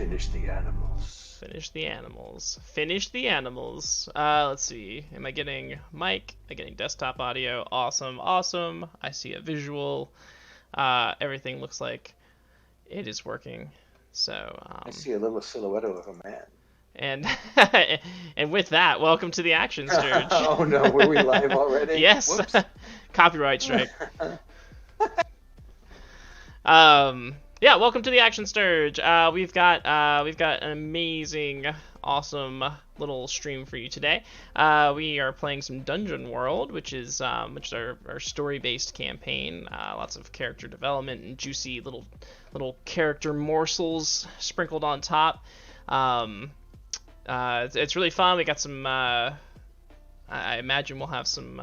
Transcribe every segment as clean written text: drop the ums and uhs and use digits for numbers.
Finish the animals. Finish the animals. Finish the animals. Let's see. Am I getting mic? Am I getting desktop audio? Awesome, awesome. I see a visual. Everything looks like it is working. So, I see a little silhouette of a man. And and with that, welcome to the Action Sturge. Oh no, were we live already? Yes. Whoops. Copyright strike. Yeah, welcome to the Action Sturge. We've got an amazing, awesome little stream for you today. We are playing some Dungeon World, which is our story-based campaign. Lots of character development and juicy little character morsels sprinkled on top. It's really fun. We got some. I imagine we'll have some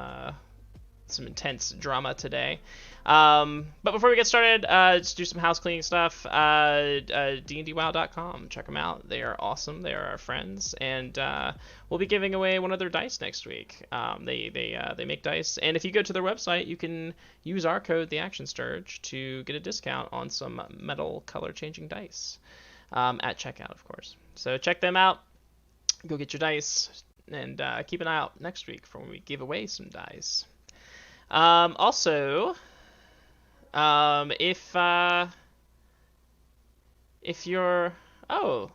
intense drama today. But before we get started, let's do some house cleaning stuff. dndwow.com. Check them out. They are awesome. They are our friends, and we'll be giving away one of their dice next week. They make dice, and if you go to their website, you can use our code theactionsturge to get a discount on some metal color changing dice at checkout, of course. So check them out. Go get your dice, and keep an eye out next week for when we give away some dice. Also, if you're... Oh,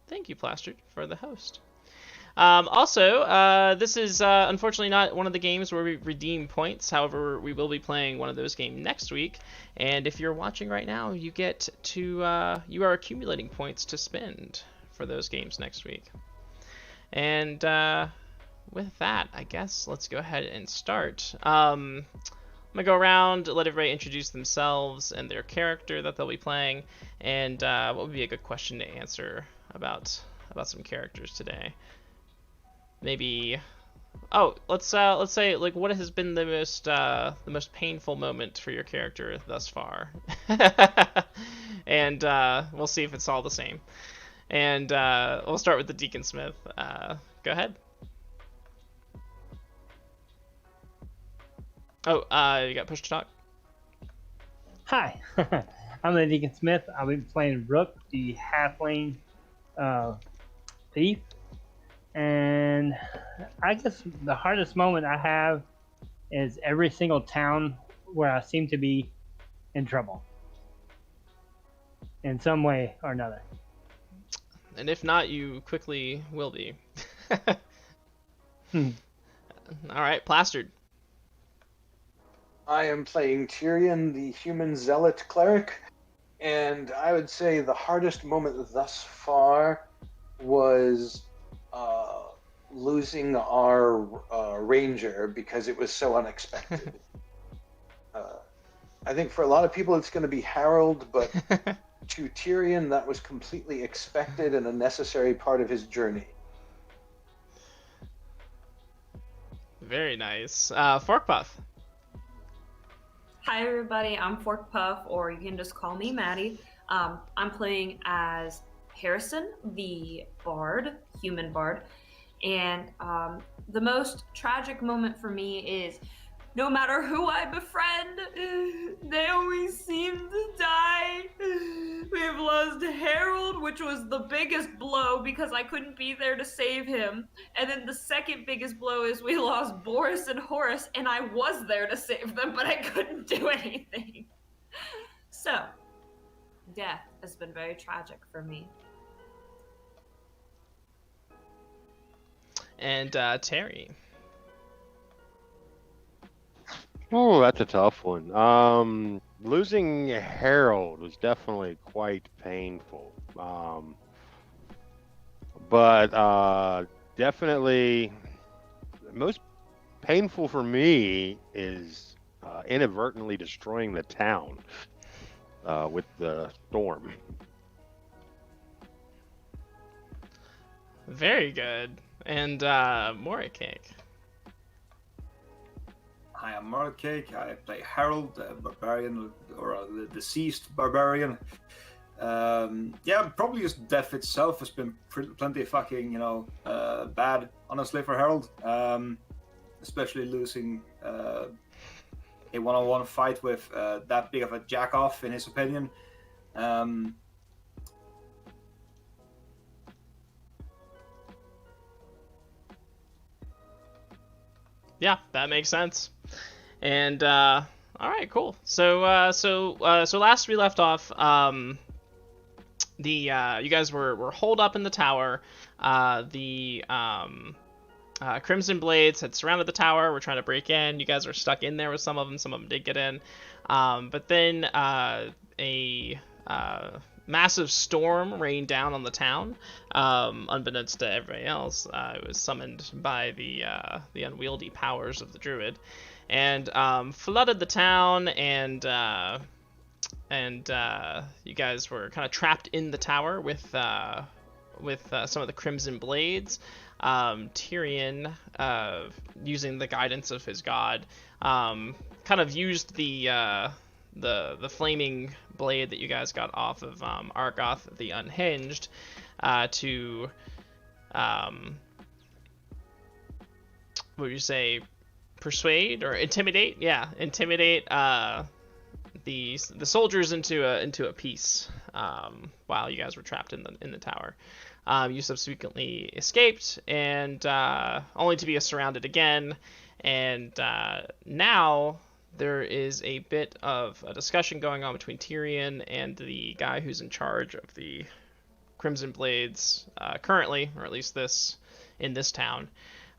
thank you, Plastered, for the host. This is unfortunately not one of the games where we redeem points. However, we will be playing one of those games next week. And if you're watching right now, you get to you are accumulating points to spend for those games next week. And with that, I guess let's go ahead and start. I'm gonna go around, let everybody introduce themselves and their character that they'll be playing, and what would be a good question to answer about some characters today. Maybe, let's say, like, what has been the most painful moment for your character thus far, and we'll see if it's all the same. And we'll start with the Deacon Smith. Go ahead. Oh, you got push to talk? Hi, I'm the Deacon Smith. I'll be playing Rook, the halfling thief. And I guess the hardest moment I have is every single town where I seem to be in trouble in some way or another. And if not, you quickly will be. All right, Plastered. I am playing Tyrion, the human zealot cleric, and I would say the hardest moment thus far was losing our ranger because it was so unexpected. I think for a lot of people it's going to be Harold, but to Tyrion that was completely expected and a necessary part of his journey. Very nice. Fork Puff. Hi everybody, I'm Fork Puff, or you can just call me Maddie. I'm playing as Harrison, the bard, human bard, and the most tragic moment for me is no matter who I befriend, they always seem to die. We have lost Harold, which was the biggest blow because I couldn't be there to save him. And then the second biggest blow is we lost Boris and Horace, and I was there to save them, but I couldn't do anything. So, death has been very tragic for me. And Terry. Oh, that's a tough one. Losing Harold was definitely quite painful. But definitely most painful for me is inadvertently destroying the town with the storm. Very good. And Moricake. Hi, I'm Moricake. I play Harold, the barbarian, or the deceased barbarian. Probably just death itself has been plenty fucking, bad, honestly, for Harold. Especially losing a one-on-one fight with that big of a jack-off, in his opinion. Yeah, that makes sense. And all right, cool. So last we left off, you guys were holed up in the tower. The Crimson Blades had surrounded the tower. We're trying to break in. You guys are stuck in there with some of them. Some of them did get in. But then a massive storm rained down on the town. Unbeknownst to everybody else, it was summoned by the unwieldy powers of the druid, and flooded the town. And you guys were kind of trapped in the tower with some of the Crimson Blades. Tyrion, using the guidance of his god, kind of used the flaming blade that you guys got off of Argoth the Unhinged to what would you say, persuade or intimidate? Yeah, intimidate the soldiers into a peace while you guys were trapped in the tower. You subsequently escaped, and only to be surrounded again. And now there is a bit of a discussion going on between Tyrion and the guy who's in charge of the Crimson Blades currently, or at least in this town,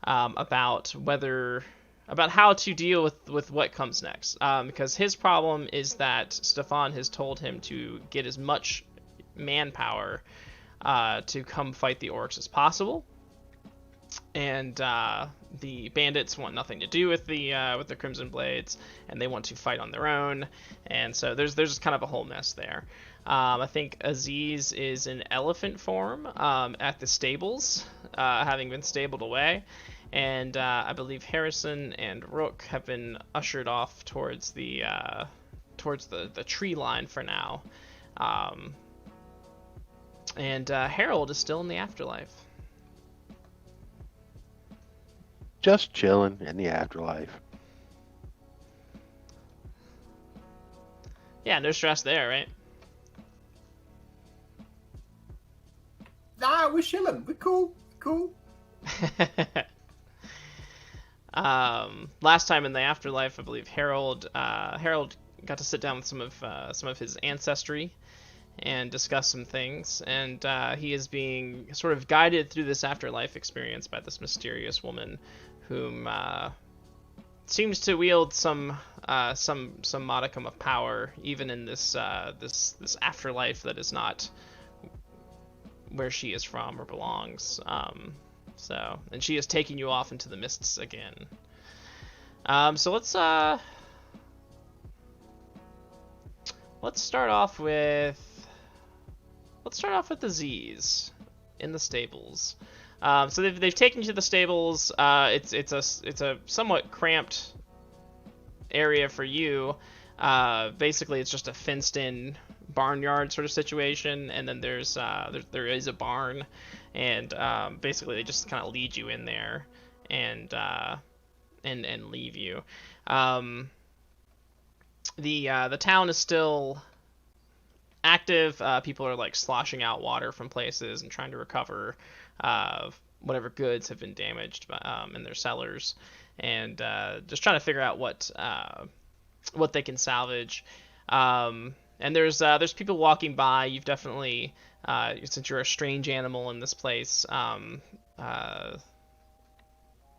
about how to deal with what comes next. Because his problem is that Stefan has told him to get as much manpower to come fight the orcs as possible, and the bandits want nothing to do with the Crimson Blades, and they want to fight on their own. And so there's just kind of a whole mess there. I think Aziz is in elephant form at the stables, having been stabled away, and I believe Harrison and Rook have been ushered off towards the tree line for now. And Harold is still in the afterlife. Just chilling in the afterlife. Yeah, no stress there, right? Nah, we're chilling. We're cool. Last time in the afterlife, I believe Harold got to sit down with some of his ancestry and discuss some things, and he is being sort of guided through this afterlife experience by this mysterious woman, whom seems to wield some modicum of power, even in this afterlife that is not where she is from or belongs. And she is taking you off into the mists again. So let's start off with the Z's in the stables. So they've taken you to the stables. It's a somewhat cramped area for you. Basically, it's just a fenced-in barnyard sort of situation, and then there is a barn, and basically they just kind of lead you in there and leave you. The town is still active. People are like sloshing out water from places and trying to recover whatever goods have been damaged in their cellars, and just trying to figure out what they can salvage. And there's people walking by. You've definitely, since you're a strange animal in this place, some of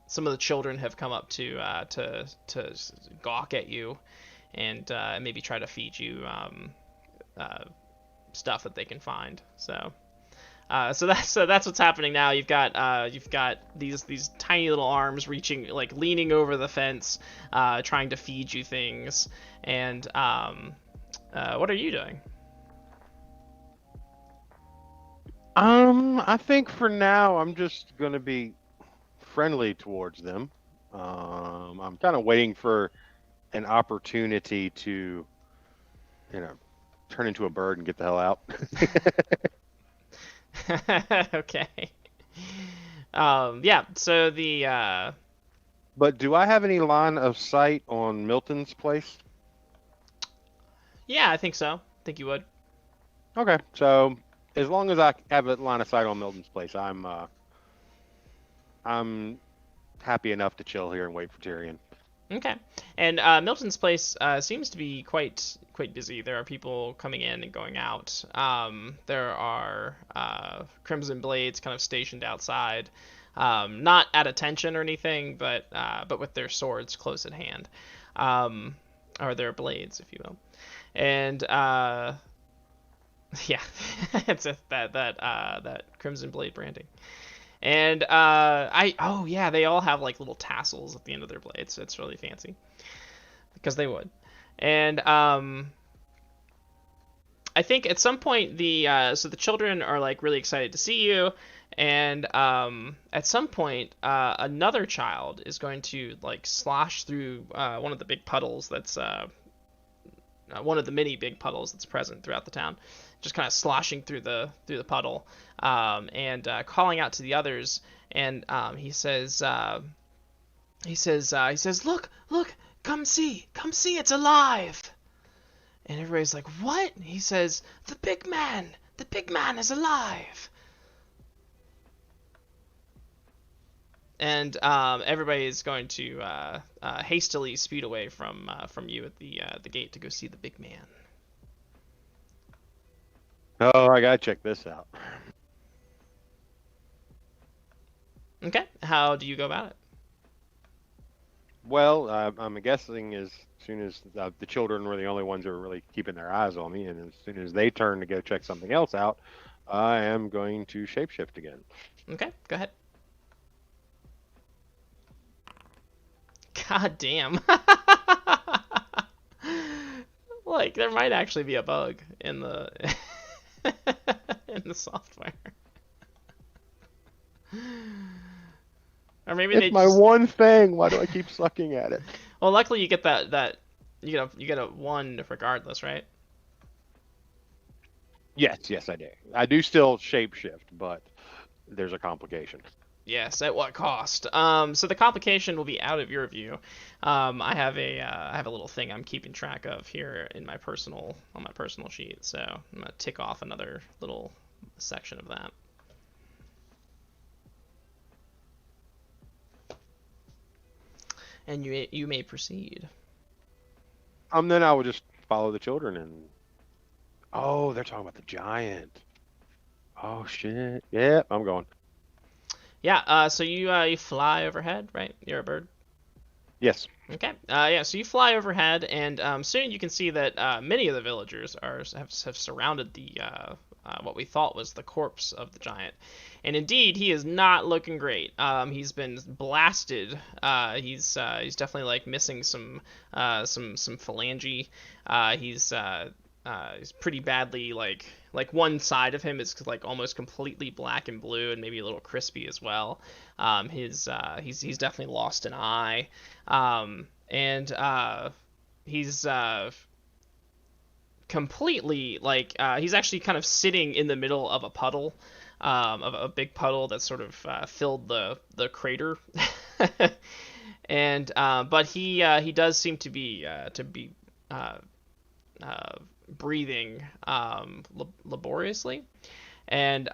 the children have come up to gawk at you, and maybe try to feed you stuff that they can find. So that's what's happening now. You've got these tiny little arms reaching, like leaning over the fence, trying to feed you things. And what are you doing? I think for now I'm just gonna be friendly towards them. I'm kind of waiting for an opportunity to, turn into a bird and get the hell out. Okay. Yeah. So But do I have any line of sight on Milton's place? Yeah, I think so. I think you would. Okay, so as long as I have a line of sight on Milton's place, I'm happy enough to chill here and wait for Tyrion. Okay. And Milton's place seems to be quite busy. There are people coming in and going out. There are Crimson Blades kind of stationed outside, not at attention or anything, but with their swords close at hand, or their blades, if you will. And yeah, it's that Crimson Blade branding. And they all have like little tassels at the end of their blades. It's really fancy because they would. And I think at some point so the children are like really excited to see you, and at some point another child is going to like slosh through one of the big puddles that's one of the many big puddles that's present throughout the town, just kind of sloshing through the puddle, and calling out to the others. And he says, look, come see, it's alive. And everybody's like, what? He says, the big man is alive. And everybody is going to hastily speed away from you at the gate to go see the big man. Oh, I gotta check this out. Okay, how do you go about it? Well, I'm guessing as soon as the children were the only ones who were really keeping their eyes on me, and as soon as they turn to go check something else out, I am going to shapeshift again. Okay, go ahead. God damn. Like, there might actually be a bug in the in the software. Or maybe It's they my just... one thing. Why do I keep sucking at it? Well, luckily you get that you get a 1 regardless, right? Yes, I do. I do still shapeshift, but there's a complication. Yes, at what cost? So the complication will be out of your view. I have a little thing I'm keeping track of here in my personal sheet. So I'm gonna tick off another little section of that. And you may proceed. Then I will just follow the children and. Oh, they're talking about the giant. Oh shit! Yeah, I'm going. Yeah. So you fly overhead, right? You're a bird. Yes. Okay. Yeah. So you fly overhead, and soon you can see that many of the villagers have surrounded the what we thought was the corpse of the giant, and indeed he is not looking great. He's been blasted. He's definitely like missing some phalange. He's pretty badly like one side of him is like almost completely black and blue and maybe a little crispy as well. He's definitely lost an eye, and he's completely like he's actually kind of sitting in the middle of a puddle, of a big puddle that sort of filled the crater, and but he does seem to be breathing laboriously, and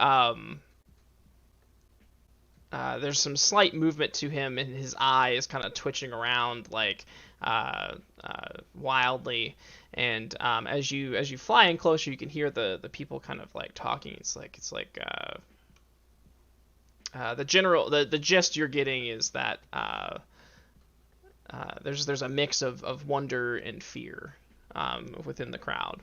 there's some slight movement to him, and his eye is kind of twitching around like wildly. And as you fly in closer, you can hear the people kind of like talking. It's like the gist you're getting is that there's a mix of wonder and fear within the crowd.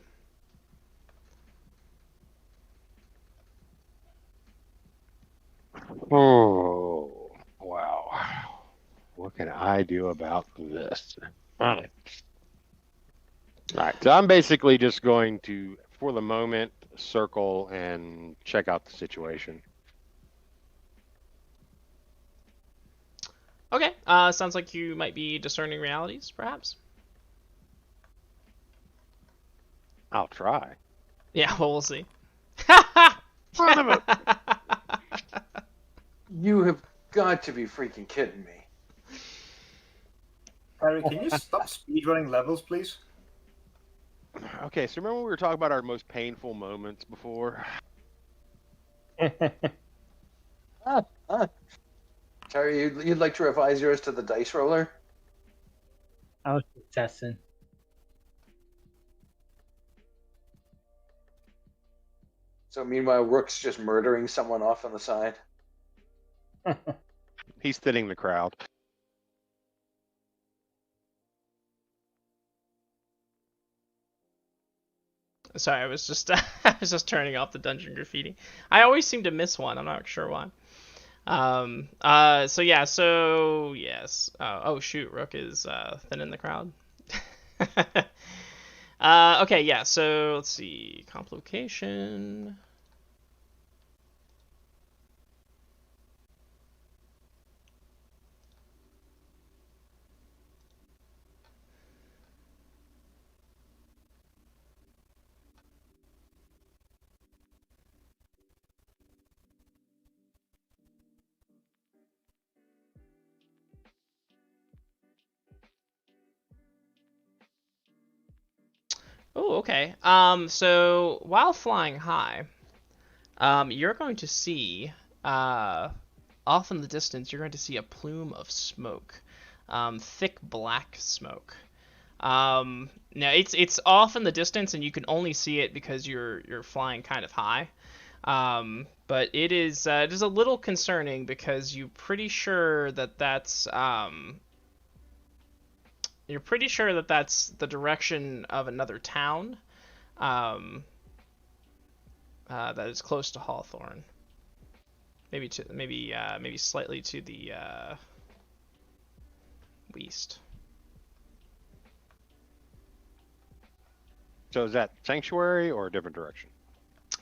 Oh, wow. What can I do about this? All right, so I'm basically just going to, for the moment, circle and check out the situation. Okay, sounds like you might be discerning realities, perhaps? I'll try. Yeah, well, we'll see. Son of a... You have got to be freaking kidding me. Harry, can you stop speedrunning levels, please? Okay, so remember when we were talking about our most painful moments before? Terry, you'd like to revise yours to the dice roller? I was just testing. So meanwhile, Rook's just murdering someone off on the side. He's thinning the crowd. Sorry, I was just I was just turning off the dungeon graffiti. I always seem to miss one. I'm not sure why. So yeah, so yes. Oh shoot, Rook is thinning the crowd. Okay, yeah. So let's see, comp location. Oh, okay. So while flying high, you're going to see, off in the distance, you're going to see a plume of smoke, thick black smoke. Now it's off in the distance, and you can only see it because you're flying kind of high. But it is a little concerning because you're pretty sure that that's the direction of another town, that is close to Hawthorne. Maybe slightly to the west. So is that Sanctuary or a different direction?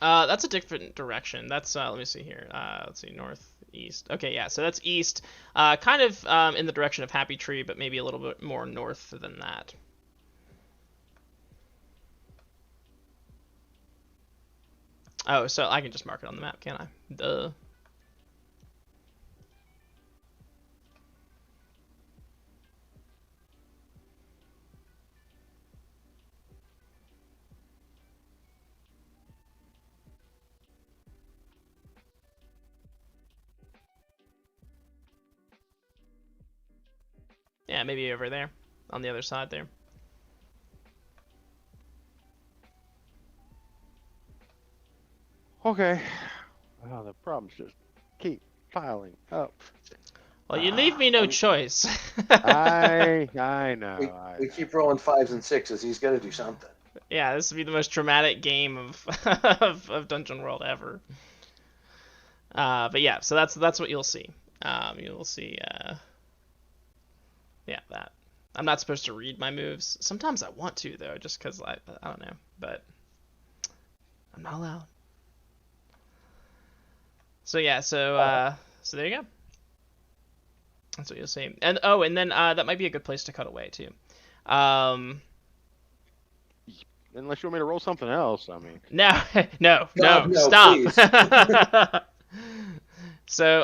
That's a different direction. That's let me see here. Let's see, northeast. Okay, yeah. So that's east, kind of in the direction of Happy Tree, but maybe a little bit more north than that. Oh, so I can just mark it on the map, can't I? Duh. Yeah, maybe over there, on the other side there. Okay. Wow, the problems just keep piling up. Well, you leave me no choice. I know. We keep rolling 5s and 6s. He's got to do something. Yeah, this would be the most traumatic game of of Dungeon World ever. But yeah, so that's what you'll see. You'll see. Yeah, that. I'm not supposed to read my moves. Sometimes I want to though, just because I don't know, but I'm not allowed. So yeah, so there you go. That's what you'll see. And oh, and then that might be a good place to cut away too. Unless you want me to roll something else, I mean. No, no, God, no, stop. So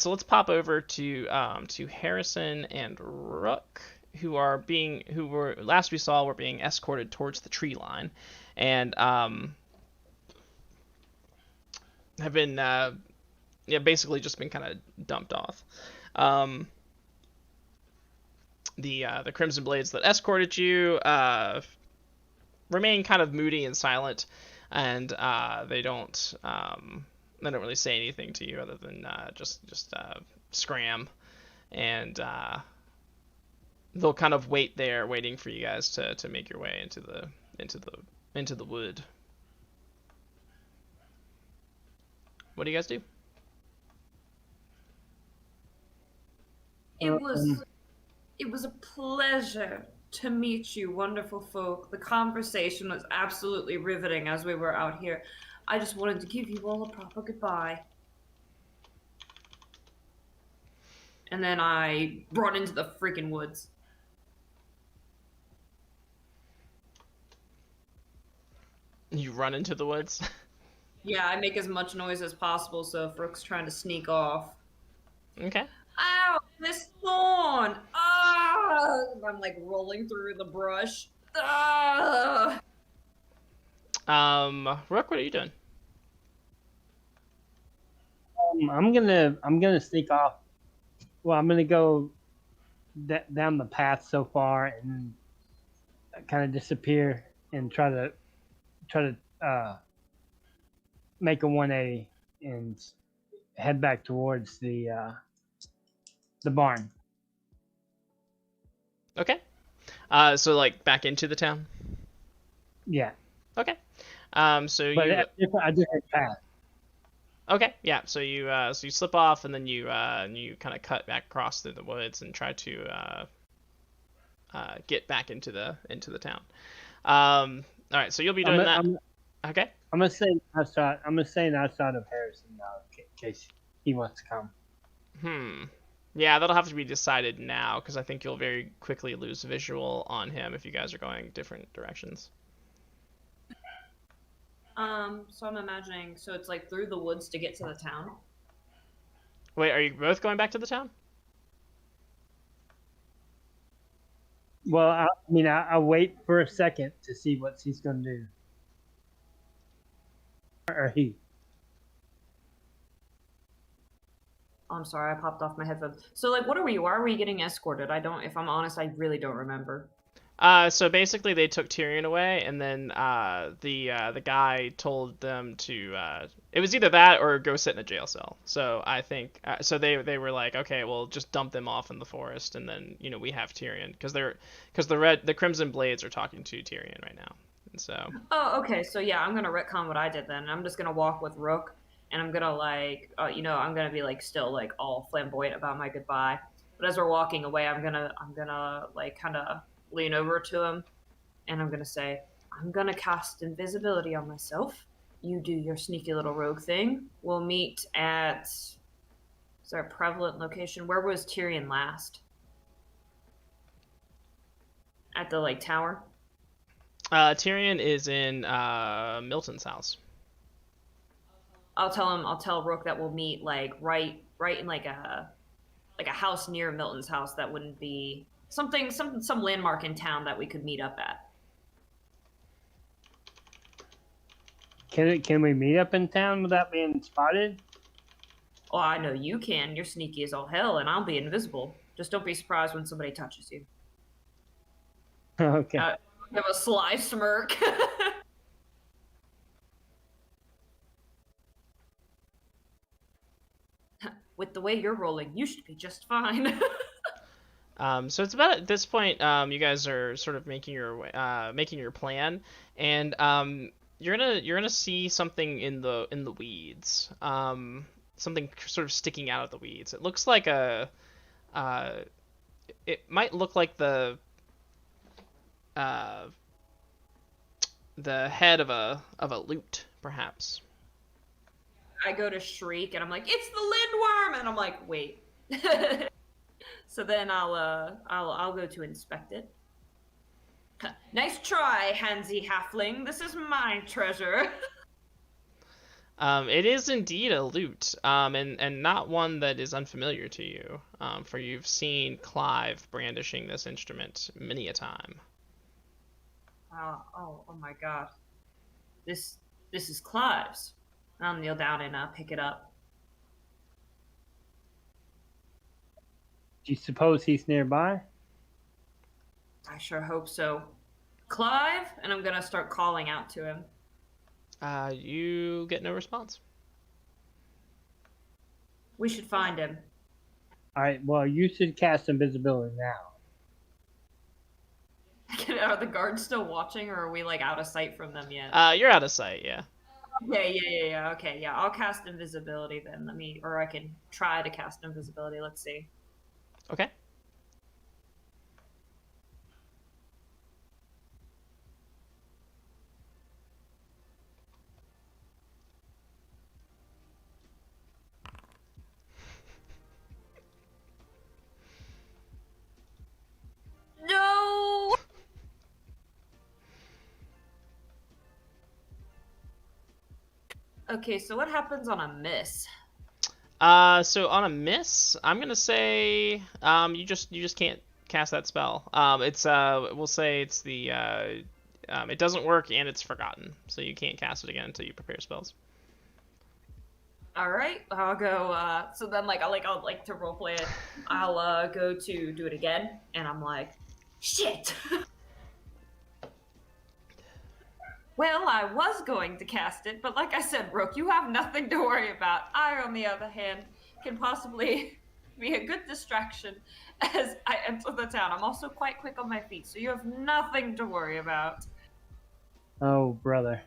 let's pop over to Harrison and Rook, who were last we saw were being escorted towards the tree line, and have been basically just been kind of dumped off. The Crimson Blades that escorted you remain kind of moody and silent, and they don't really say anything to you other than just scram, and they'll kind of wait there, waiting for you guys to make your way into the wood. What do you guys do? It was a pleasure to meet you, wonderful folk. The conversation was absolutely riveting as we were out here. I just wanted to give you all a proper goodbye. And then I run into the freaking woods. You run into the woods? Yeah, I make as much noise as possible so if Rook's trying to sneak off. Okay. Ow! This thorn! Ah! I'm like rolling through the brush. Ah! Rook, what are you doing? I'm gonna sneak off Well, I'm gonna go down the path so far and kind of disappear and try to make a 180 and head back towards the barn. Okay. So like back into the town. Yeah, Okay. So but you. a different path. Okay, yeah. So you slip off, and then you kind of cut back across through the woods and try to get back into the town. All right, so you'll be doing that. Okay. I'm gonna say outside. I'm gonna say outside of Harrison now, in case he wants to come. Yeah, that'll have to be decided now because I think you'll very quickly lose visual on him if you guys are going different directions. So I'm imagining, so it's like through the woods to get to the town. Wait, are you both going back to the town? Well, I'll wait for a second to see what he's gonna do, or he. Oh, I'm sorry, I popped off my headphones. So like, what are we? Why are we getting escorted? If I'm honest, I really don't remember. So basically, they took Tyrion away, and then the guy told them to. It was either that or go sit in a jail cell. So I think so. They were like, okay, well, just dump them off in the forest, and then we have Tyrion because the Crimson Blades are talking to Tyrion right now, and so. Oh, okay. So yeah, I'm gonna retcon what I did then. I'm just gonna walk with Rook, and I'm gonna I'm gonna be like still like all flamboyant about my goodbye. But as we're walking away, I'm gonna like kind of lean over to him, and I'm gonna say, I'm gonna cast invisibility on myself. You do your sneaky little rogue thing. We'll meet at. Is there a prevalent location? Where was Tyrion last? At the like tower. Tyrion is in Milton's house. I'll tell Rook that we'll meet like right in like a house near Milton's house that wouldn't be some landmark in town that we could meet up at. Can we meet up in town without being spotted? Oh, I know you can. You're sneaky as all hell, and I'll be invisible. Just don't be surprised when somebody touches you. Okay. You have a sly smirk. With the way you're rolling, you should be just fine. So it's about at this point, you guys are sort of making your plan, and you're gonna see something in the weeds, something sort of sticking out of the weeds. It looks like it might look like the head of a lute, perhaps. I go to shriek, and I'm like, "It's the lindworm!" And I'm like, "Wait." So then I'll go to inspect it. Nice try, handsy halfling. This is my treasure. It is indeed a lute, and not one that is unfamiliar to you, for you've seen Clive brandishing this instrument many a time. Oh my god. This is Clive's. I'll kneel down and pick it up. Do you suppose he's nearby? I sure hope so. Clive, and I'm gonna start calling out to him. You get no response. We should find him. All right. Well, you should cast invisibility now. Are the guards still watching, or are we like out of sight from them yet? You're out of sight, yeah. Yeah. Okay, yeah. I'll cast invisibility then. I can try to cast invisibility. Let's see. Okay. No. Okay, so what happens on a miss? So on a miss, I'm gonna say you just can't cast that spell. We'll say it's it doesn't work and it's forgotten, so you can't cast it again until you prepare spells. All right, I'll go. So then, I'll like to roleplay it. I'll go to do it again, and I'm like, shit. Well, I was going to cast it, but like I said, Rook, you have nothing to worry about. I, on the other hand, can possibly be a good distraction as I enter the town. I'm also quite quick on my feet, so you have nothing to worry about. Oh, brother.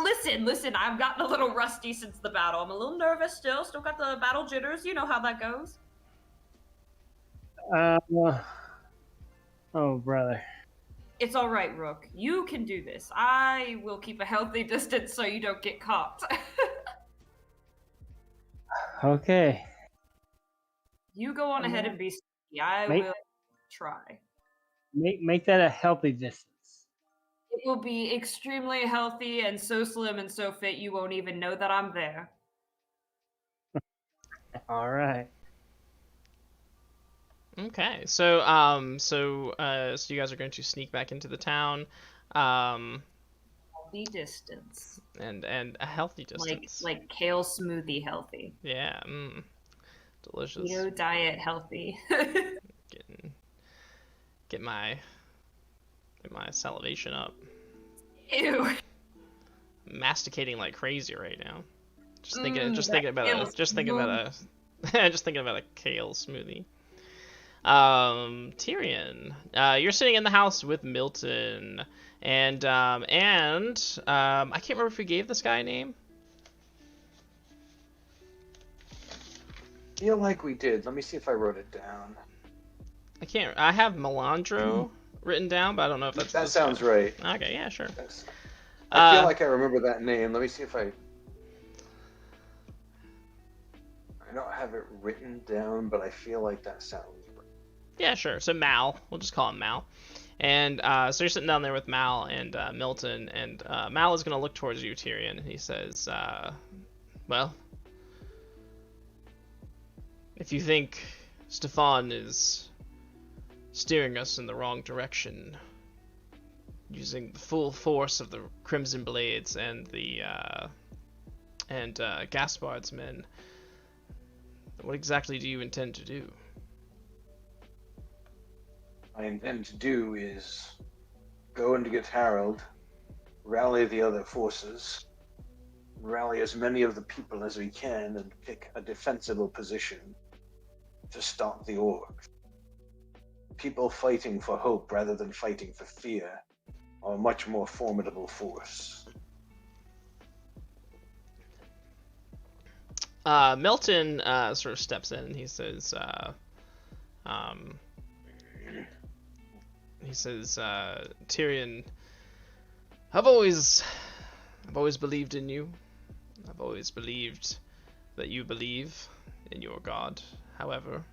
Listen, I've gotten a little rusty since the battle. I'm a little nervous still got the battle jitters. You know how that goes. Oh, brother. It's all right, Rook. You can do this. I will keep a healthy distance so you don't get caught. Okay. You go on ahead and be sneaky. I will try. Make that a healthy distance. It will be extremely healthy and so slim and so fit you won't even know that I'm there. All right. Okay, so you guys are going to sneak back into the town, Healthy distance. and a healthy distance. Like kale smoothie healthy. Yeah, delicious. Keto diet healthy. Get my salivation up. Ew. Masticating like crazy right now. Just thinking about a kale smoothie. Tyrion, you're sitting in the house with Milton, and I can't remember if we gave this guy a name. Feel like we did. Let me see if I wrote it down. I have Melandro written down, but I don't know if that's that sounds right. Okay, yeah, sure. I feel like I remember that name. Let me see if I don't have it written down, but I feel like that sounds right. Yeah, sure. So Mal, we'll just call him Mal. And so you're sitting down there with Mal and Milton, and Mal is going to look towards you, Tyrion, and he says, well, if you think Stefan is steering us in the wrong direction, using the full force of the Crimson Blades and the Gaspard's men, what exactly do you intend to do? I intend to do is go and get Harold, rally the other forces, rally as many of the people as we can, and pick a defensible position to stop the orcs. People fighting for hope rather than fighting for fear are a much more formidable force. Milton sort of steps in and he says, Tyrion, I've always believed in you. I've always believed that you believe in your god. However,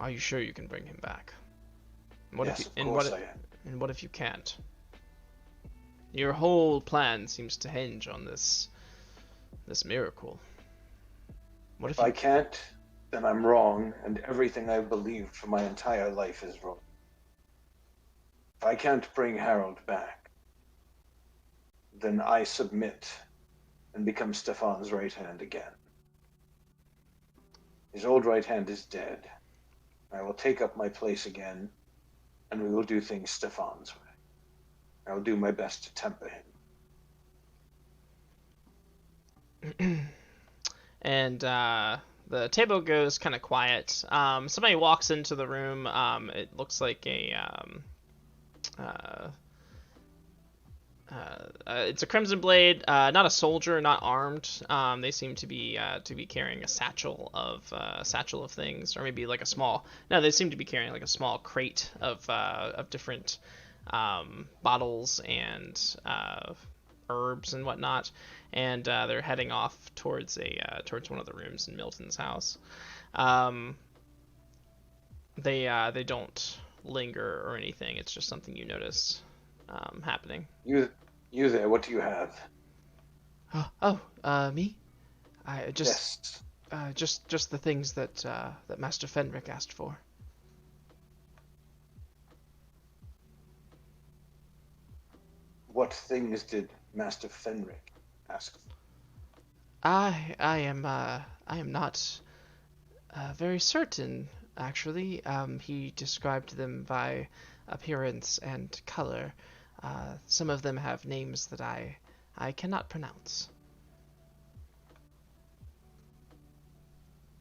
are you sure you can bring him back? Yes, of course I am. And what if you can't? Your whole plan seems to hinge on this miracle. What if I can't, then I'm wrong, and everything I've believed for my entire life is wrong. If I can't bring Harold back, then I submit and become Stefan's right hand again. His old right hand is dead. I will take up my place again, and we will do things Stefan's way. I will do my best to temper him. And the table goes kind of quiet. Somebody walks into the room. It looks like it's a Crimson Blade, not a soldier, not armed. They seem to be carrying a satchel of things, or maybe like a small. No, they seem to be carrying like a small crate of different bottles and herbs and whatnot, and they're heading off towards one of the rooms in Milton's house. They don't linger or anything. It's just something you notice happening. You there? What do you have? Me? I just just the things that Master Fenric asked for. What things did Master Fenric asked. I am not very certain, actually. He described them by appearance and color. Some of them have names that I cannot pronounce.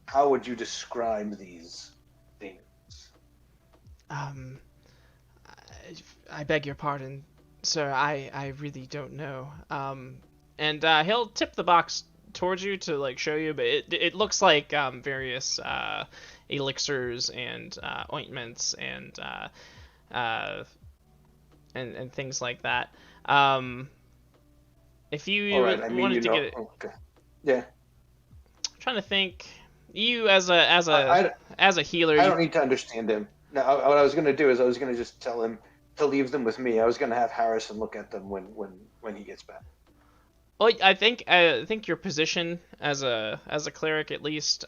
How would you describe these things? Um, I beg your pardon, sir. I really don't know. And he'll tip the box towards you to like show you, but it looks like various elixirs and ointments uh, and things like that. If you All right, I mean, wanted to get it, okay. Yeah. I'm trying to think. You as I, a healer, I you don't need to understand him. No, what I was going to do is I was going to just tell him to leave them with me. I was going to have Harrison look at them when he gets back. well, I think your position as a cleric at least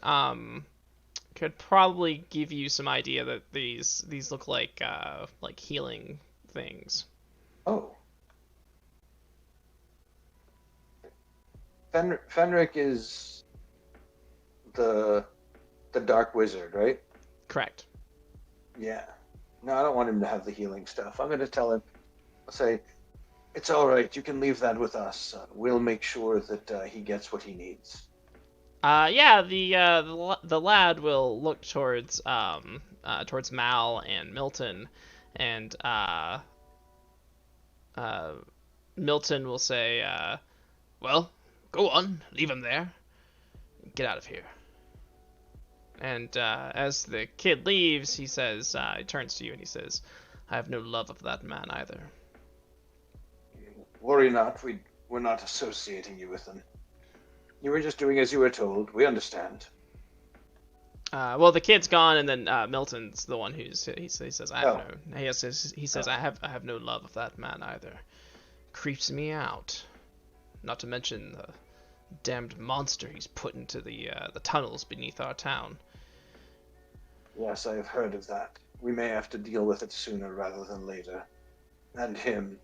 could probably give you some idea that these look like healing things. Oh, Fenric is the Dark Wizard, right? Correct. Yeah. No, I don't want him to have the healing stuff. I'm going to tell him. I'll say, it's all right. You can leave that with us. We'll make sure that he gets what he needs. Yeah, the lad will look towards Mal and Milton, and Milton will say, "Well, go on, leave him there. Get out of here." And as the kid leaves, he says, he turns to you and he says, "I have no love of that man either." Worry not. We're not associating you with them. You were just doing as you were told. We understand. Well, the kid's gone, and then Milton's the one he says, "I have Oh. no." He says, "I have no love of that man either. Creeps me out. Not to mention the damned monster he's put into the tunnels beneath our town." Yes, I have heard of that. We may have to deal with it sooner rather than later. And him.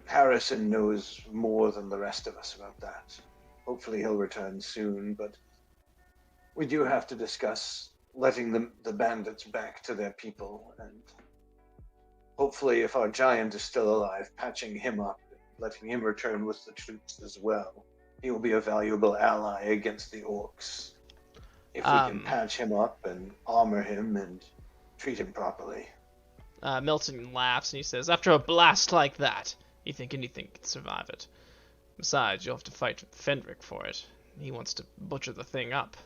Harrison knows more than the rest of us about that. Hopefully he'll return soon, but we do have to discuss letting the bandits back to their people, and hopefully if our giant is still alive, patching him up, letting him return with the troops as well. He will be a valuable ally against the orcs. If we can patch him up and armor him and treat him properly. Milton laughs and he says, "After a blast like that, you think anything can survive it? Besides, you'll have to fight Fenric for it. He wants to butcher the thing up,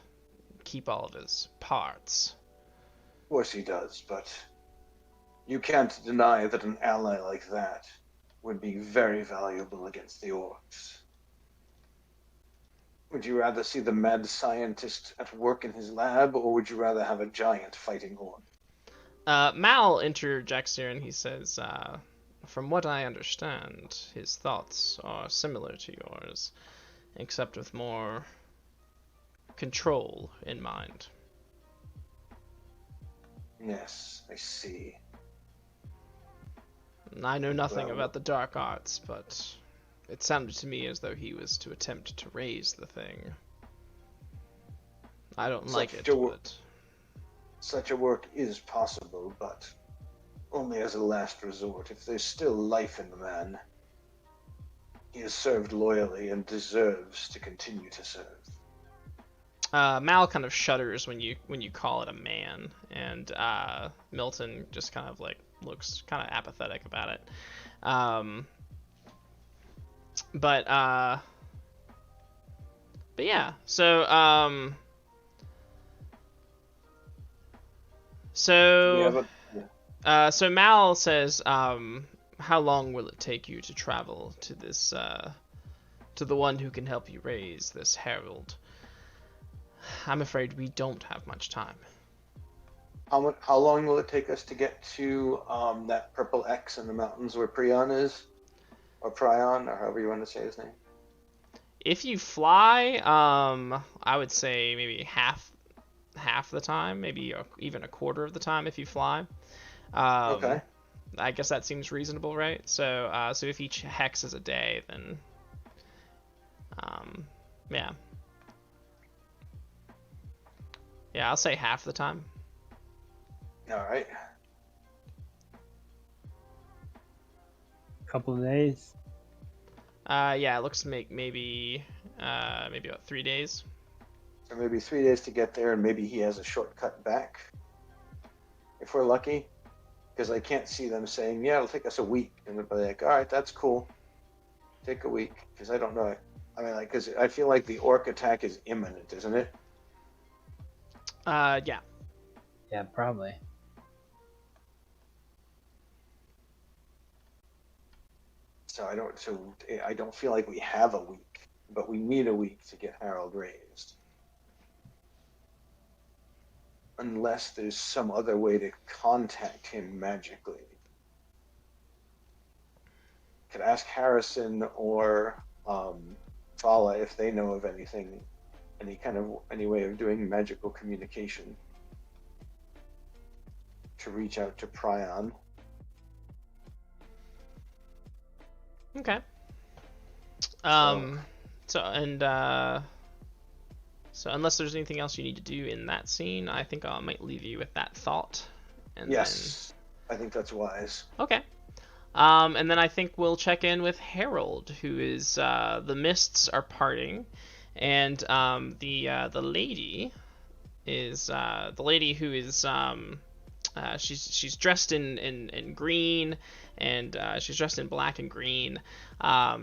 keep all of his parts." Of course he does, but you can't deny that an ally like that would be very valuable against the orcs. Would you rather see the mad scientist at work in his lab, or would you rather have a giant fighting orc? Mal interjects here and he says, "From what I understand, his thoughts are similar to yours, except with more control in mind." Yes, I see. I know nothing Well, about the dark arts, but it sounded to me as though he was to attempt to raise the thing. I don't like it, but... Such a work is possible, but only as a last resort. If there's still life in the man, he has served loyally and deserves to continue to serve. Mal kind of shudders when you call it a man, and Milton just kind of like looks kind of apathetic about it. But yeah, so so Mal says, "How long will it take you to travel to this to the one who can help you raise this herald? I'm afraid we don't have much time." How long will it take us to get to that purple X in the mountains where Prion is? Or Prion, or however you want to say his name? If you fly, I would say maybe half the time, maybe even a quarter of the time if you fly. Okay. I guess that seems reasonable, right? So so if each hex is a day, then yeah. Yeah, I'll say half the time. All right. Couple of days. Yeah, it looks to make maybe about 3 days. So maybe 3 days to get there, and maybe he has a shortcut back, if we're lucky. Because I can't see them saying, "Yeah, it'll take us a week," and they'll be like, "All right, that's cool. Take a week." Because I don't know. I mean, like, because I feel like the orc attack is imminent, isn't it? Yeah. Yeah, probably. So I don't feel like we have a week, but we need a week to get Harold raised. Unless there's some other way to contact him magically. Could ask Harrison or Fala if they know of anything, any way of doing magical communication to reach out to Prion. Okay. So unless there's anything else you need to do in that scene, I think I might leave you with that thought. And Yes, I think that's wise. then... Okay. And then I think we'll check in with Harold, who is the mists are parting, and the lady is the lady who is she's dressed in green, and she's dressed in black and green.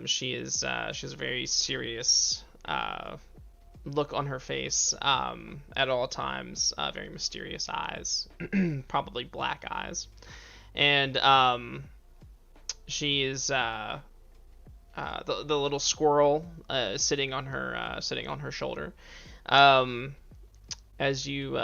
She has a very serious look on her face at all times, very mysterious eyes, probably black eyes, and she is the little squirrel sitting on her shoulder. As you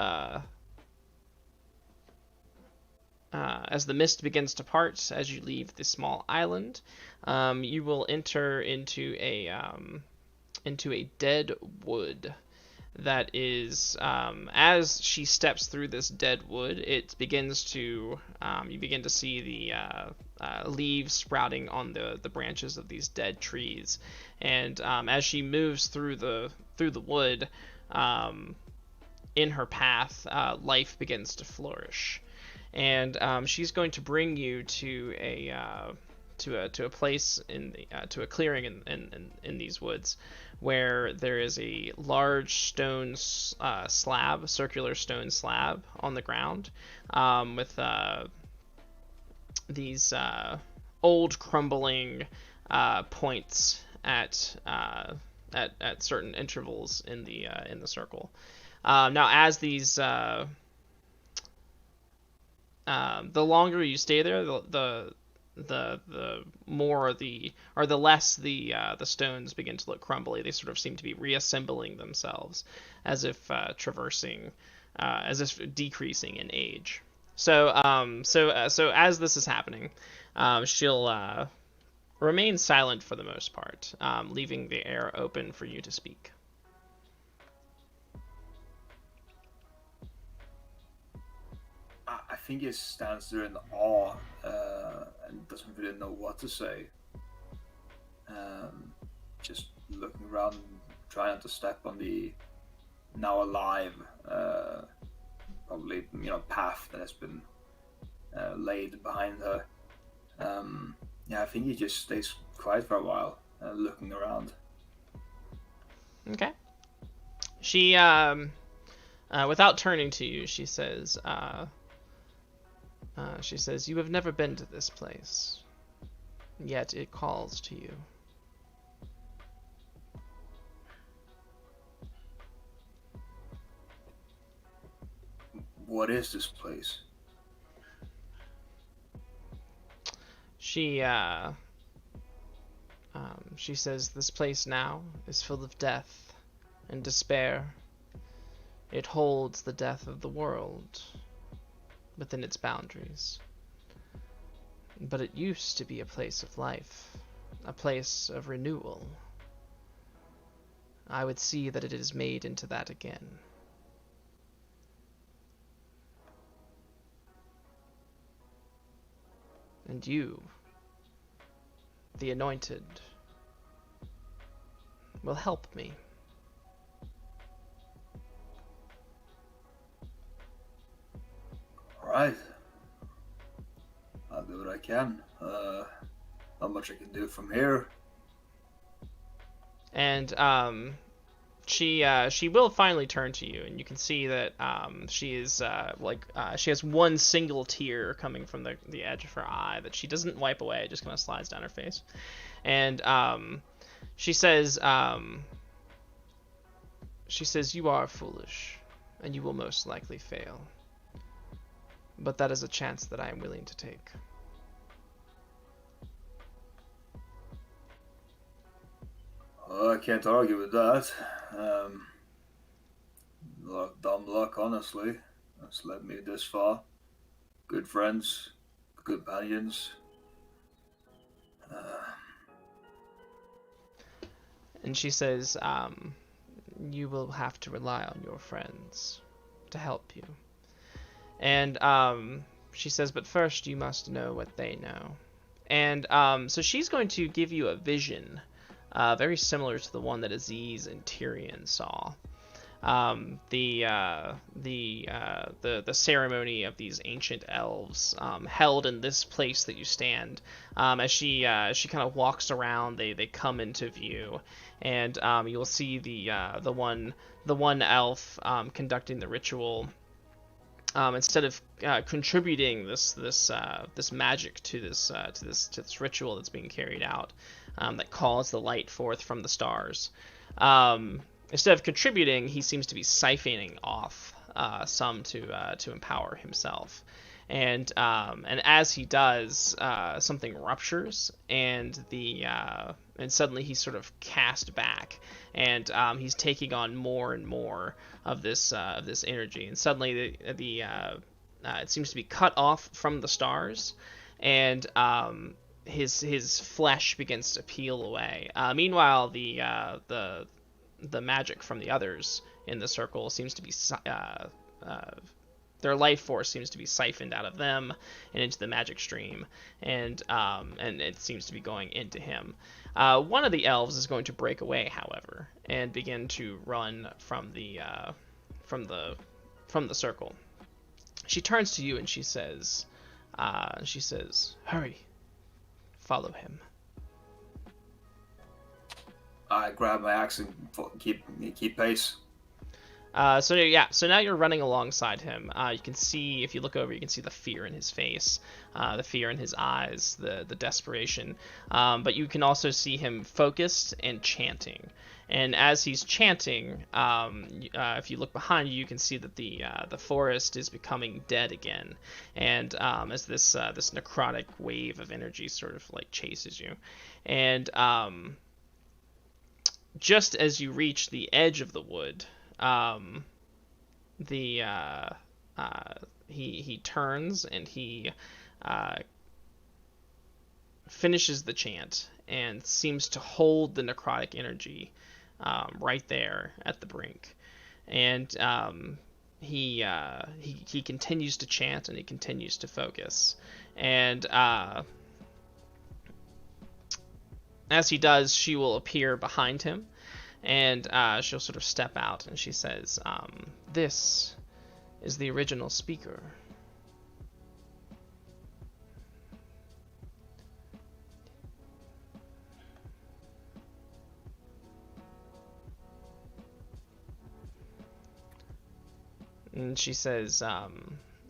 as the mist begins to part, as you leave the small island, you will enter into a dead wood. That is, as she steps through this dead wood, it begins to you begin to see the leaves sprouting on the branches of these dead trees, and as she moves through the wood, in her path, life begins to flourish, and she's going to bring you to a place to a clearing in these woods, where there is a large stone slab, circular stone slab on the ground, with these old crumbling points at certain intervals in the circle. Now, as these the longer you stay there, the more the less the stones begin to look crumbly. They sort of seem to be reassembling themselves, as if traversing, as if decreasing in age. So as this is happening, she'll remain silent for the most part, leaving the air open for you to speak. I think he stands there in awe and doesn't really know what to say. Just looking around, trying not to step on the now alive, probably path that has been laid behind her. I think he just stays quiet for a while, looking around. Okay. She without turning to you, she says, "You have never been to this place, yet it calls to you." What is this place? She says, "This place now is full of death and despair. It holds the death of the world within its boundaries. But it used to be a place of life, a place of renewal. I would see that it is made into that again." And you, the Anointed, will help me. Alright. I'll do what I can. Not much I can do from here. And she will finally turn to you, and you can see that she is she has one single tear coming from the edge of her eye that she doesn't wipe away. It just kind of slides down her face, and she says, "You are foolish, and you will most likely fail. But that is a chance that I am willing to take." Well, I can't argue with that. Dumb luck, honestly. That's led me this far. Good friends, good companions. And she says, "You will have to rely on your friends to help you." And she says, "But first you must know what they know." And so she's going to give you a vision, very similar to the one that Aziz and Tyrion saw. The ceremony of these ancient elves held in this place that you stand. As she kind of walks around, they come into view, and you'll see the one elf conducting the ritual. Instead of contributing this magic to this ritual that's being carried out, that calls the light forth from the stars. Instead of contributing, he seems to be siphoning off some to empower himself, and as he does, something ruptures, and suddenly he's sort of cast back, and he's taking on more and more of this energy, and suddenly it seems to be cut off from the stars, and his flesh begins to peel away. Meanwhile, the magic from the others in the circle seems to be their life force seems to be siphoned out of them and into the magic stream, and it seems to be going into him. One of the elves is going to break away, however, and begin to run from the circle. She turns to you and she says, "Hurry, follow him." I grab my axe and keep pace. So now you're running alongside him. You can see, if you look over, you can see the fear in his face, the fear in his eyes, the desperation. But you can also see him focused and chanting. And as he's chanting, if you look behind you, you can see that the forest is becoming dead again. And as this necrotic wave of energy sort of like chases you, and just as you reach the edge of the wood, he turns and he finishes the chant and seems to hold the necrotic energy right there at the brink, and he continues to chant and he continues to focus, and as he does, she will appear behind him, and she'll sort of step out, and she says, "This is the original speaker." And she says,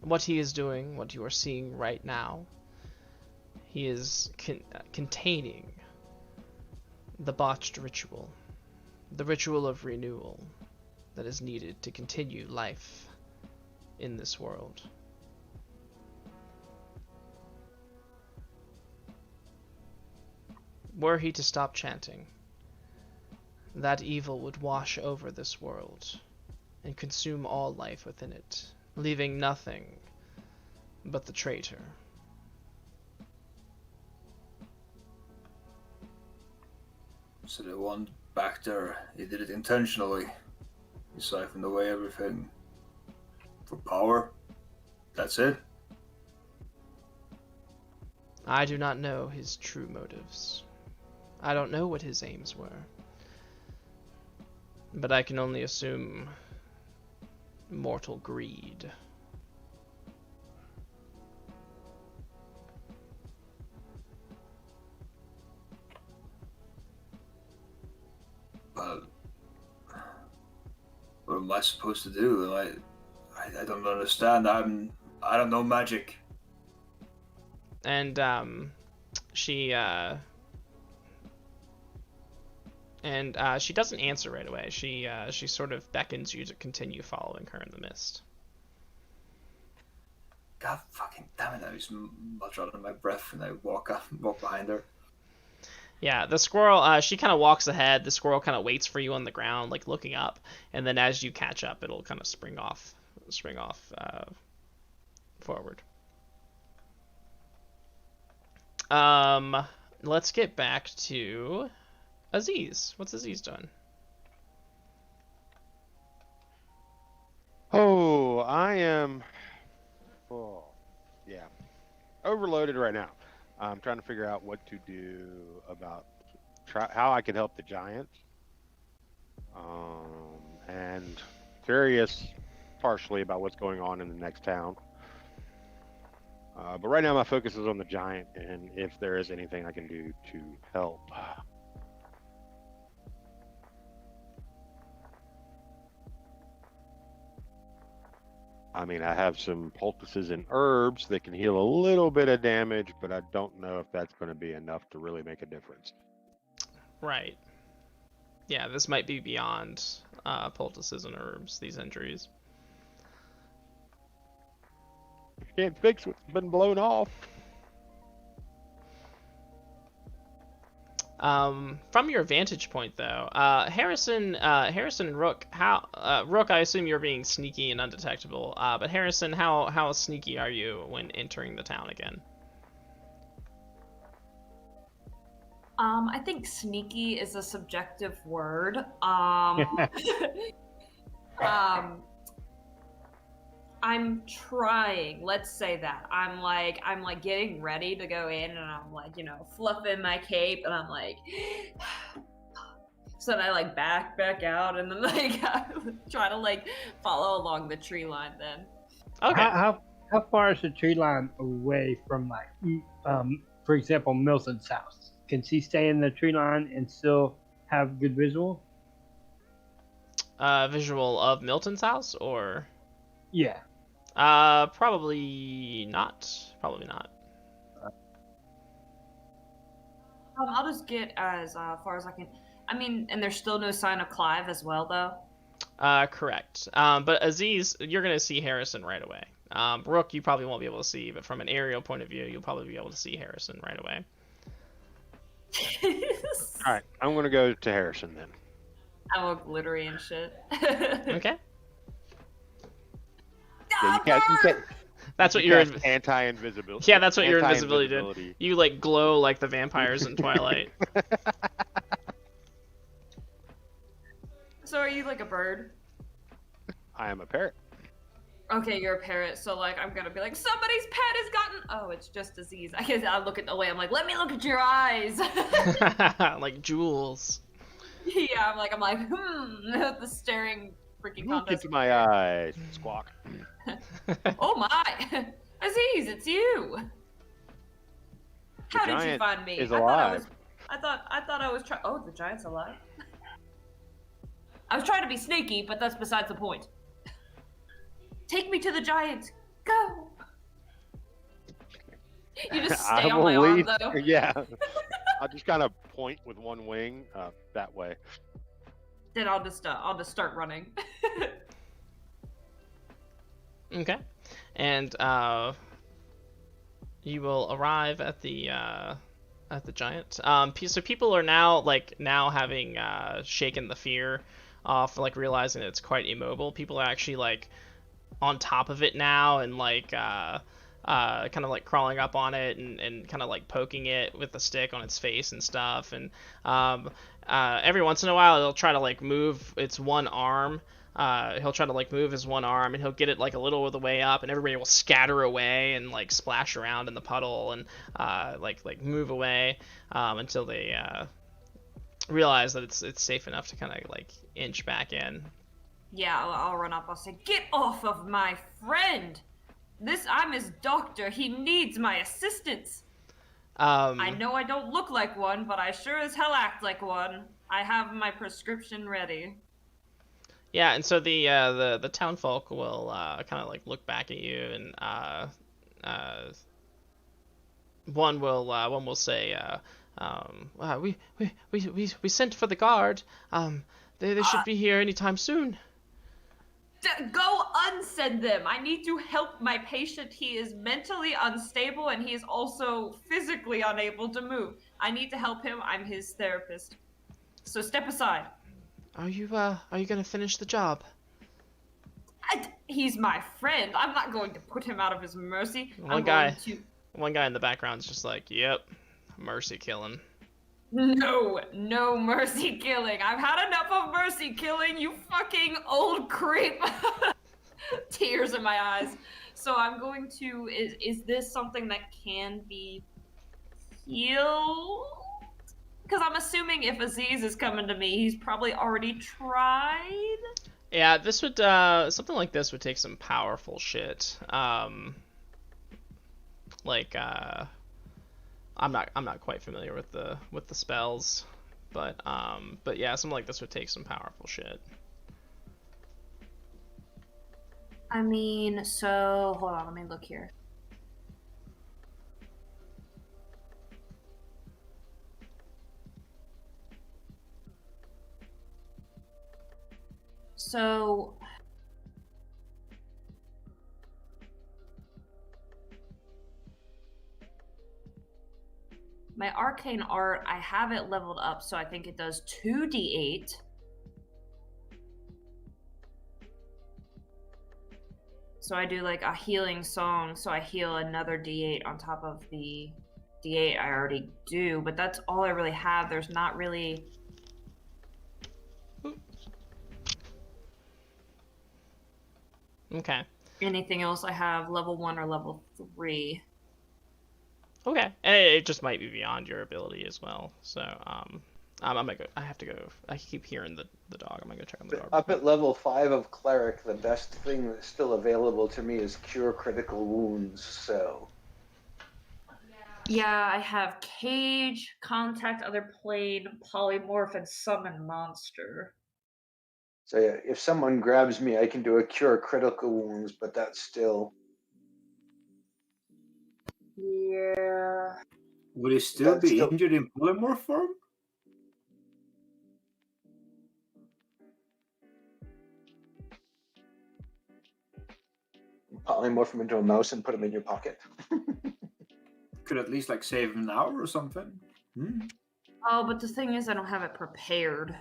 "What he is doing, what you are seeing right now, he is containing the botched ritual. The ritual of renewal that is needed to continue life in this world." Were he to stop chanting, that evil would wash over this world and consume all life within it, leaving nothing but the traitor. So the one back there, he did it intentionally. He siphoned away everything for power. That's it. I do not know his true motives. I don't know what his aims were. But I can only assume mortal greed. Well, what am I supposed to do? I don't understand. I don't know magic. And she doesn't answer right away. She sort of beckons you to continue following her in the mist. God fucking damn it! I was much under my breath and I walk behind her. Yeah, the squirrel, she kind of walks ahead. The squirrel kind of waits for you on the ground, like looking up, and then as you catch up, it'll kind of spring off forward. Let's get back to Aziz. What's Aziz doing? Oh, I am. Oh, yeah, overloaded right now. I'm trying to figure out what to do about how I can help the giants, and curious partially about what's going on in the next town. But right now my focus is on the giant and if there is anything I can do to help. I mean, I have some poultices and herbs that can heal a little bit of damage, but I don't know if that's going to be enough to really make a difference. Right. Yeah, this might be beyond poultices and herbs, these injuries. Can't fix what's been blown off. From your vantage point, though, Harrison and Rook, Rook, I assume you're being sneaky and undetectable. But Harrison, how sneaky are you when entering the town again? I think sneaky is a subjective word. I'm trying. Let's say that. I'm like getting ready to go in, and I'm like, fluffing my cape, and I'm like, so then I like back out, and then like try to like follow along the tree line. Then. Okay. How far is the tree line away from for example, Milton's house? Can she stay in the tree line and still have good visual? Visual of Milton's house, or? Yeah. Probably not. Probably not. I'll just get as far as I can. I mean, and there's still no sign of Clive as well, though. Correct. But Aziz, you're gonna see Harrison right away. Rook, you probably won't be able to see, but from an aerial point of view, you'll probably be able to see Harrison right away. All right, I'm gonna go to Harrison then. I'm all glittery and shit. Okay. Yeah, you can't. That's what your anti-invisibility. Yeah, that's what your invisibility did. You like glow like the vampires in Twilight. So are you like a bird? I am a parrot. Okay, you're a parrot, so like I'm gonna be like, somebody's pet has gotten. Oh, it's just Aziz. I guess I'll look at the way. I'm like, let me look at your eyes. Like jewels. Yeah, I'm like, the staring freaking Look contest. into my eyes, squawk. Oh my, Aziz, it's you. How did you find me? Is alive. I thought I was trying. Oh, the giant's alive. I was trying to be sneaky, but that's besides the point. Take me to the giant. Go. You just stay on my arm, though. Yeah. I'll just kind of point with one wing that way. Then I'll just start running. Okay. And you will arrive at the giant. So people are now having shaken the fear off, like realizing that it's quite immobile. People are actually like on top of it now and like kind of like crawling up on it and kind of like poking it with the stick on its face and stuff. And every once in a while it'll try to like move its one arm he'll try to like move his one arm, and he'll get it like a little of the way up, and everybody will scatter away and like splash around in the puddle and like move away until they realize that it's safe enough to kind of like inch back in. Yeah, I'll run up. I'll say, "Get off of my friend! I'm his doctor. He needs my assistance." I know I don't look like one, but I sure as hell act like one. I have my prescription ready. Yeah, and so the townfolk will kind of like look back at you, and one will say, we sent for the guard. They should be here anytime soon. Go unsend them. I need to help my patient. He is mentally unstable, and he is also physically unable to move. I need to help him. I'm his therapist. So step aside. Are you gonna finish the job? He's my friend. I'm not going to put him out of his mercy. One guy in the background is just like, yep, mercy killing. No mercy killing. I've had enough of mercy killing, you fucking old creep. Tears in my eyes. So I'm going to, is this something that can be healed? Because I'm assuming if Aziz is coming to me, he's probably already tried. Yeah, this would something like this would take some powerful shit. I'm not quite familiar with the spells, but yeah, something like this would take some powerful shit. I mean, so hold on, let me look here. So my arcane art, I have it leveled up, so I think it does 2d8. So I do like a healing song, so I heal another d8 on top of the d8 I already do, but that's all I really have. There's not really... Okay. anything else I have level 1 or level 3. Okay, and it just might be beyond your ability as well. So I'm gonna go. I have to go. I keep hearing the dog. I'm gonna go check on the dog. Up at level 5 of cleric, the best thing that's still available to me is cure critical wounds. So Yeah, I have Cage, Contact Other Plane, Polymorph, and Summon Monster. So yeah, if someone grabs me, I can do a cure critical wounds, but that's still... Yeah. Would he still That's be still- injured in polymorph form? Polymorph him into a mouse and put him in your pocket. Could at least like save him an hour or something. Oh, but the thing is, I don't have it prepared.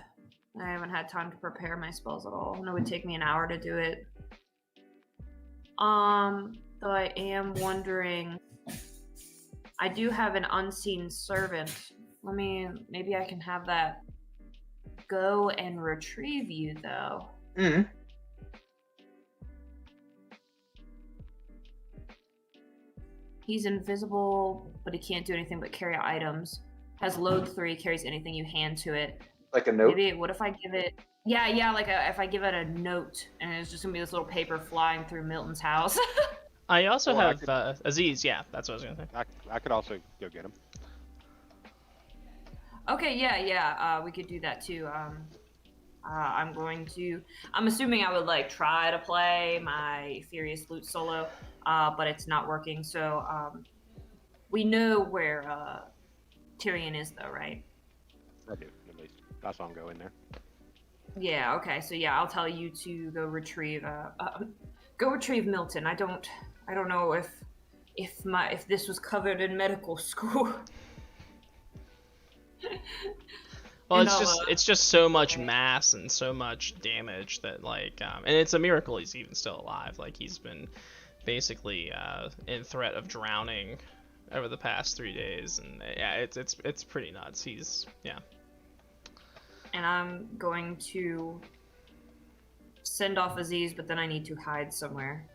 I haven't had time to prepare my spells at all, and it would take me an hour to do it. Though I am wondering... I do have an unseen servant. Maybe I can have that go and retrieve you, though. Mm-hmm. He's invisible, but he can't do anything but carry items. Has load 3, carries anything you hand to it. Like a note? Maybe, what if I give it... Yeah, if I give it a note, and it's just gonna be this little paper flying through Milton's house. I also Well, I have could- Aziz. Yeah, that's what I was gonna say. I could also go get him. Okay, yeah, we could do that too. I'm assuming I would like try to play my Furious Flute solo, but it's not working. So we know where Tyrion is, though, right? I do, at least. That's why I'm going there. Yeah. Okay. So yeah, I'll tell you to go retrieve Milton. I don't know if this was covered in medical school. Well, And it's just so much mass and so much damage that like, and it's a miracle he's even still alive. Like he's been basically in threat of drowning over the past 3 days, and yeah, it's pretty nuts. And I'm going to send off Aziz, but then I need to hide somewhere.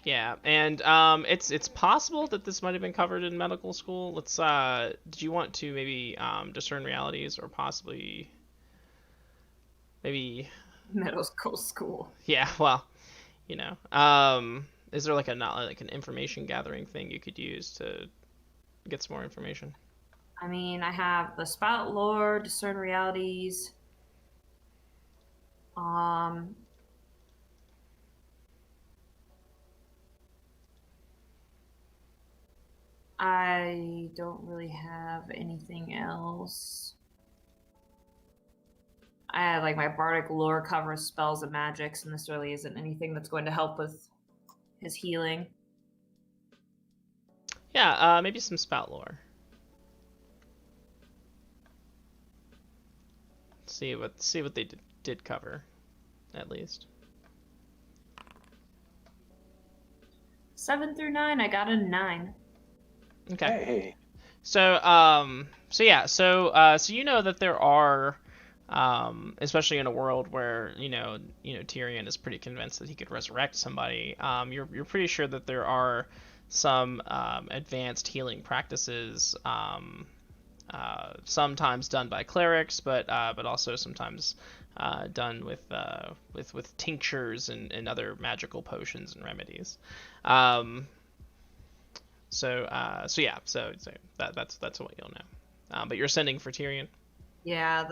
Yeah, and it's possible that this might have been covered in medical school. Let's did you want to maybe discern realities, or possibly maybe Medical school. yeah, well, is there like a not like an information gathering thing you could use to get some more information? I mean, I have the spout lore, discern realities. I don't really have anything else. I have like my bardic lore covers spells and magics, and this really isn't anything that's going to help with his healing. Yeah, maybe some spout lore. See what they did cover, at least. 7 through 9, I got a 9. Okay. Hey. So you know that there are, especially in a world where Tyrion is pretty convinced that he could resurrect somebody. You're pretty sure that there are some advanced healing practices, sometimes done by clerics, but also sometimes done with tinctures and other magical potions and remedies. So that's what you'll know. But you're sending for Tyrion. Yeah,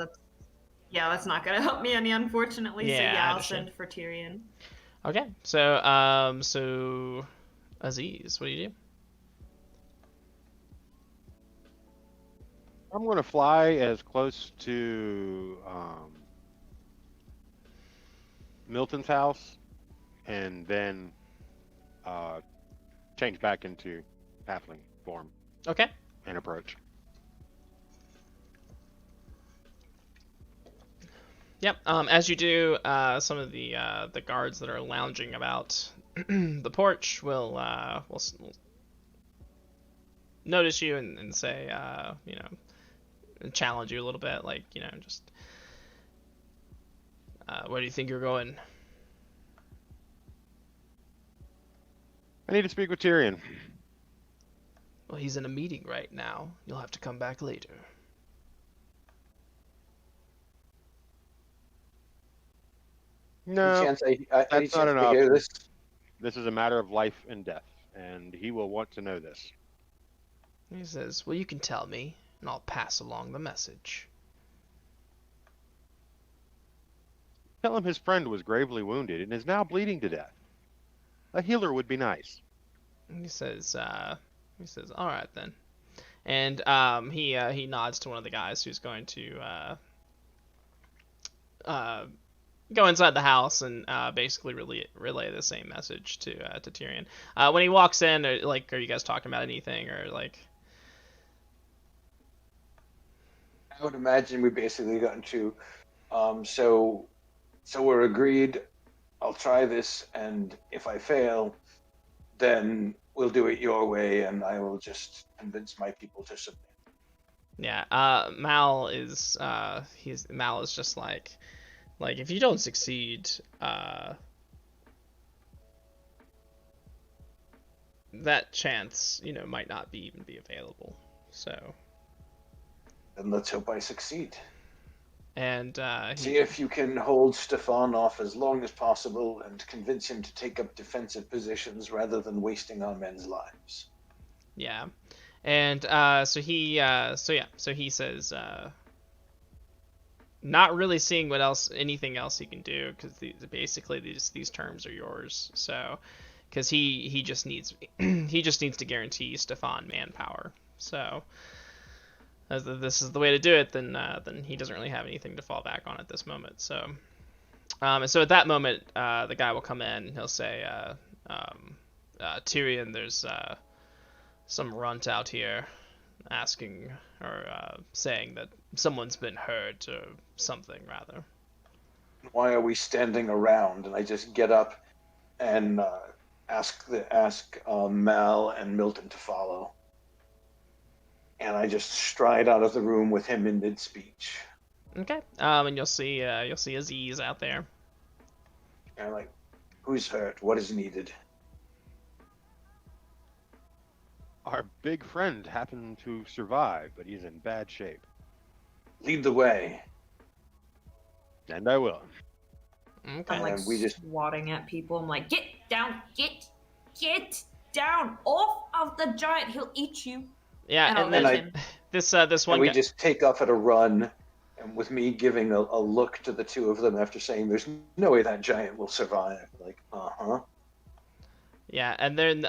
that's not gonna help me any, unfortunately. Yeah, so I I'll understand. send for Tyrion. Okay. So Aziz, what do you do? I'm going to fly as close to Milton's house, and then change back into halfling form. Okay. And approach. Yep. As you do, some of the guards that are lounging about the porch will notice you and say, challenge you a little bit, like, just where do you think you're going? I need to speak with Tyrion. Well, he's in a meeting right now. You'll have to come back later. No, Any chance any that's chance not an to hear option. this? This is a matter of life and death, and he will want to know this. He says, well, you can tell me, and I'll pass along the message. Tell him his friend was gravely wounded and is now bleeding to death. A healer would be nice. He says, all right then. And he nods to one of the guys who's going to go inside the house and basically relay the same message to Tyrion. When he walks in, are you guys talking about anything, or like? I would imagine we basically got into, so we're agreed. I'll try this, and if I fail, then we'll do it your way, and I will just convince my people to submit. Yeah, Mal is just like if you don't succeed, that chance might not even be available. So. Then let's hope I succeed. And see if you can hold Stefan off as long as possible and convince him to take up defensive positions rather than wasting our men's lives. Yeah, and so he says, not really seeing anything else he can do, because basically these terms are yours. So, because he just needs to guarantee Stefan manpower. So. As this is the way to do it, then he doesn't really have anything to fall back on at this moment. So, and so at that moment, the guy will come in and he'll say, Tyrion, there's some runt out here asking or saying that someone's been hurt or something, rather. Why are we standing around? And I just get up and ask Mal and Milton to follow. And I just stride out of the room with him in mid-speech. Okay. And you'll see Aziz out there. And I'm like, who's hurt? What is needed? Our big friend happened to survive, but he's in bad shape. Lead the way. And I will. Okay. I'm like And we just- swatting at people. I'm like, get down, get down off of the giant. He'll eat you. Yeah, And I'll and then let him. this one And we guy. just take off at a run, and with me giving a look to the two of them after saying, "There's no way that giant will survive." Like, Yeah, and then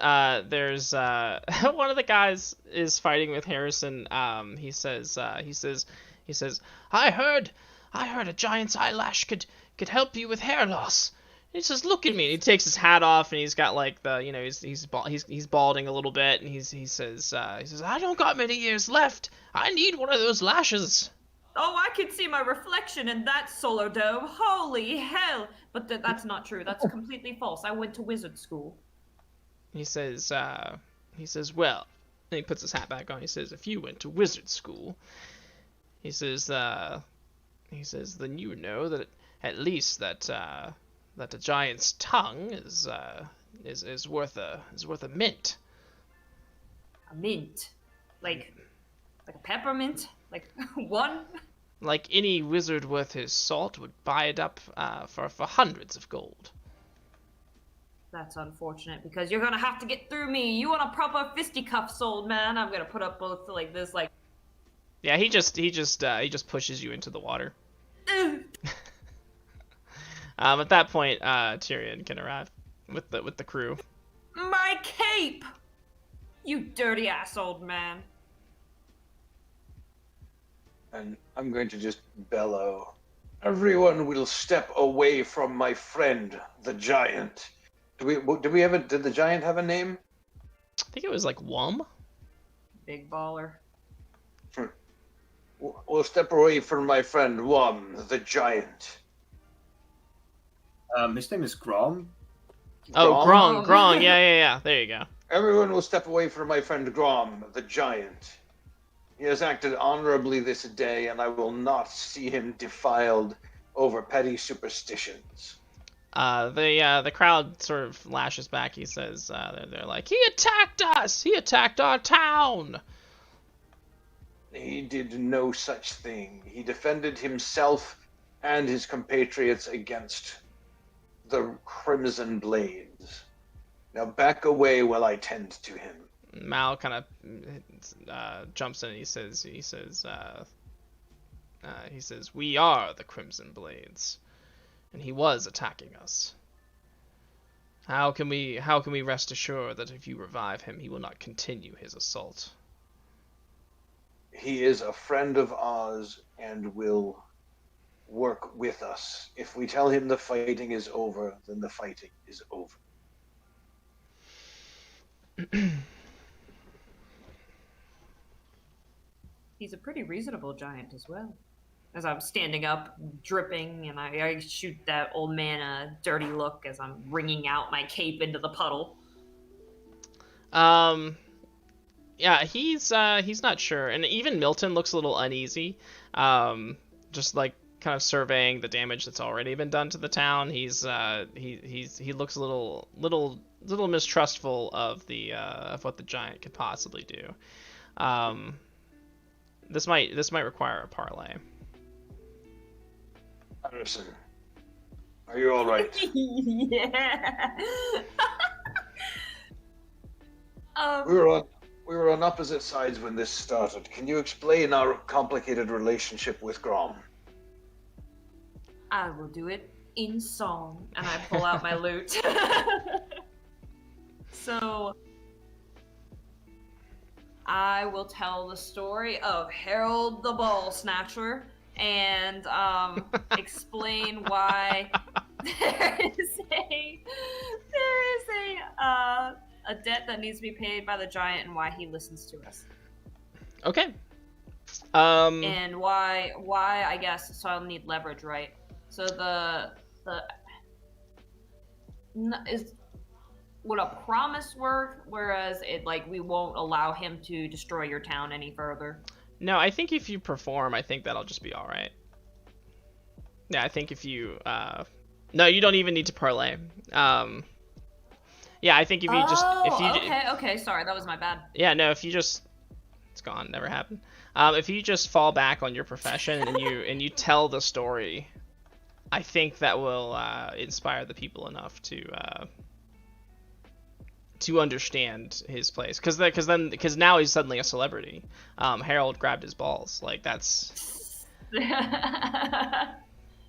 there's one of the guys is fighting with Harrison. He says, I heard a giant's eyelash could help you with hair loss. And he says, look at me. And he takes his hat off, and he's got like the, he's balding a little bit, and he says, I don't got many years left. I need one of those lashes. Oh, I can see my reflection in that solar dome. Holy hell! But that's not true. That's completely false. I went to wizard school. He says, well, and he puts his hat back on. He says, if you went to wizard school, he says, then you know that at least that a giant's tongue is worth a mint. A mint, like a peppermint, like one. Like any wizard worth his salt would buy it up for hundreds of gold. That's unfortunate because you're gonna have to get through me. You want a proper fisticuffs, old man? I'm gonna put up both like this, like. Yeah, he just pushes you into the water. At that point, Tyrion can arrive with the crew. My cape! You dirty ass old man. and I'm going to just bellow. Everyone will step away from my friend, the giant. Did the giant have a name? I think it was like Wum. Big baller. We'll step away from my friend Wum, the giant. His name is Grom. Oh, Grom? Grong. Yeah. There you go. Everyone will step away from my friend Grom, the giant. He has acted honorably this day, and I will not see him defiled over petty superstitions. The crowd sort of lashes back. He says, they're like, he attacked us! He attacked our town! He did no such thing. He defended himself and his compatriots against the Crimson Blades. Now back away while I tend to him. Mal kind of jumps in and he says, we are the Crimson Blades, and he was attacking us. How can we rest assured that if you revive him, he will not continue his assault? He is a friend of ours and will work with us. If we tell him the fighting is over, then the fighting is over. He's a pretty reasonable giant as well. As I'm standing up, dripping, and I shoot that old man a dirty look as I'm wringing out my cape into the puddle. Yeah, he's not sure, and even Milton looks a little uneasy. Just like kind of surveying the damage that's already been done to the town. He looks a little mistrustful of what the giant could possibly do. This might require a parlay. Anderson, are you all right? Yeah. We were on opposite sides when this started. Can you explain our complicated relationship with Grom? I will do it in song, and I pull out my lute. So I will tell the story of Harold the Ball Snatcher and explain why there is a debt that needs to be paid by the giant and why he listens to us. Okay. And why I guess so I'll need leverage, right? So would a promise work, whereas it we won't allow him to destroy your town any further? No, I think if you perform, I think that'll just be all right. Yeah, I think if you no, you don't even need to parlay. Yeah, I think if you just Okay. Sorry, that was my bad. Yeah, no, if you just it's gone, never happened. If you just fall back on your profession and you tell the story, I think that will inspire the people enough to understand his place, because now he's suddenly a celebrity. Harold grabbed his balls, like that's.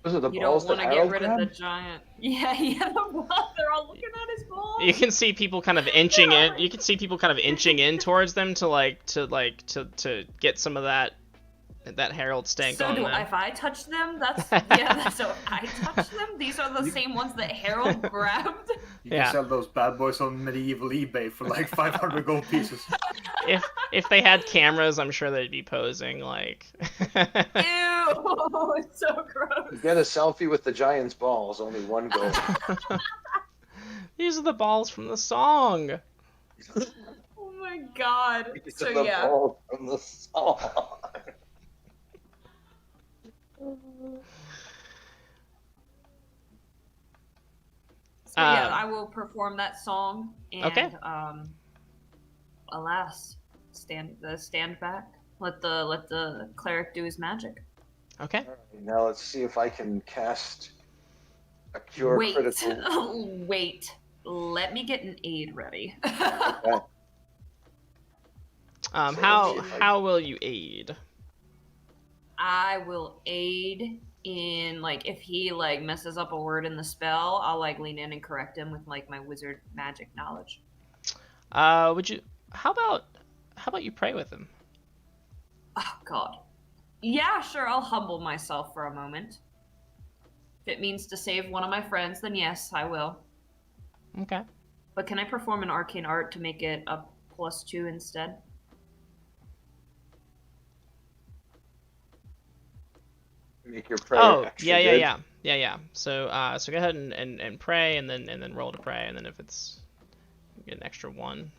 Those are the You balls don't that want to get Harold rid grabbed? of the giant. Yeah, the balls. They're all looking at his balls. You can see people kind of inching in. You can see people kind of inching in towards them to get some of that Harold stank So on them. if I touch them, so if I touch them, these are the same ones that Harold grabbed. You can sell those bad boys on medieval eBay for like 500 gold pieces. If they had cameras, I'm sure they'd be posing like. Ew, it's so gross. Get a selfie with the giant's balls. Only one goal. These are the balls from the song. Oh my god. These So are the yeah. balls from the song. So yeah, I will perform that song, and Okay. Alas, stand back. Let the cleric do his magic. Okay. All right, now let's see if I can cast a cure Wait, critical. wait. Let me get an aid ready. Okay. How will you aid? I will aid in, like, if he like messes up a word in the spell, I'll like lean in and correct him with like my wizard magic knowledge. Would you? How about you pray with him? Oh god. Yeah, sure, I'll humble myself for a moment. If it means to save one of my friends, then yes, I will. Okay. But can I perform an arcane art to make it a +2 instead? Make your prayer Oh, extra yeah. good. So go ahead and pray, and then roll to pray, and then if it's, you get an extra 1.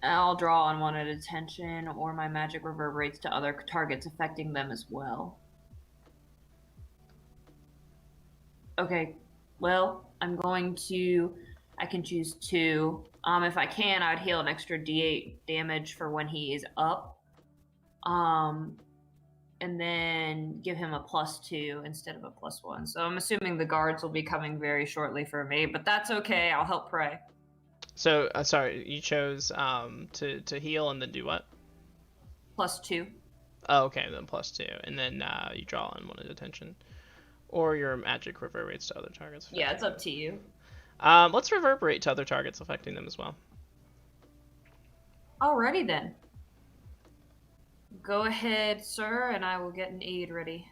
I'll draw unwanted attention, or my magic reverberates to other targets, affecting them as well. Okay, well, I can choose 2. If I can, I'd heal an extra D8 damage for when he is up. And then give him a +2 instead of a +1. So I'm assuming the guards will be coming very shortly for me, but that's okay. I'll help pray. So sorry, you chose to heal and then do what? +2. Oh, okay, then +2, and then you draw unwanted attention, or your magic reverberates to other targets. Yeah, it's up to you. Let's reverberate to other targets, affecting them as well. Alrighty then. Go ahead, sir, and I will get an aid ready.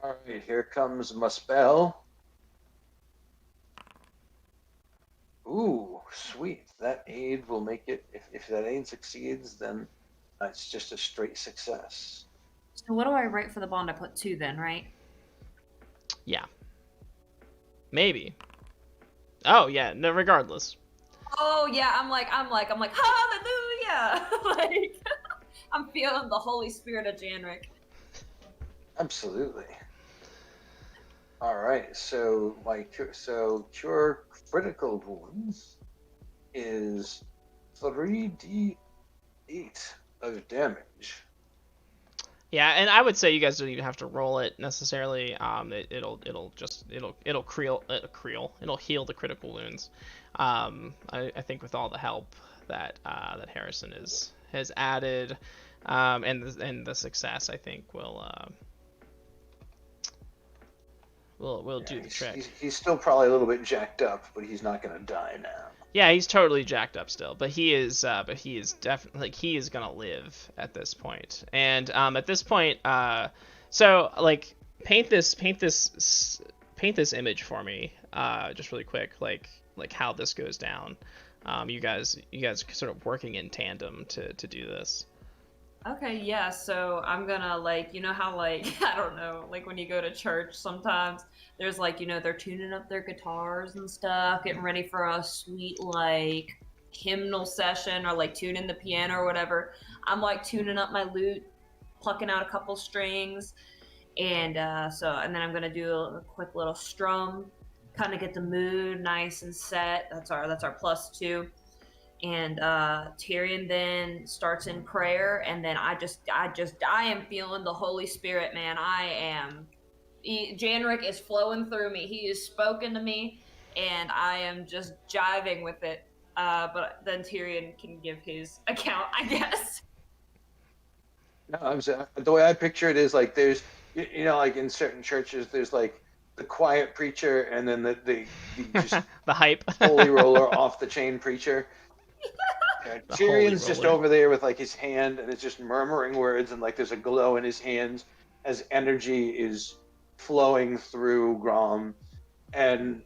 All right, here comes my spell. Ooh, sweet. That aid will make it, if that aid succeeds, then it's just a straight success. So what do I write for the bond? I put 2 then, right? Yeah. Maybe. Oh yeah. No, regardless. Oh yeah, I'm like hallelujah. Like I'm feeling the Holy Spirit of Janrik. Absolutely. All right, so cure critical wounds is 3d8 of damage. Yeah, and I would say you guys don't even have to roll it necessarily. It'll heal the critical wounds. I think with all the help that Harrison has added, and the success, I think will do the trick. He's still probably a little bit jacked up, but he's not going to die now. Yeah, he's totally jacked up still, but he is definitely, like, he is gonna live at this point. And at this point, so like paint this image for me, just really quick, like how this goes down. You guys sort of working in tandem to do this. Okay, yeah, so I'm gonna, like, you know how, like, I don't know, like when you go to church sometimes, there's like, you know, they're tuning up their guitars and stuff, getting ready for a sweet, like, hymnal session, or like tuning the piano or whatever. I'm like tuning up my lute, plucking out a couple strings, And and then I'm gonna do a quick little strum, kind of get the mood nice and set. That's our +2. And Tyrion then starts in prayer, and then I am feeling the Holy Spirit, man. Janrik is flowing through me. He is spoken to me, and I am just jiving with it. But then Tyrion can give his account, I guess. No, the way I picture it is like there's, like in certain churches, there's like the quiet preacher and then the just The hype. holy roller off the chain preacher. The holy Tyrion's just roller. over there with like his hand, and it's just murmuring words, and like there's a glow in his hands as energy is flowing through Grom, and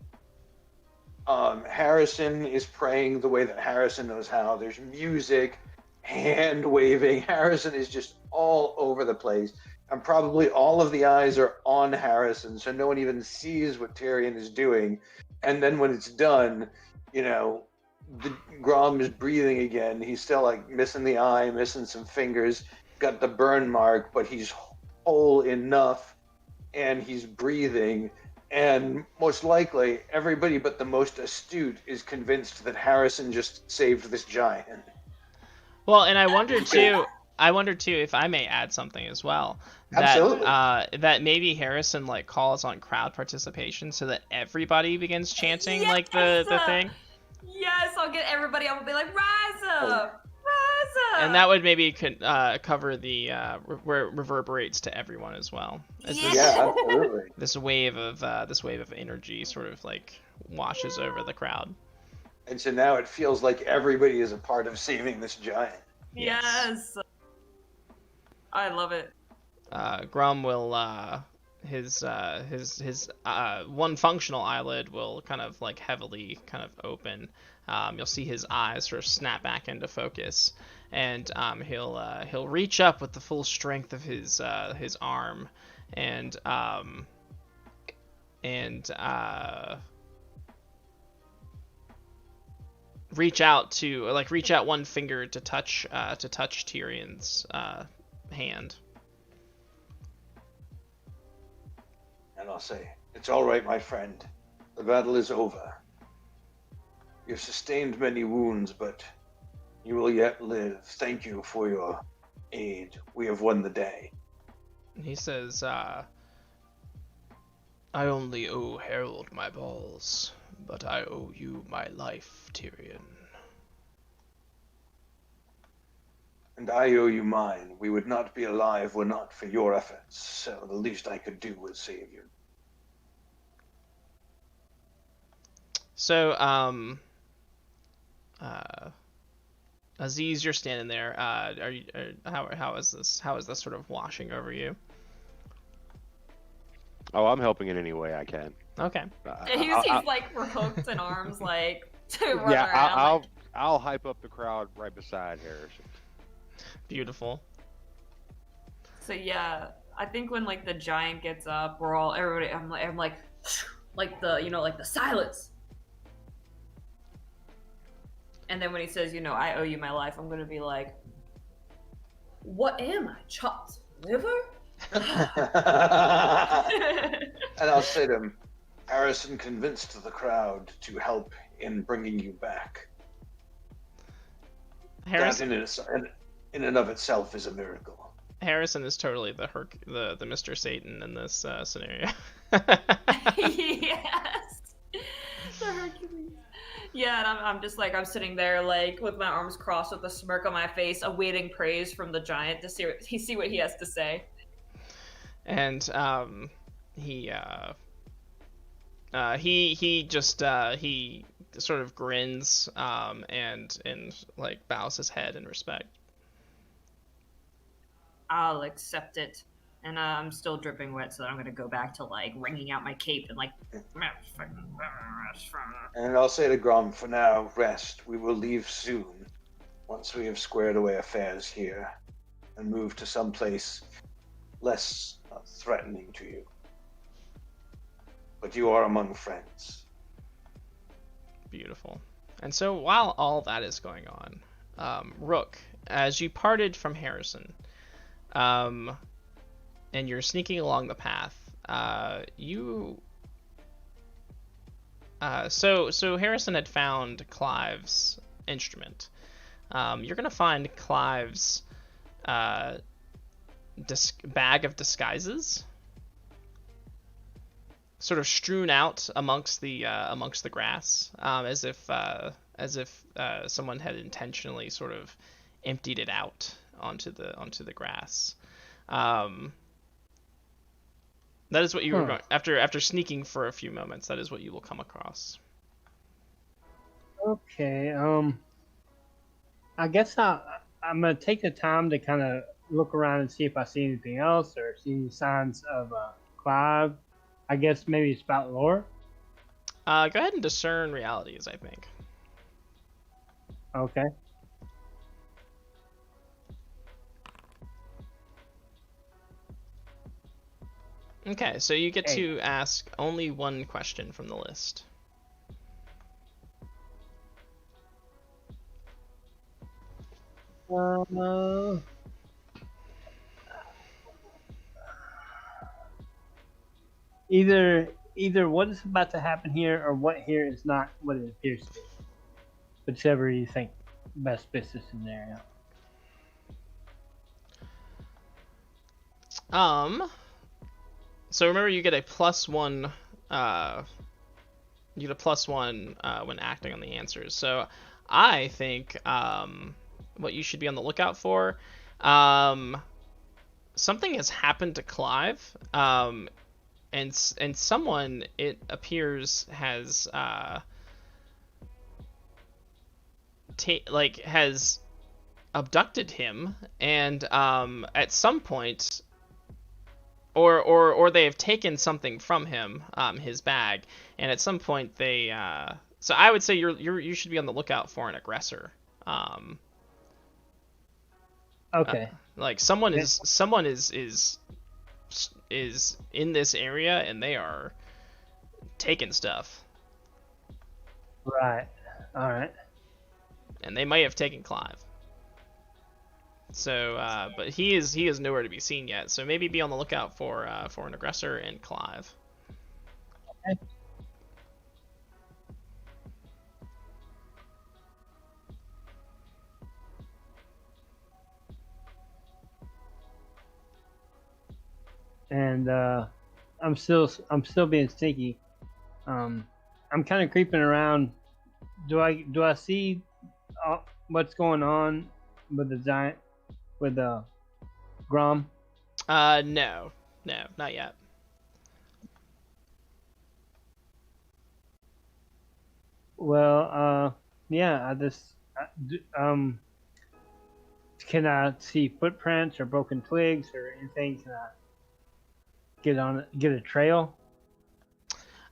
Harrison is praying the way that Harrison knows how. There's music, hand waving. Harrison is just all over the place. And probably all of the eyes are on Harrison, so no one even sees what Tyrion is doing. And then when it's done, Grom is breathing again. He's still like missing the eye, missing some fingers, got the burn mark, but he's whole enough and he's breathing. And most likely, everybody but the most astute is convinced that Harrison just saved this giant. Well, and I wonder too, if I may add something as well. Absolutely. That maybe Harrison like calls on crowd participation so that everybody begins chanting Yes! like the thing. Yes, I'll get everybody. I will be like, rise up, rise up. And that would maybe cover the where it reverberates to everyone as well. As Yeah. Yeah, absolutely. this wave of energy sort of like washes over the crowd. And so now it feels like everybody is a part of saving this giant. Yes. I love it. Grom will his one functional eyelid will kind of like heavily kind of open. You'll see his eyes sort of snap back into focus, and he'll reach up with the full strength of his arm, and reach out one finger to touch Tyrion's hand. And I'll say, it's all right, my friend. The battle is over. You've sustained many wounds, but you will yet live. Thank you for your aid. We have won the day. He says, I only owe Harold my balls, but I owe you my life, Tyrion. And I owe you mine. We would not be alive were not for your efforts, so the least I could do was save you. So, Aziz, you're standing there. How is this sort of washing over you? Oh, I'm helping in any way I can. Okay. He's like hooked in arms, like to run Yeah, around. I'll hype up the crowd right beside Harrison. Beautiful. So yeah, I think when like the giant gets up, everybody. I'm like the silence. And then when he says, I owe you my life, I'm gonna be like, what am I, chopped liver? And I'll say to him, Harrison convinced the crowd to help in bringing you back. Harrison, That in and of itself is a miracle. Harrison is totally the Mr. Satan in this scenario. Yes. The Hercules. Yeah, and I'm just like, I'm sitting there like with my arms crossed with a smirk on my face, awaiting praise from the giant to see what he has to say. And he sort of grins and like bows his head in respect. I'll accept it. And I'm still dripping wet, so I'm gonna go back to like wringing out my cape and like. And I'll say to Grom, for now, rest. We will leave soon, once we have squared away affairs here, and move to some place less threatening to you. But you are among friends. Beautiful. And so while all that is going on, Rook, as you parted from Harrison, and you're sneaking along the path. So Harrison had found Clive's instrument. You're gonna find Clive's bag of disguises, sort of strewn out amongst the grass, as if someone had intentionally sort of emptied it out onto the grass. That is what you were going after sneaking for a few moments. That is what you will come across. Okay. I guess I'm gonna take the time to kind of look around and see if I see anything else or see any signs of Clive. I guess maybe it's about lore. Go ahead and discern realities, I think. Okay. Okay, so you get to ask only one question from the list. Either what is about to happen here or what here is not what it appears to be. Whichever you think best fits the scenario. So remember, you get a +1. You get a +1 when acting on the answers. So I think what you should be on the lookout for. Something has happened to Clive. And someone, it appears, has has abducted him, and at some point, or they have taken something from him, his bag, and at some point they. So I would say you should be on the lookout for an aggressor. Okay. Like someone is in this area and they are taking stuff. Right. All right. And they may have taken Clive. So, but he is nowhere to be seen yet. So maybe be on the lookout for an aggressor and Clive. Okay. And I'm still being sneaky. I'm kind of creeping around. Do I see what's going on with the giant, with the Grom? No, not yet. Well, yeah. Can I see footprints or broken twigs or anything? Can I get a trail?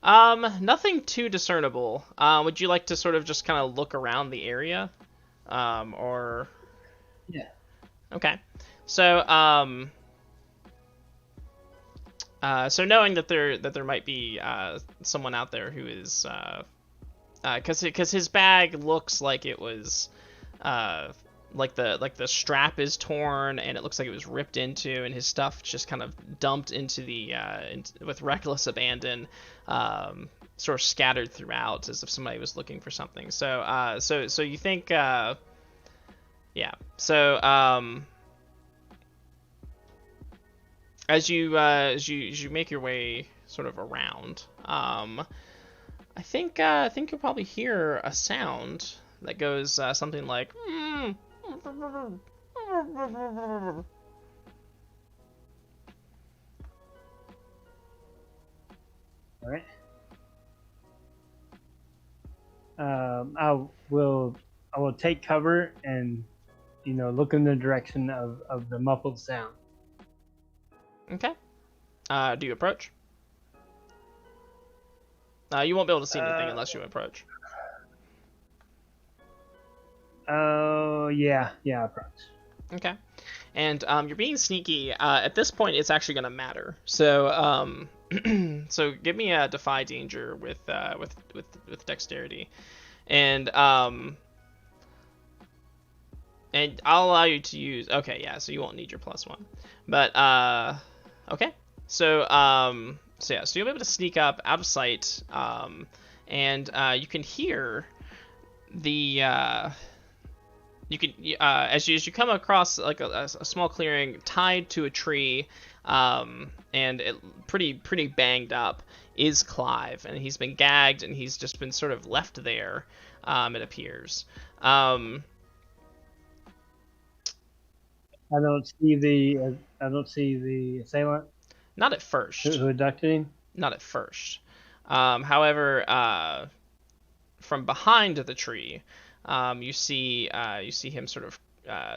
Nothing too discernible. Would you like to sort of just kind of look around the area, or? Yeah. Okay. So, so knowing that there might be someone out there who is, because his bag looks like it was, like the strap is torn and it looks like it was ripped into, and his stuff just kind of dumped into the with reckless abandon, sort of scattered throughout as if somebody was looking for something. So so you think, yeah. So as you make your way sort of around, I think you'll probably hear a sound that goes something like. All right. I will take cover and look in the direction of the muffled sound. Okay. Do you approach? You won't be able to see anything unless you approach. Oh, yeah, approach. Okay. And you're being sneaky. At this point, it's actually going to matter. So so give me a defy danger with dexterity, and I'll allow you to use. Okay, yeah. So you won't need your +1, but Okay. So so you'll be able to sneak up out of sight, and you can hear the as you come across like a small clearing tied to a tree, and pretty banged up is Clive, and he's been gagged and he's just been sort of left there. It appears. I don't see the assailant Not at first. who abducted him. Not at first. However, from behind the tree, you see him sort of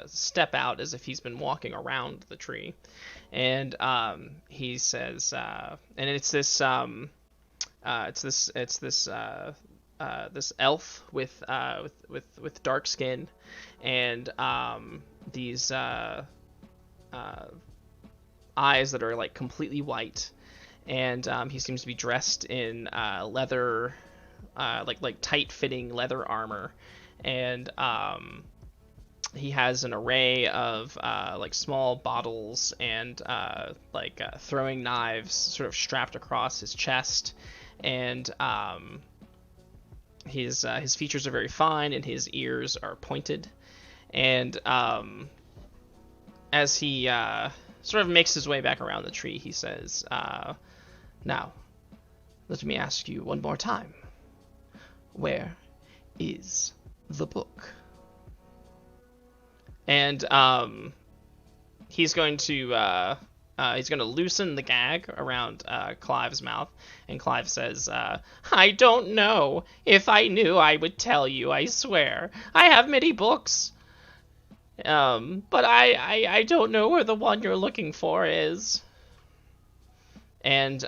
step out as if he's been walking around the tree, and he says, and it's this this elf with dark skin, and these eyes that are like completely white, and he seems to be dressed in leather, like tight-fitting leather armor, and he has an array of like small bottles and throwing knives sort of strapped across his chest, and his features are very fine and his ears are pointed, and as he sort of makes his way back around the tree, he says, now, let me ask you one more time. Where is the book? And he's going to loosen the gag around Clive's mouth, and Clive says, I don't know. If I knew, I would tell you, I swear. I have many books. But I don't know where the one you're looking for is. And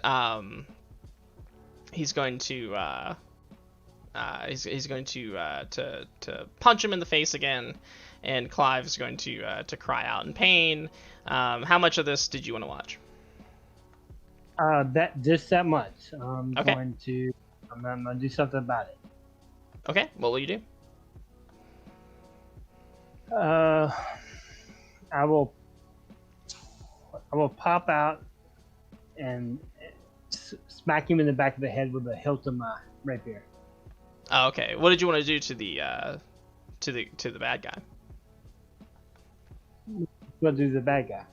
he's going to punch him in the face again, and Clive's going to cry out in pain. How much of this did you want to watch? That much. Okay. I'm gonna do something about it. Okay, what will you do? I will pop out and smack him in the back of the head with the hilt of my rapier. Oh, okay. What did you want to do to the bad guy? We'll do the bad guy.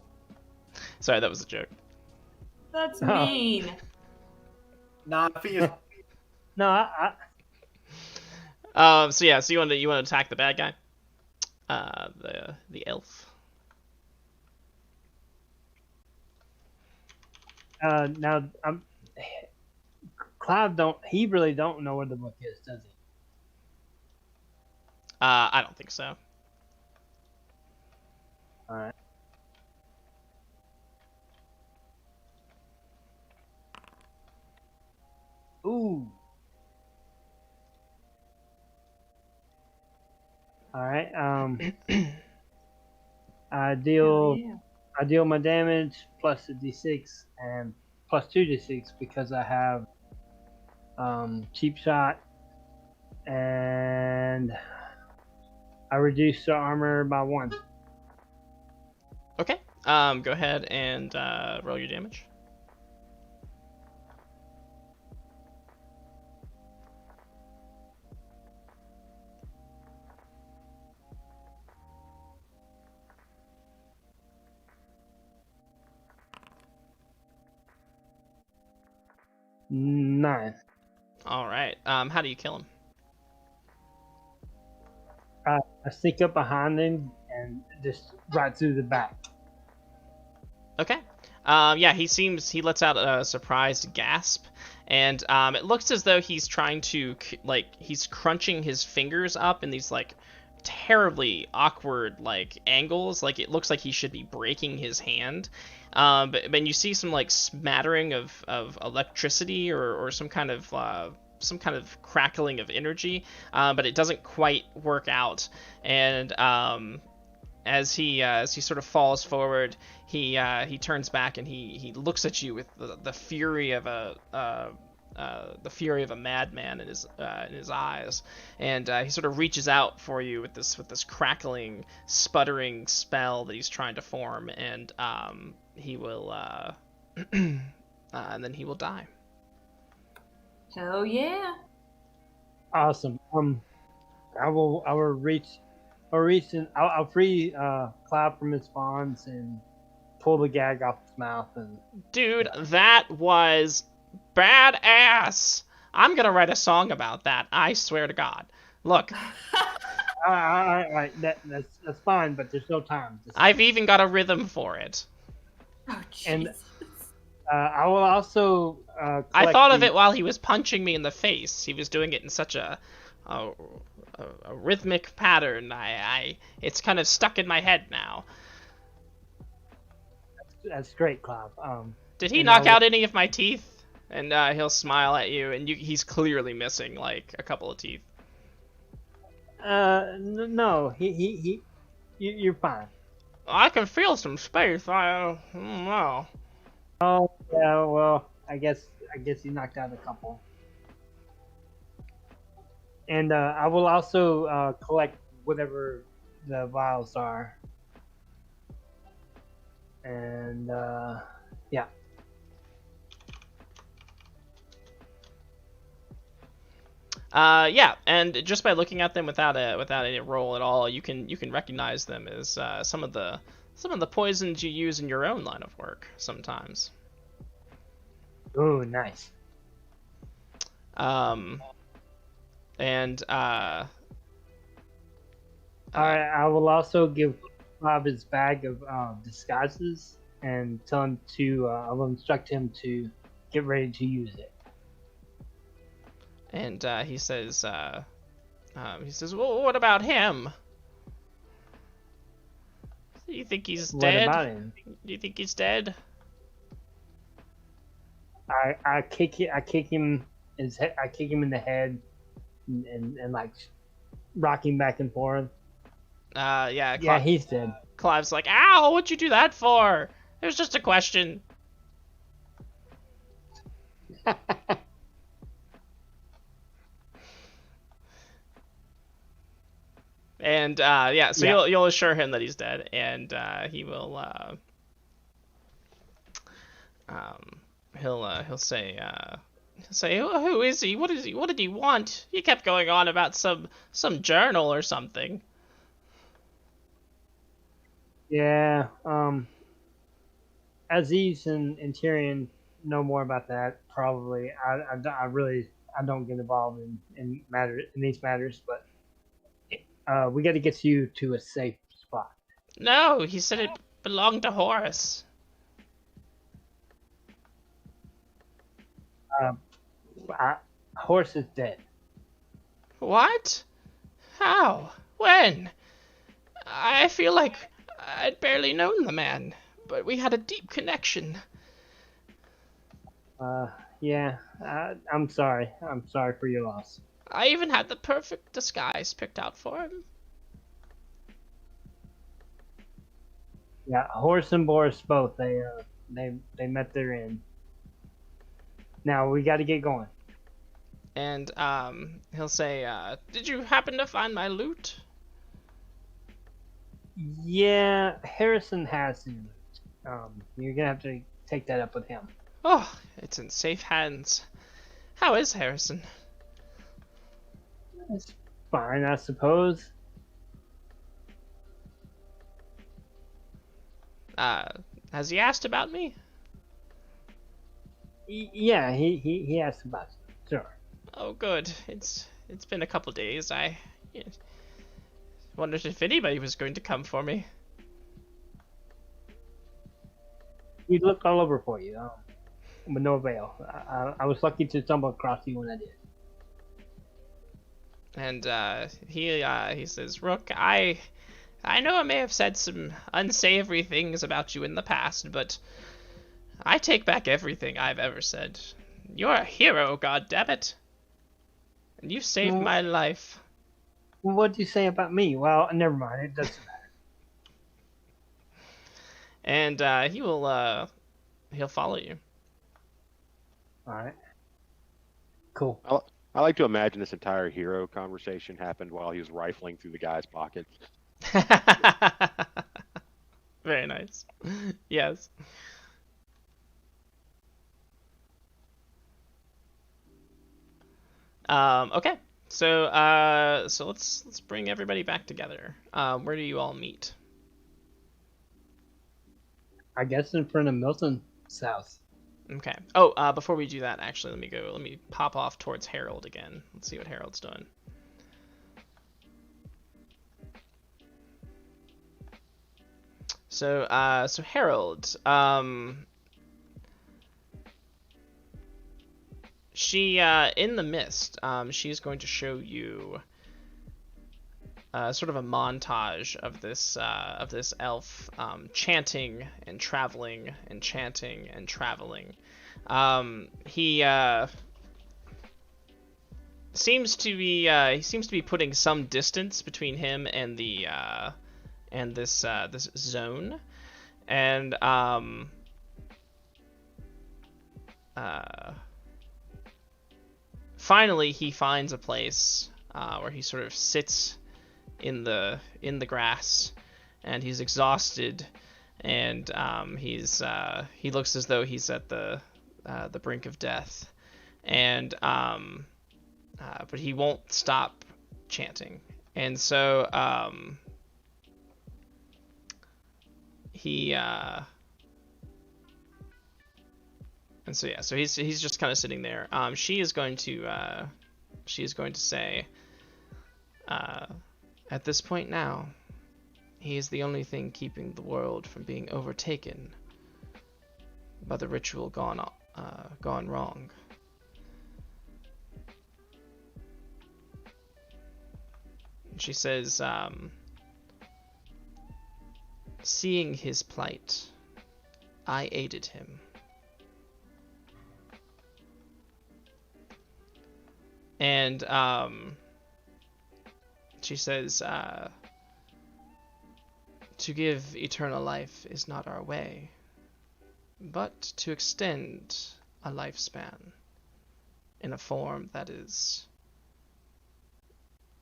Sorry, that was a joke. That's mean. Nah, I think it's No, So you want to attack the bad guy? The elf. now Clive really don't know where the book is, does he? I don't think so. All right. Ooh. All right. I deal my damage plus a d6 and plus 2d6 because I have cheap shot, and I reduce the armor by 1. Okay. Go ahead and roll your damage. Nine. All right. How do you kill him? I sneak up behind him and just right through the back. Okay. He lets out a surprised gasp, and it looks as though he's trying to he's crunching his fingers up in these like terribly awkward like angles. Like it looks like he should be breaking his hand. But you see some like smattering of electricity or some kind of crackling of energy, but it doesn't quite work out. And as he sort of falls forward, he turns back and he looks at you with the fury of a madman in his eyes, and he sort of reaches out for you with this crackling, sputtering spell that he's trying to form, and he will and then he will die. Hell yeah. Awesome. I will I'll free Cloud from his bonds and pull the gag off his mouth and. Dude, that was badass. I'm gonna write a song about that. I swear to God. Look, All right, that's fine, but there's no time. I've even got a rhythm for it. Oh, And Jesus. I will also. I thought of it while he was punching me in the face. He was doing it in such a rhythmic pattern. It's kind of stuck in my head now. That's great, Cloud. Did he and knock I will- out any of my teeth? And he'll smile at you, and he's clearly missing like a couple of teeth. No, you're fine. I can feel some space. I don't know. Oh, yeah. Well, I guess you knocked out a couple. And I will also collect whatever the vials are. And yeah. Yeah, and just by looking at them without any roll at all, you can recognize them as some of the poisons you use in your own line of work sometimes. Oh, nice. And I will also give Bob his bag of disguises and tell him to. I will instruct him to get ready to use it. And he says, well, what about him? Do you think he's dead? What about him? Do you think he's dead? I kick him in the head and like rock him back and forth. Yeah. Yeah, he's dead. Clive's like, ow, what'd you do that for? It was just a question. And yeah, so Yeah. you'll assure him that he's dead, and he will he'll say who is he? What did he want? He kept going on about some journal or something. Yeah. Aziz and Tyrion know more about that probably. I really don't get involved in these matters, but we got to get you to a safe spot. No, he said it belonged to Horus. Horse is dead. What? How? When? I feel like I'd barely known the man, but we had a deep connection. Yeah. I'm sorry. I'm sorry for your loss. I even had the perfect disguise picked out for him. Yeah, Horse and Boris both. They met their end. Now we got to get going. And he'll say, did you happen to find my loot? Yeah, Harrison has your loot. You're gonna have to take that up with him. Oh, it's in safe hands. How is Harrison? It's fine, I suppose. Has he asked about me? Yeah, he asked about you. Sure. Oh, good. It's been a couple days. I wondered if anybody was going to come for me. We looked all over for you, with no avail. I was lucky to stumble across you when I did. And he says, Rook, I know I may have said some unsavory things about you in the past, but I take back everything I've ever said. You're a hero, goddammit. And you saved my life. What do you say about me? Well, never mind. It doesn't matter. And he'll follow you. All right. Cool. I like to imagine this entire hero conversation happened while he was rifling through the guy's pockets. Very nice. Yes. Okay. So so let's bring everybody back together. Where do you all meet? I guess in front of Milton's house. Okay. Oh, before we do that, actually, let me pop off towards Harold again. Let's see what Harold's doing. So so Harold, she in the mist, she's going to show you sort of a montage of this elf chanting and traveling and chanting and traveling. He seems to be putting some distance between him and the and this zone, and finally he finds a place where he sort of sits in the grass, and he's exhausted, and he looks as though he's at the brink of death, and but he won't stop chanting, and so so he's just kind of sitting there. She is going to say, at this point now, he is the only thing keeping the world from being overtaken by the ritual gone wrong. She says, seeing his plight, I aided him. And she says, to give eternal life is not our way, but to extend a lifespan in a form that is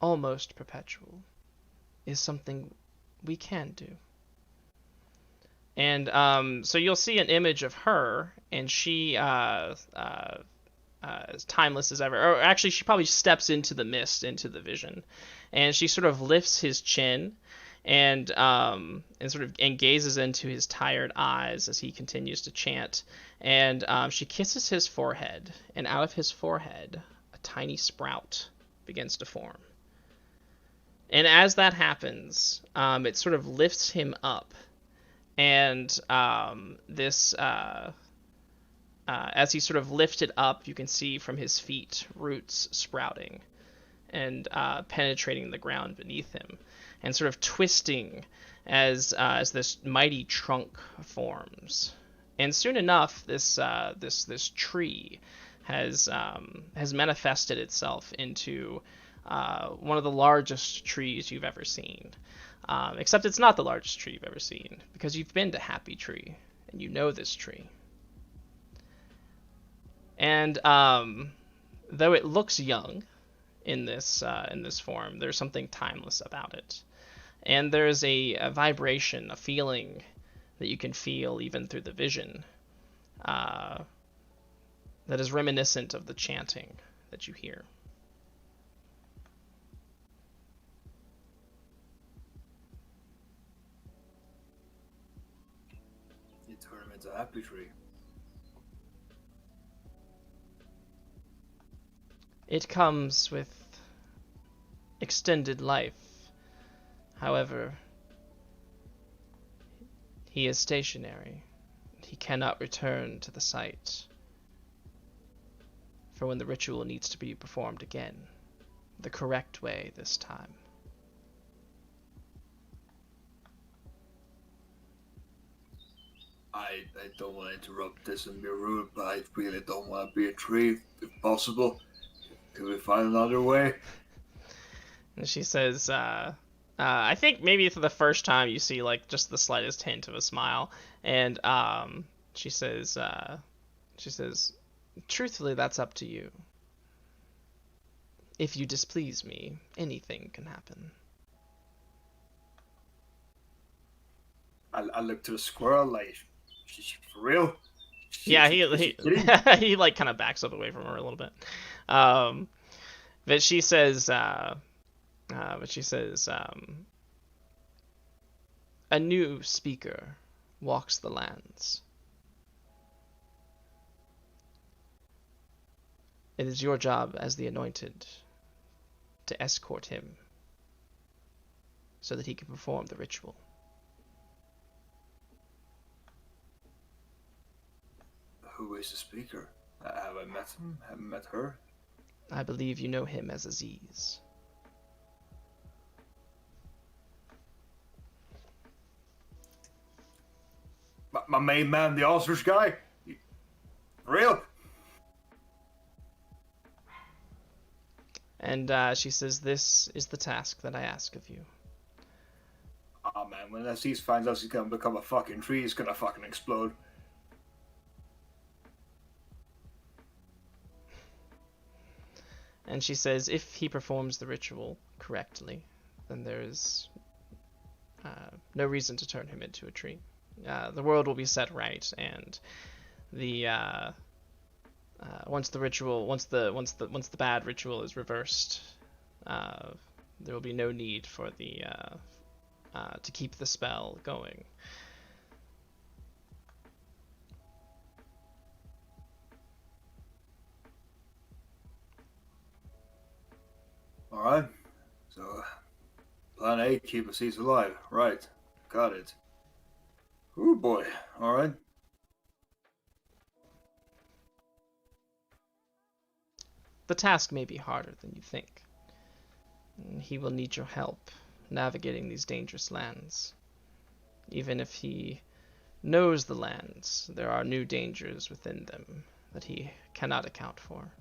almost perpetual is something we can do. And so you'll see an image of her, and she as timeless as ever, or actually she probably steps into the mist, into the vision, and she sort of lifts his chin and sort of gazes into his tired eyes as he continues to chant, and she kisses his forehead, and out of his forehead a tiny sprout begins to form. And as that happens, it sort of lifts him up, and as he's sort of lifted up, you can see from his feet roots sprouting and penetrating the ground beneath him, and sort of twisting as this mighty trunk forms. And soon enough, this tree has manifested itself into one of the largest trees you've ever seen. Except it's not the largest tree you've ever seen, because you've been to Happy Tree and you know this tree. And though it looks young in this form, there's something timeless about it. And there's a vibration, a feeling that you can feel even through the vision that is reminiscent of the chanting that you hear. You turn him into a happy tree. It comes with extended life. However, he is stationary. He cannot return to the site for when the ritual needs to be performed again, the correct way this time. I don't want to interrupt this and be rude, but I really don't want to be a tree, if possible. Can we find another way? And she says, I think maybe for the first time you see like just the slightest hint of a smile, and she says, truthfully, that's up to you. If you displease me, anything can happen. I look to the squirrel like, she's for real? Yeah, he like kind of backs up away from her a little bit. But she says, a new speaker walks the lands. It is your job as the anointed to escort him so that he can perform the ritual. Who is the speaker? Have I met him? Have I met her? I believe you know him as Aziz. My main man, the ostrich guy? For real? And she says, this is the task that I ask of you. Oh man, when Aziz finds out he's gonna become a fucking tree, he's gonna fucking explode. And she says, if he performs the ritual correctly, then there is no reason to turn him into a tree. The world will be set right, and the once the bad ritual is reversed, there will be no need for the to keep the spell going. Alright. So, plan A, keep Aziz alive. Right. Got it. Ooh boy. Alright. The task may be harder than you think. He will need your help navigating these dangerous lands. Even if he knows the lands, there are new dangers within them that he cannot account for.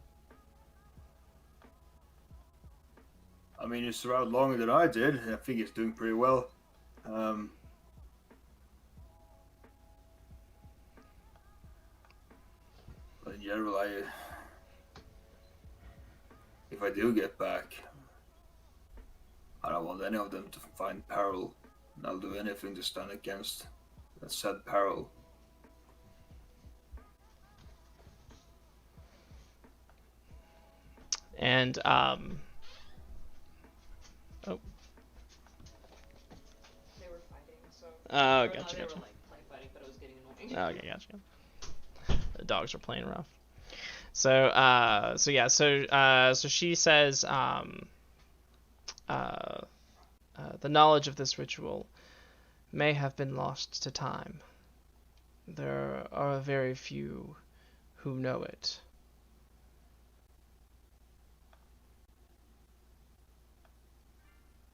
I mean, he's around longer than I did. I think he's doing pretty well. But in general, if I do get back, I don't want any of them to find peril. And I'll do anything to stand against that said peril. And They were fighting, so. Oh, or gotcha, no, they gotcha. were like play fighting, but it was getting annoying. Oh, okay, gotcha. The dogs are playing rough. So she says, the knowledge of this ritual may have been lost to time. There are very few who know it.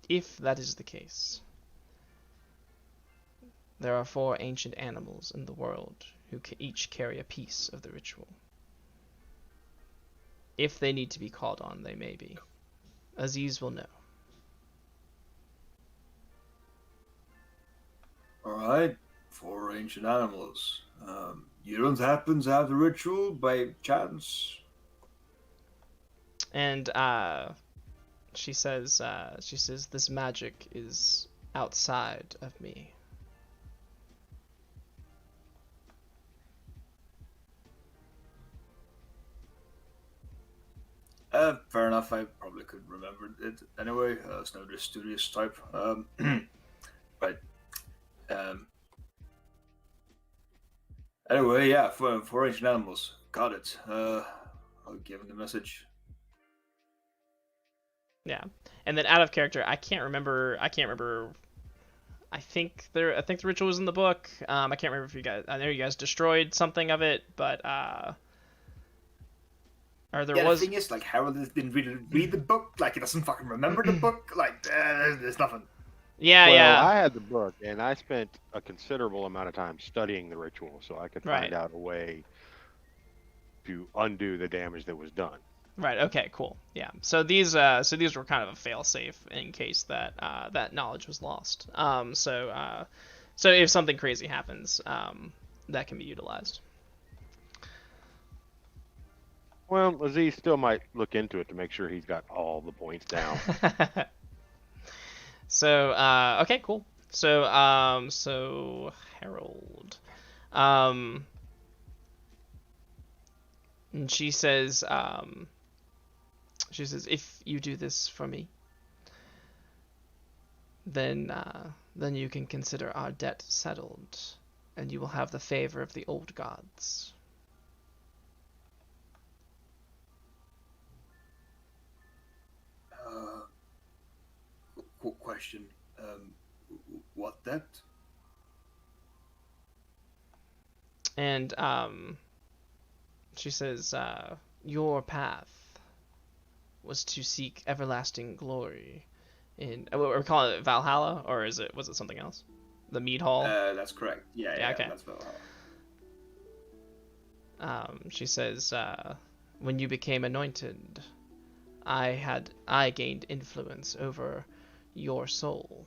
If that is the case, there are 4 ancient animals in the world who each carry a piece of the ritual. If they need to be called on, they may be. Aziz will know. Alright, 4 ancient animals. You don't happen to have the ritual by chance? And she says, this magic is outside of me. Fair enough, I probably could remember it anyway. It's no this studious type. Right. Anyway, yeah, 4 ancient animals. Got it. I'll give him the message. Yeah. And then out of character, I can't remember. I think the ritual was in the book. I can't remember if you guys. I know you guys destroyed something of it, but or there was. The thing is, like, Harold didn't really read the book. Like, he doesn't fucking remember the book. Like, there's nothing. Yeah, well, yeah. I had the book, and I spent a considerable amount of time studying the ritual, so I could find out a way to undo the damage that was done. Right. Okay. Cool. Yeah. So these were kind of a fail-safe in case that that knowledge was lost. So if something crazy happens, that can be utilized. Well, Aziz still might look into it to make sure he's got all the points down. So okay, cool. So Harold, and she says, She says, if you do this for me, then you can consider our debt settled, and you will have the favor of the old gods. Question. What debt? And she says, your path was to seek everlasting glory in, we're calling it Valhalla, or was it something else? The Mead Hall? That's correct. Yeah, okay. That's Valhalla. She says, when you became anointed, I gained influence over your soul.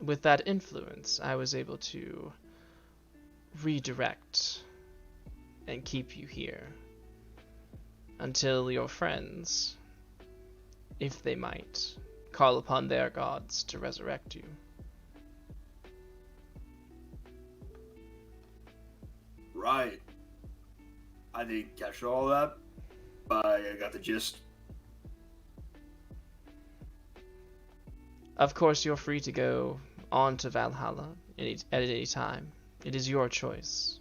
With that influence, I was able to redirect and keep you here until your friends, if they might, call upon their gods to resurrect you. Right. I didn't catch all that, but I got the gist. Of course, you're free to go on to Valhalla at any time. It is your choice.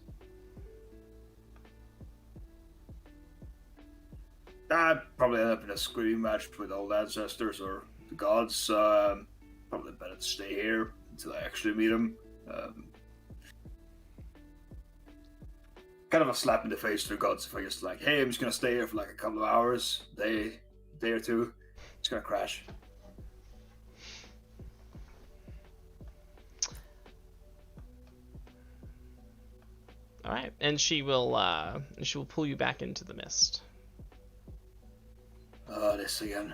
I'd probably end up in a screaming match with old ancestors or the gods. Probably better to stay here until I actually meet them. Kind of a slap in the face to the gods if I just like, hey, I'm just gonna stay here for like a couple of hours, day or two. Just gonna crash. All right, and she will pull you back into the mist. This again.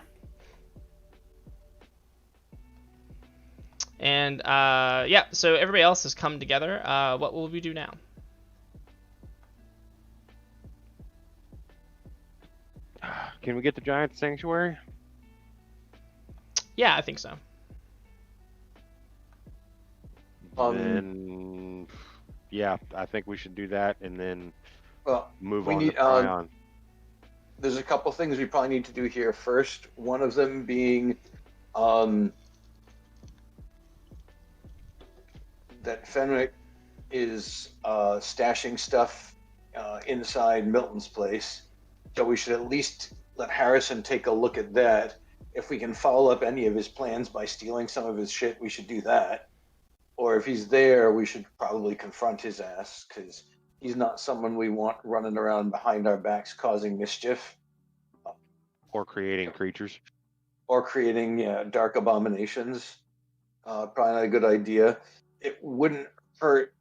And yeah, so everybody else has come together. What will we do now? Can we get the giant sanctuary? Yeah, I think so. Then, yeah, I think we should do that, and then move on need, to Prion. There's a couple things we probably need to do here first. One of them being that Fenwick is stashing stuff inside Milton's place. So we should at least let Harrison take a look at that. If we can follow up any of his plans by stealing some of his shit, we should do that. Or if he's there, we should probably confront his ass, because he's not someone we want running around behind our backs causing mischief. Or creating creatures. Or creating dark abominations. Probably not a good idea. It wouldn't hurt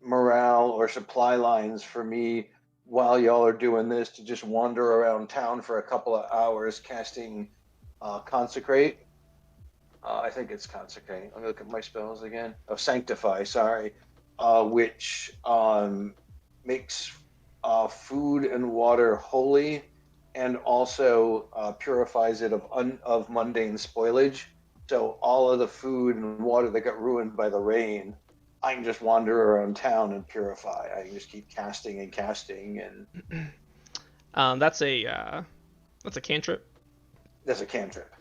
morale or supply lines for me while y'all are doing this to just wander around town for a couple of hours casting Consecrate. I think it's Consecrate. Let me look at my spells again. Oh, Sanctify, sorry. Which makes food and water holy, and also purifies it of mundane spoilage. So all of the food and water that got ruined by the rain, I can just wander around town and purify. I can just keep casting and casting, and that's a cantrip. That's a cantrip.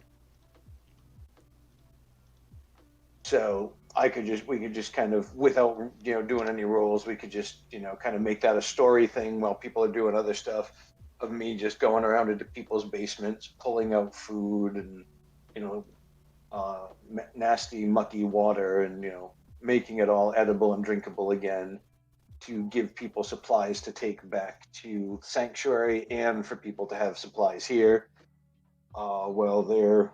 So we could just kind of, without doing any rolls, we could just kind of make that a story thing while people are doing other stuff, of me just going around into people's basements, pulling out food and nasty mucky water, and making it all edible and drinkable again, to give people supplies to take back to Sanctuary, and for people to have supplies here while they're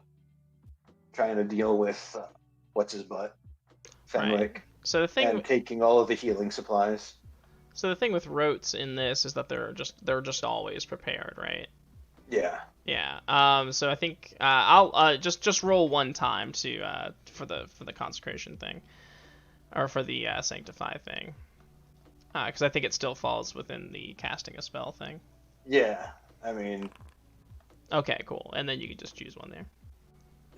trying to deal with what's his butt, Fenwick. Right. So the thing, and taking all of the healing supplies. So the thing with rotes in this is that they're just always prepared, right? Yeah. Yeah. So I think I'll just roll one time to for the consecration thing, or for the sanctify thing, because I think it still falls within the casting a spell thing. Yeah. I mean. Okay. Cool. And then you can just choose one there.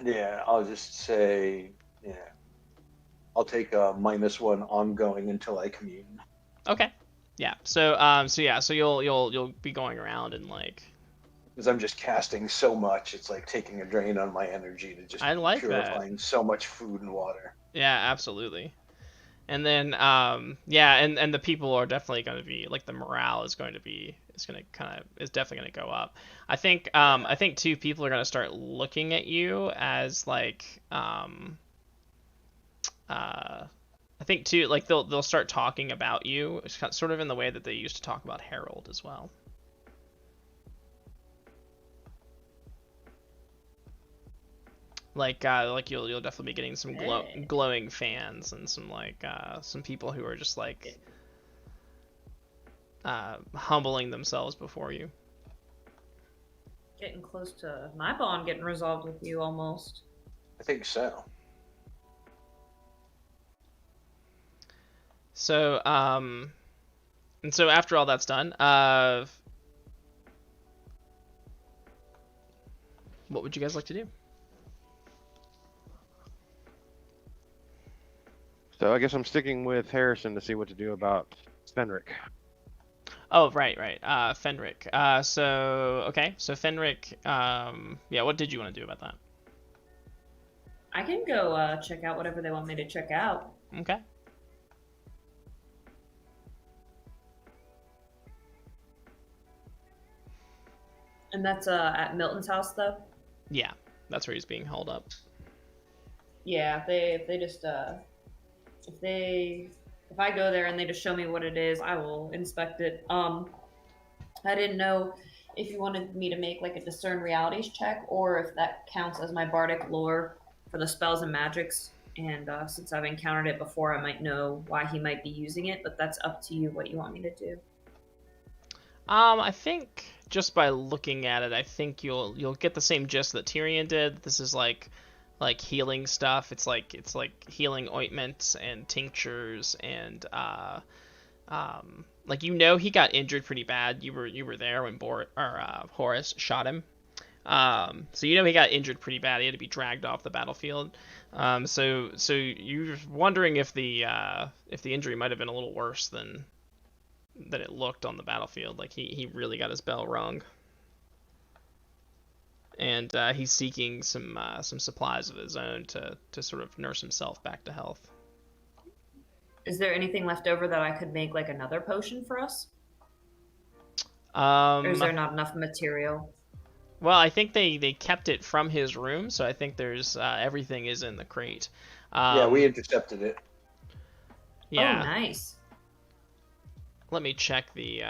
Yeah. I'll just say. Yeah. I'll take a -1 ongoing until I commune. Okay. Yeah. So so you'll be going around and like Because I'm just casting so much, it's like taking a drain on my energy to just I be like that. purifying so much food and water. Yeah, absolutely. And then yeah, and the people are definitely going to be like the morale is going to be is definitely going to go up. I think too people are going to start looking at you as like I think too like they'll start talking about you sort of in the way that they used to talk about Harold as well. Like you'll definitely be getting some glowing fans and some like some people who are just like humbling themselves before you. Getting close to my bond getting resolved with you almost. I think so. So and so after all that's done, what would you guys like to do? So I guess I'm sticking with Harrison to see what to do about Fenric. Oh, right. Fenric. Okay. So Fenric, yeah, what did you want to do about that? I can go check out whatever they want me to check out. Okay. And that's at Milton's house, though? Yeah, that's where he's being held up. Yeah, if they just if I go there and they just show me what it is, I will inspect it. I didn't know if you wanted me to make like a discern realities check or if that counts as my bardic lore for the spells and magics. And since I've encountered it before, I might know why he might be using it, but that's up to you what you want me to do. I think just by looking at it, I think you'll get the same gist that Tyrion did. This is like healing stuff. It's like healing ointments and tinctures and like he got injured pretty bad. You were there when Horus shot him. So he got injured pretty bad. He had to be dragged off the battlefield. So you're wondering if the injury might have been a little worse than it looked on the battlefield. Like he really got his bell rung. And he's seeking some supplies of his own to sort of nurse himself back to health. Is there anything left over that I could make like another potion for us? Or is there not enough material? Well, I think they kept it from his room, so I think there's everything is in the crate. Yeah, we intercepted it. Yeah. Oh, nice. Let me check the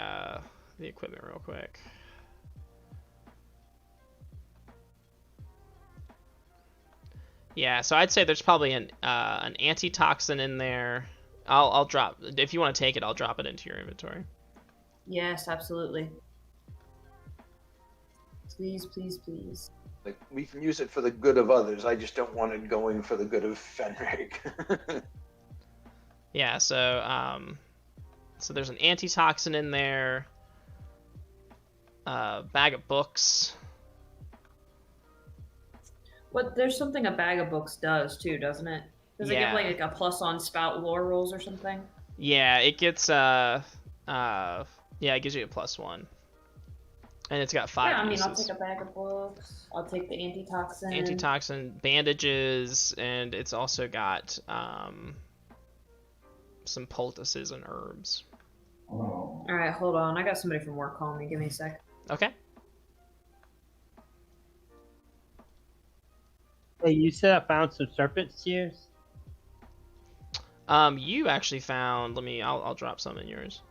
equipment real quick. Yeah, so I'd say there's probably an antitoxin in there. I'll drop, if you want to take it, I'll drop it into your inventory. Yes, absolutely. Please, please, please. Like, we can use it for the good of others. I just don't want it going for the good of Fenric. Yeah, so there's an antitoxin in there. Bag of books. What? There's something a bag of books does too, doesn't it? Does it give like a plus on spout lore rolls or something? Yeah, it gets yeah, it gives you a +1. And it's got 5 uses. I'll take a bag of books. I'll take the antitoxin. Antitoxin, bandages, and it's also got some poultices and herbs. All right, hold on. I got somebody from work calling me. Give me a sec. Okay. Hey, you said I found some serpent's tears? You actually found. I'll drop some in yours.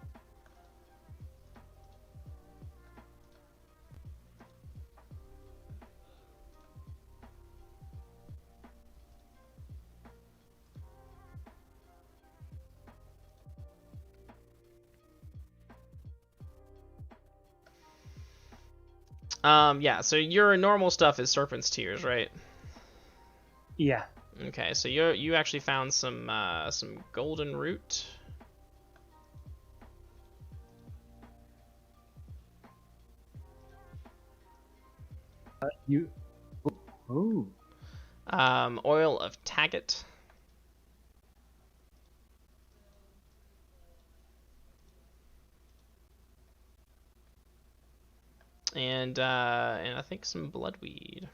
Yeah, so your normal stuff is serpent's tears, right? Yeah. Okay, so you actually found some golden root. Ooh. Oil of Taggart. and I think some bloodweed.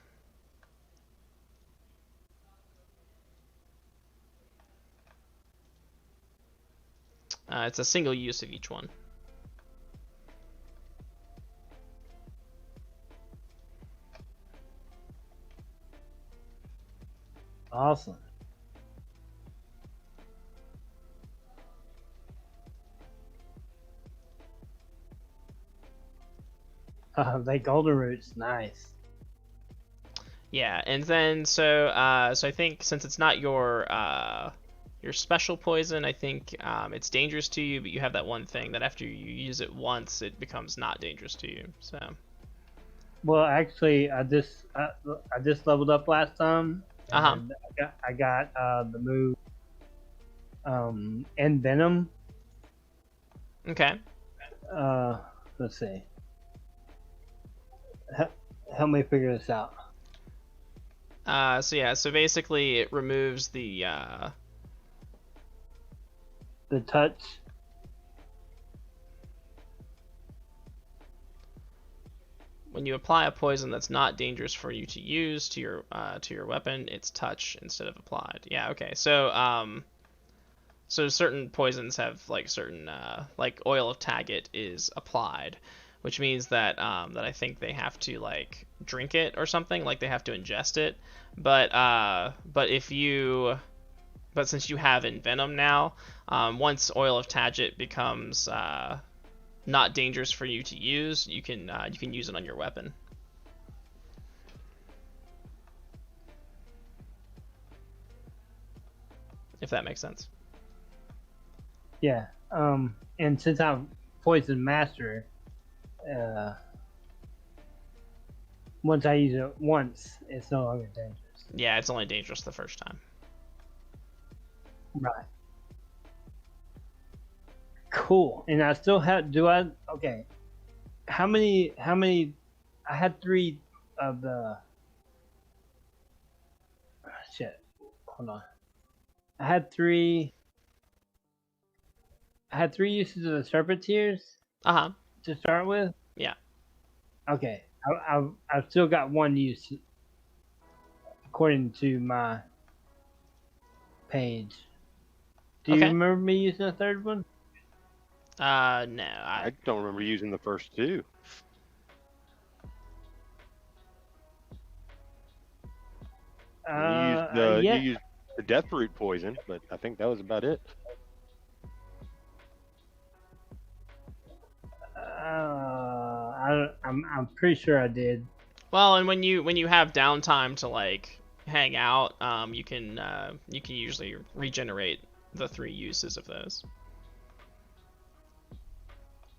It's a single use of each one. Awesome. They golden roots, nice. Yeah, and then so I think since it's not your special poison, I think it's dangerous to you, but you have that one thing that after you use it once, it becomes not dangerous to you. So. Well, actually, I just leveled up last time, and I got the move Envenom. Okay. Let's see. Help me figure this out. So basically it removes the touch. When you apply a poison that's not dangerous for you to use to your weapon, it's touch instead of applied. Yeah, okay. So so certain poisons have like certain like oil of Taggart is applied, which means that that I think they have to like drink it or something, like they have to ingest it. But since you have Envenom now, once oil of Taggart becomes not dangerous for you to use, you can use it on your weapon. If that makes sense. Yeah. And since I'm Poison Master, once I use it once, it's no longer dangerous. Yeah, it's only dangerous the first time. Right. Cool. And I still have. Okay. How many? I had 3 of the. Shit. Hold on. I had 3 uses of the Serpent Tears. To start with. Yeah. Okay. I've still got 1 use. According to my page. Do you remember me using a 3rd one? No. I don't remember using the first 2. You used the Deathroot poison, but I think that was about it. I'm pretty sure I did. Well, and when you have downtime to like hang out, you can usually regenerate the 3 uses of those.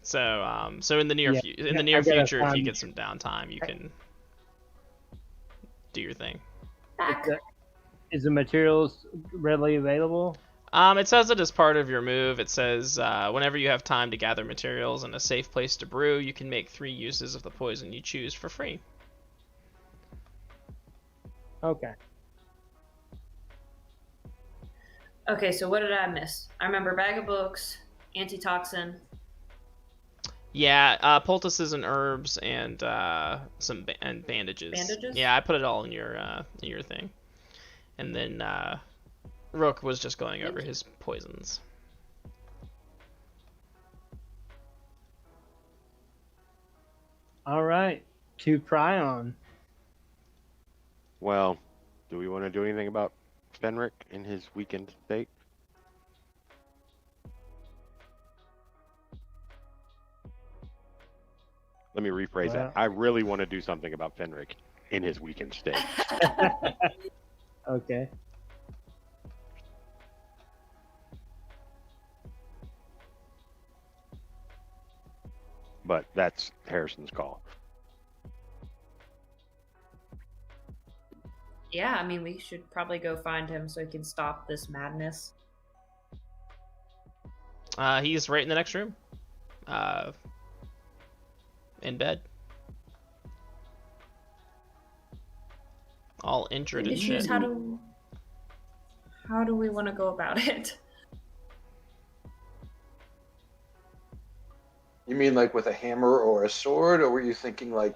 So in the near future, if you get some downtime, you can do your thing. Is the materials readily available? It says it as part of your move. It says whenever you have time to gather materials and a safe place to brew, you can make 3 uses of the poison you choose for free. Okay. Okay, so what did I miss? I remember bag of books, antitoxin. Yeah, poultices and herbs and and bandages. Bandages? Yeah, I put it all in your thing. And then Rook was just going over his poisons. All right, to Prion. Well, do we want to do anything about Fenric in his weakened state? Let me rephrase that. I really want to do something about Fenric in his weakened state. Okay. But that's Harrison's call. Yeah, I mean, we should probably go find him so he can stop this madness. He's right in the next room. In bed. All injured and shit. How do we want to go about it? You mean like with a hammer or a sword, or were you thinking like,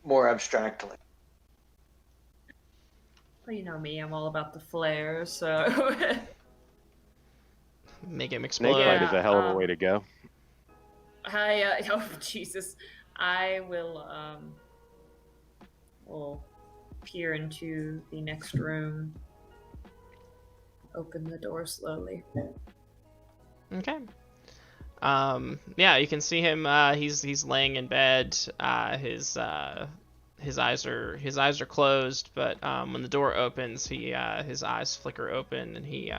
more abstractly? Well, you know me, I'm all about the flair, so. Make him Snake explode. bite is Yeah, a hell of a way to go. oh Jesus, I will peer into the next room, open the door slowly. Okay. Yeah, you can see him. He's laying in bed. His eyes are closed, but when the door opens, his eyes flicker open, and he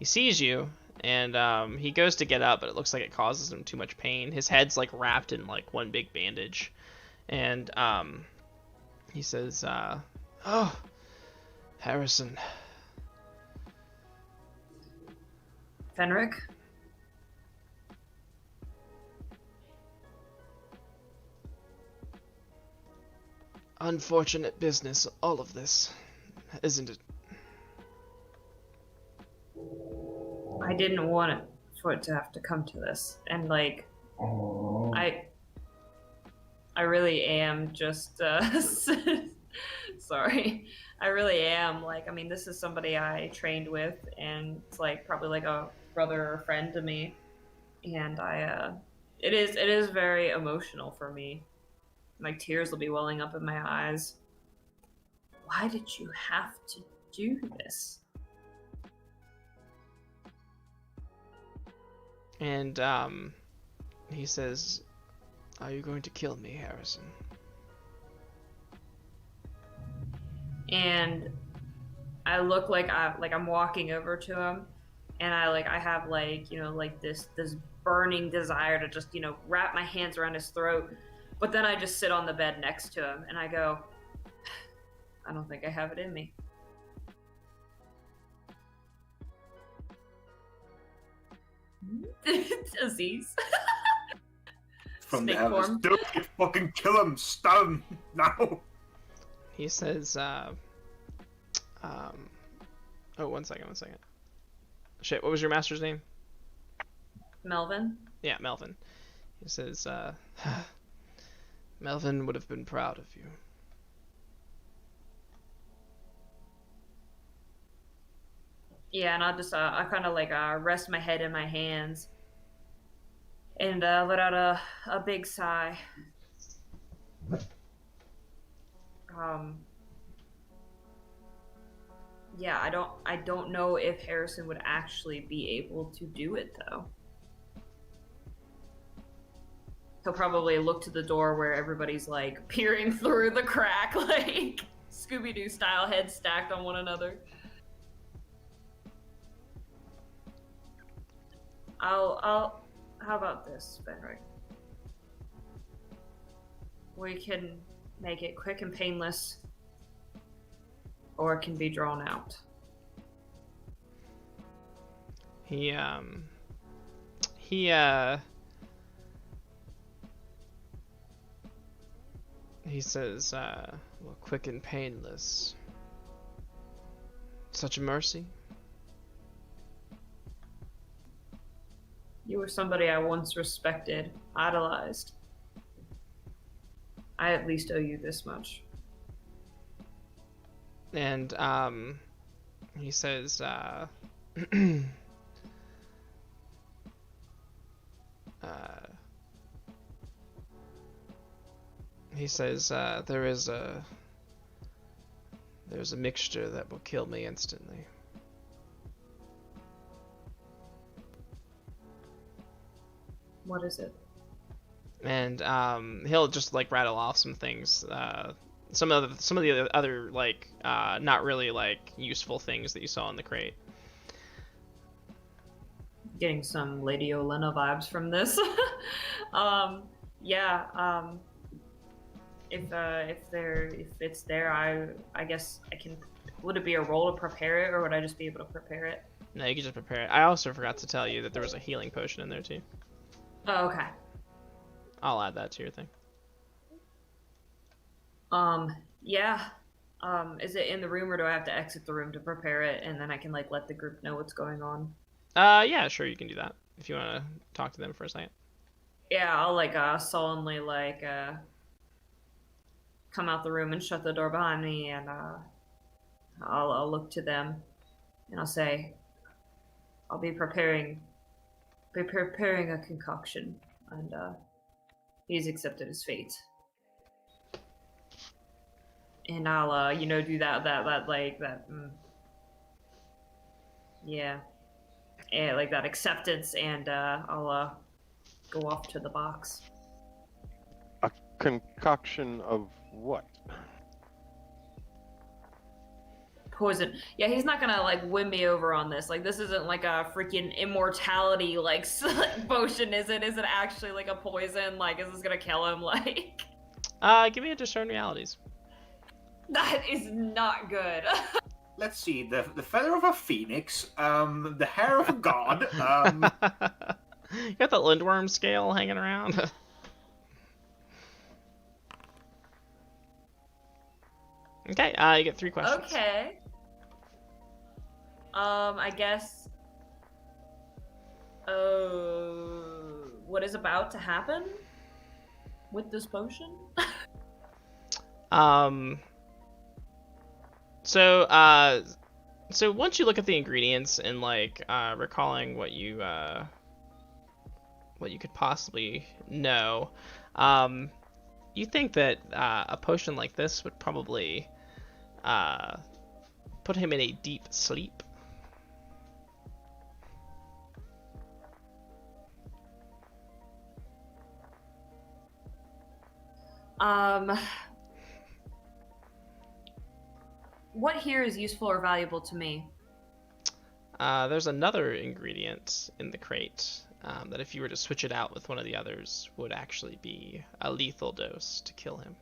sees you, and he goes to get up, but it looks like it causes him too much pain. His head's like wrapped in like one big bandage, and he says, "Oh, Harrison." Fenric? Unfortunate business, all of this, isn't it? I didn't want it for it to have to come to this, and like, I really am just sorry. I really am like, I mean, this is somebody I trained with, and it's like probably like a brother or friend to me, and it is very emotional for me. My tears will be welling up in my eyes. Why did you have to do this? And he says, "Are you going to kill me, Harrison?" And I look like I'm walking over to him, and I have like, like this burning desire to just, wrap my hands around his throat, but then I just sit on the bed next to him and I go, I don't think I have it in me. Aziz. From the Snake heavens. form. Do it! Fucking kill him! Stab him! Now! He says, oh, one second. Shit, what was your master's name? Melvin? Yeah, Melvin. He says, Melvin would have been proud of you. Yeah, and I'll just, I kind of like rest my head in my hands and let out a big sigh. Yeah, I don't know if Harrison would actually be able to do it though. He'll probably look to the door where everybody's like peering through the crack, like Scooby-Doo style, heads stacked on one another. How about this, Fenric? We can make it quick and painless, or it can be drawn out. He says, well, quick and painless. Such a mercy. You were somebody I once respected, idolized. I at least owe you this much. And he says, there's a mixture that will kill me instantly. What is it? And he'll just like rattle off some things, some of the other like not really like useful things that you saw in the crate. Getting some Lady Olenna vibes from this. Yeah. If it's there, I guess I can. Would it be a roll to prepare it, or would I just be able to prepare it? No, you can just prepare it. I also forgot to tell you that there was a healing potion in there too. Oh, okay. I'll add that to your thing. Yeah. Is it in the room, or do I have to exit the room to prepare it, and then I can like let the group know what's going on? Yeah, sure, you can do that. if you want to talk to them for a second. Yeah, I'll like sullenly like come out the room and shut the door behind me, and I'll look to them, and I'll say, I'll be preparing a concoction, and he's accepted his fate. And I'll do that yeah, like that acceptance, and I'll go off to the box. A concoction of what? Poison. Yeah, he's not gonna like win me over on this. Like, this isn't like a freaking immortality like potion, is it? Is it actually like a poison? Like, is this gonna kill him? Like, Give me a discern realities. that is not good. Let's see, the feather of a phoenix, the hair of a god. You got the Lindworm scale hanging around. Okay, you get 3 questions. Okay. I guess. What is about to happen with this potion? So once you look at the ingredients and like recalling what you could possibly know, you think that a potion like this would probably put him in a deep sleep. What here is useful or valuable to me? There's another ingredient in the crate that if you were to switch it out with one of the others would actually be a lethal dose to kill him.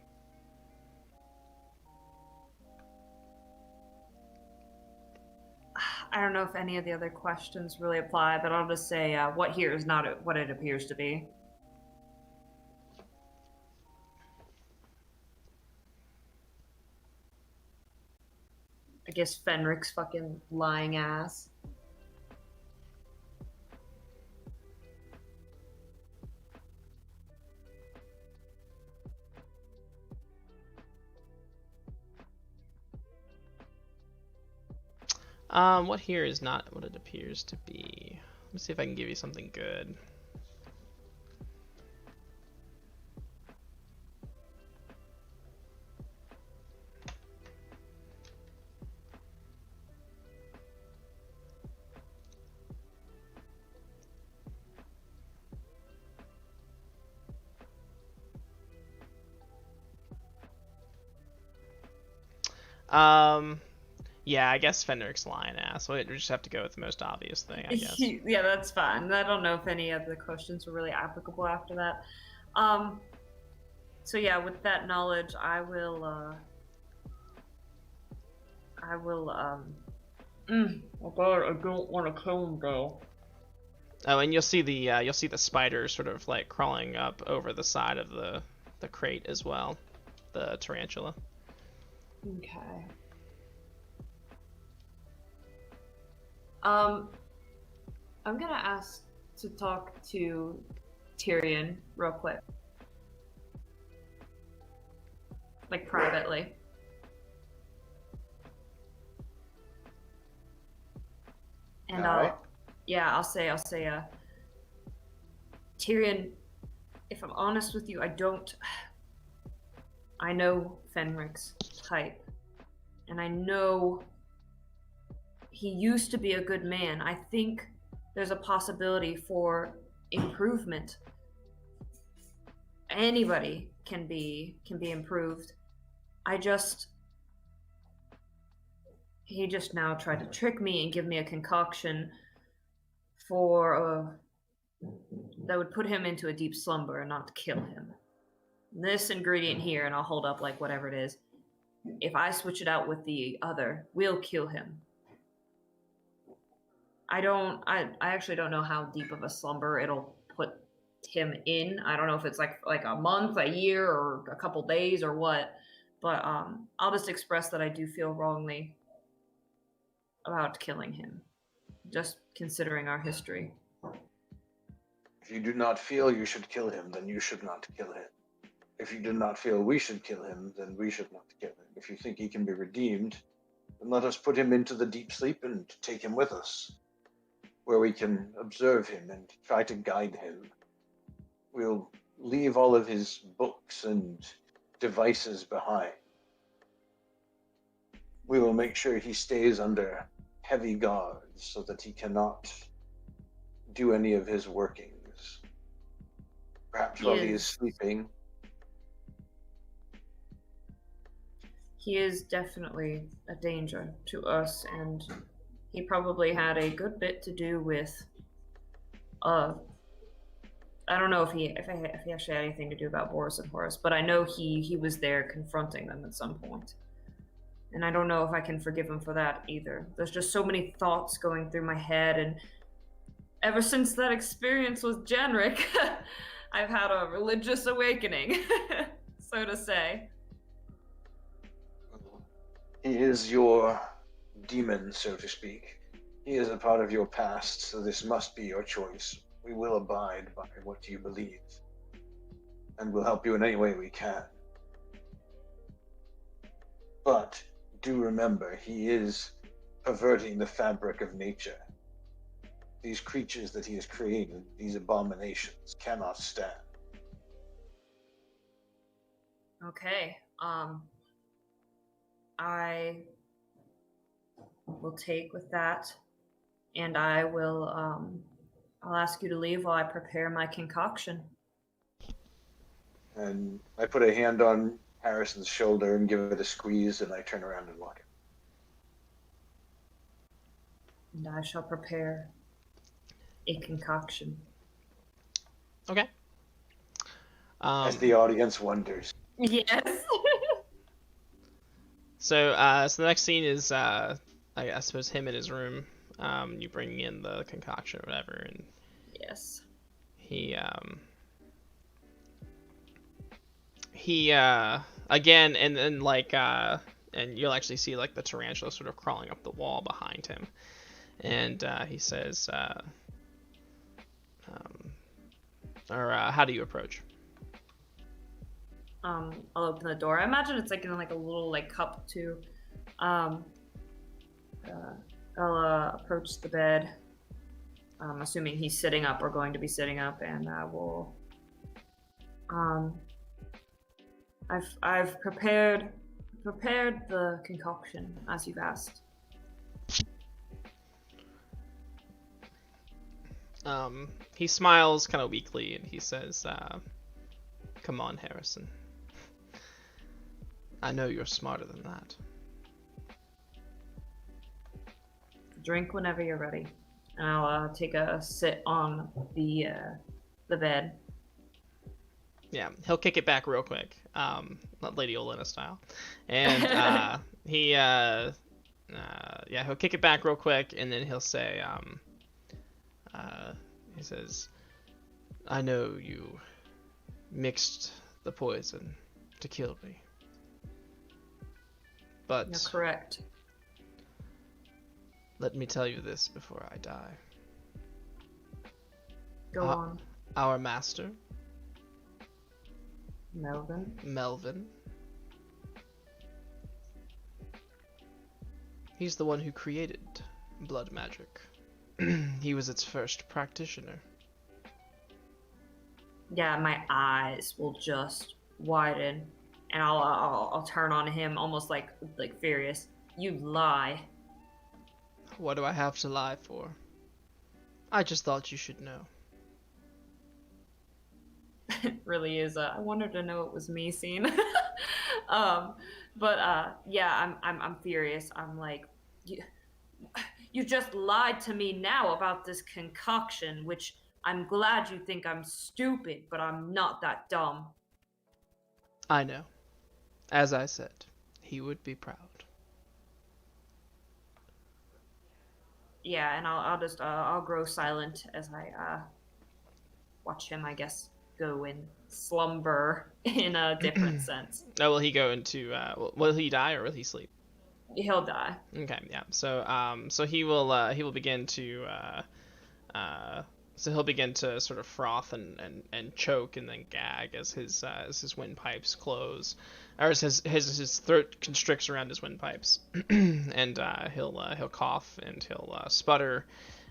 I don't know if any of the other questions really apply, but I'll just say what here is not what it appears to be. I guess Fenric's fucking lying ass. What here is not what it appears to be. Let me see if I can give you something good. Yeah, I guess Fenric's lying ass. We just have to go with the most obvious thing, I guess. Yeah, that's fine. I don't know if any of the questions were really applicable after that. So yeah, with that knowledge, I oh god, I don't want to kill him though. Oh, and you'll see the spider sort of like crawling up over the side of the crate as well, the tarantula. Okay. I'm gonna ask to talk to Tyrion real quick. Like privately. And I'll say, Tyrion, if I'm honest with you, I know Fenric's type. And I know he used to be a good man. I think there's a possibility for improvement. Anybody can be improved. He just now tried to trick me and give me a concoction for that would put him into a deep slumber and not kill him. This ingredient here, and I'll hold up like whatever it is. If I switch it out with the other, we'll kill him. I actually don't know how deep of a slumber it'll put him in. I don't know if it's like a month, a year, or a couple days or what. But I'll just express that I do feel wrongly about killing him, just considering our history. If you do not feel you should kill him, then you should not kill him. If you do not feel we should kill him, then we should not kill him. If you think he can be redeemed, then let us put him into the deep sleep and take him with us, where we can observe him and try to guide him. We'll leave all of his books and devices behind. We will make sure he stays under heavy guards so that he cannot do any of his workings. Perhaps while he is sleeping. He is definitely a danger to us, and he probably had a good bit to do with I don't know if he actually had anything to do about Boris and Horace, but I know he was there confronting them at some point. And I don't know if I can forgive him for that either. There's just so many thoughts going through my head, and ever since that experience with Genric, I've had a religious awakening, so to say. He is your demon, so to speak. He is a part of your past, so this must be your choice. We will abide by what you believe, and we'll help you in any way we can. But do remember, he is perverting the fabric of nature. These creatures that he has created, these abominations, cannot stand. Okay. I will take with that, and I will I'll ask you to leave while I prepare my concoction. And I put a hand on Harrison's shoulder and give it a squeeze, and I turn around and walk in. And I shall prepare a concoction. Okay. As the audience wonders. Yes. So the next scene is, I suppose, him in his room. You bring in the concoction or whatever, and Yes. he again, and then like, and you'll actually see like the tarantula sort of crawling up the wall behind him, and he says, how do you approach? I'll open the door. I imagine it's like in like a little like cup too. I'll approach the bed. Assuming he's sitting up or going to be sitting up, and I will. I've prepared the concoction as you've asked. He smiles kind of weakly, and he says, "Come on, Harrison. I know you're smarter than that." Drink whenever you're ready, and I'll take a sit on the bed. Yeah, he'll kick it back real quick, Lady Olenna style, and he'll kick it back real quick, and then he'll say, he says, "I know you mixed the poison to kill me, but You're correct. let me tell you this before I die. Go on, Our master, Melvin. He's the one who created blood magic. He was its first practitioner." Yeah, my eyes will just widen, and I'll turn on him almost like furious. You lie. What do I have to lie for? I just thought you should know. It really is. I wanted to know it was me scene. Yeah, I'm furious. I'm like, you just lied to me now about this concoction, which I'm glad you think I'm stupid, but I'm not that dumb. I know. As I said, he would be proud. Yeah, and I'll grow silent as I watch him, I guess, go in slumber in a different sense. Oh, will he go into? Will he die or will he sleep? He'll die. Okay, yeah. So he will begin to So he'll begin to sort of froth and choke and then gag as his windpipes close, or as his throat constricts around his windpipes, and he'll cough and he'll sputter,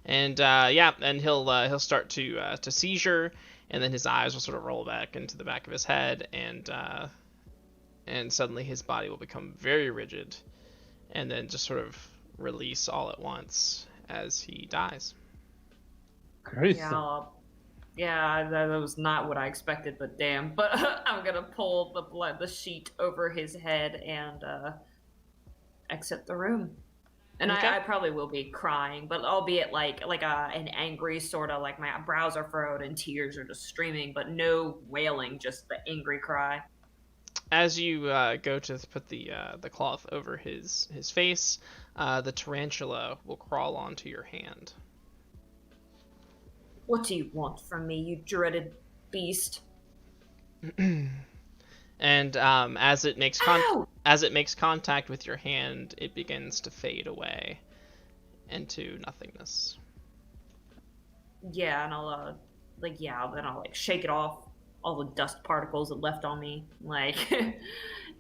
and and he'll start to seizure, and then his eyes will sort of roll back into the back of his head, and suddenly his body will become very rigid, and then just sort of release all at once as he dies. Gruesome. Yeah, that was not what I expected, but damn. But I'm gonna pull the sheet over his head and exit the room. And Okay. I probably will be crying, but albeit like an angry sort of, like my brows are furrowed and tears are just streaming, but no wailing, just the angry cry. As you go to put the cloth over his face, the tarantula will crawl onto your hand. What do you want from me, you dreaded beast? And as it makes contact with your hand, it begins to fade away into nothingness. Yeah, and I'll then I'll like shake it off, all the dust particles it left on me, like,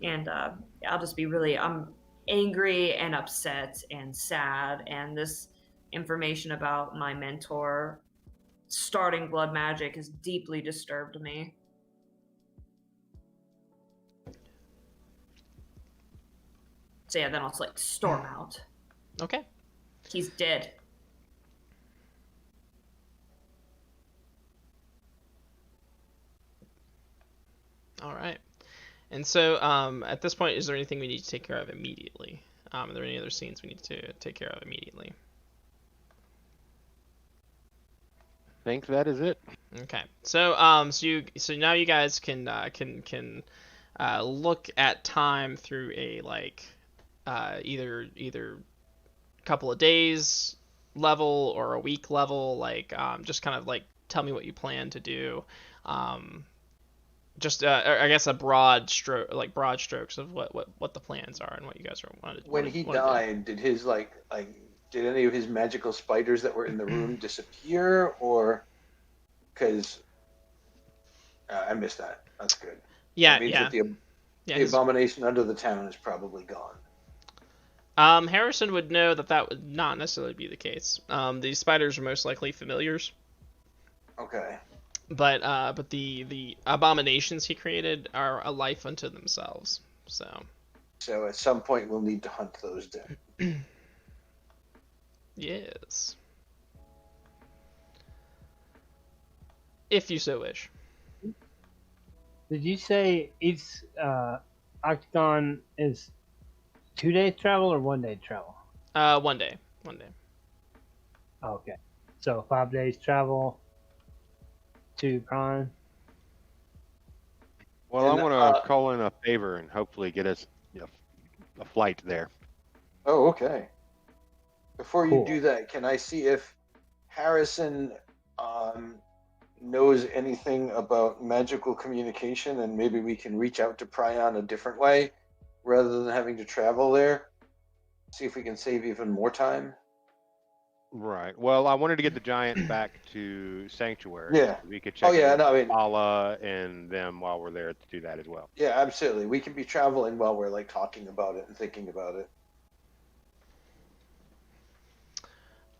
and I'll just be I'm angry and upset and sad, and this information about my mentor starting blood magic has deeply disturbed me. So yeah, then I'll just like storm out. Okay. He's dead. All right. And so at this point, is there anything we need to take care of immediately? Are there any other scenes we need to take care of immediately? I think that is it. Okay. So so now you guys can look at time through a either couple of days level or a week level, just kind of like tell me what you plan to do. Just I guess broad strokes of what the plans are and what you guys are wanted. When he died, did his did any of his magical spiders that were in the room disappear, or because I missed that? That's good. Yeah, that means yeah. That the abomination under the town is probably gone. Harrison would know that would not necessarily be the case. These spiders are most likely familiars. Okay. But the abominations he created are a life unto themselves. So at some point we'll need to hunt those down. Yes. If you so wish. Did you say each octagon is 2 days travel or 1 day travel? 1 day. 1 day. Okay. So 5 days travel to Prime. Well, I want to call in a favor and hopefully get us a flight there. Oh, okay. Before Cool. you do that, can I see if Harrison knows anything about magical communication, and maybe we can reach out to Prion a different way rather than having to travel there? See if we can save even more time. Right. Well, I wanted to get the giant back to Sanctuary. Yeah. We could check Allah and them while we're there to do that as well. Yeah, absolutely. We can be traveling while we're talking about it and thinking about it.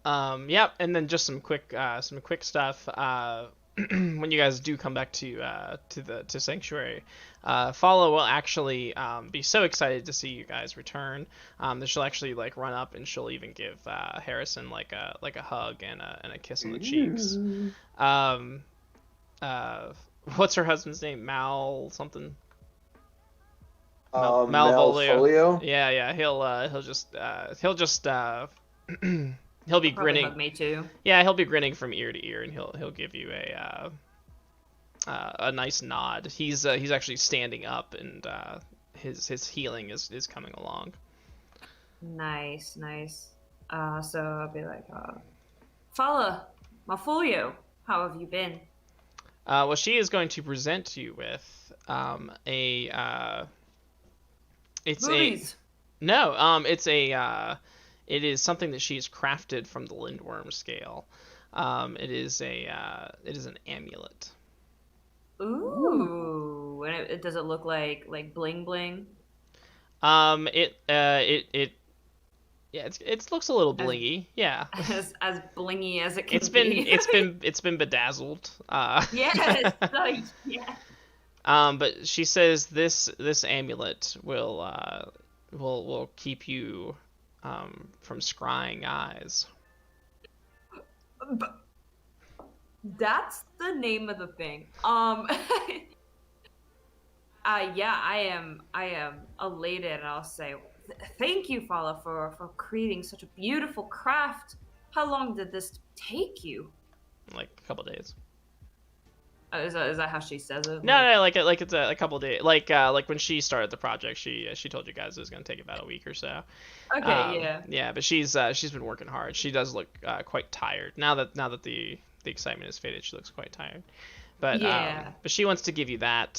Yep, and then just some quick stuff. When you guys do come back to Sanctuary, Follow will actually be so excited to see you guys return. That she'll actually run up and she'll even give Harrison like a hug and a kiss on the cheeks. What's her husband's name? Mal something. Malvolio. Yeah. He'll be grinning. Hug me too. Yeah, he'll be grinning from ear to ear, and he'll give you a nice nod. He's actually standing up, and his healing is coming along. Nice. So I'll be like, Fala, Malvolio, how have you been? Well, she is going to present you with it is something that she's crafted from the Lindworm scale. It is an amulet. Ooh, and it does it look like bling bling? Yeah, it looks a little As blingy. Yeah. as blingy as it can It's be. been bedazzled. Yes, yeah. But she says this amulet will keep you from scrying eyes. But that's the name of the thing. Yeah, I am elated, and I'll say thank you, Fala, for creating such a beautiful craft. How long did this take you? Like a couple days. Is that how she says it? No, like it's a couple days. Like when she started the project, she told you guys it was gonna take about a week or so. Okay, yeah. Yeah, but she's been working hard. She does look quite tired now that the excitement has faded. She looks quite tired. But Yeah. but she wants to give you that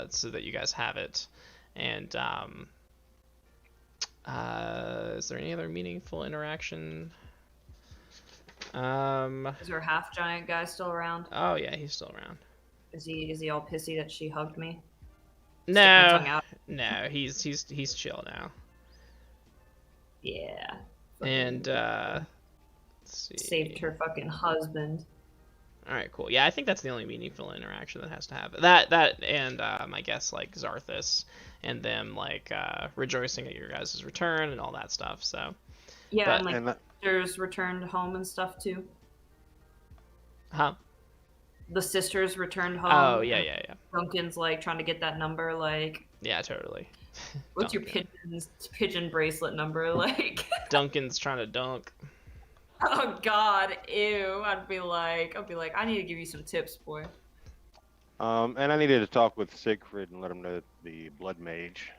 so that you guys have it. And is there any other meaningful interaction? Is her half giant guy still around? Oh yeah, he's still around. Is he all pissy that she hugged me? Stick my No, tongue out. no, he's chill now. Yeah. And let's see. Saved her fucking husband. All right, cool. Yeah, I think that's the only meaningful interaction that has to have that and I guess like Zarthus and them like rejoicing at your guys' return and all that stuff. So Yeah, But- and like And that- sisters returned home and stuff too. huh? The sisters returned home. Oh yeah, and yeah, yeah, Duncan's like trying to get that number. Like, yeah, totally. what's your Duncan. pigeon bracelet number? Like, Duncan's trying to dunk. oh god, ew. I'd be like, I need to give you some tips, boy. And I needed to talk with Siegfried and let him know that the blood mage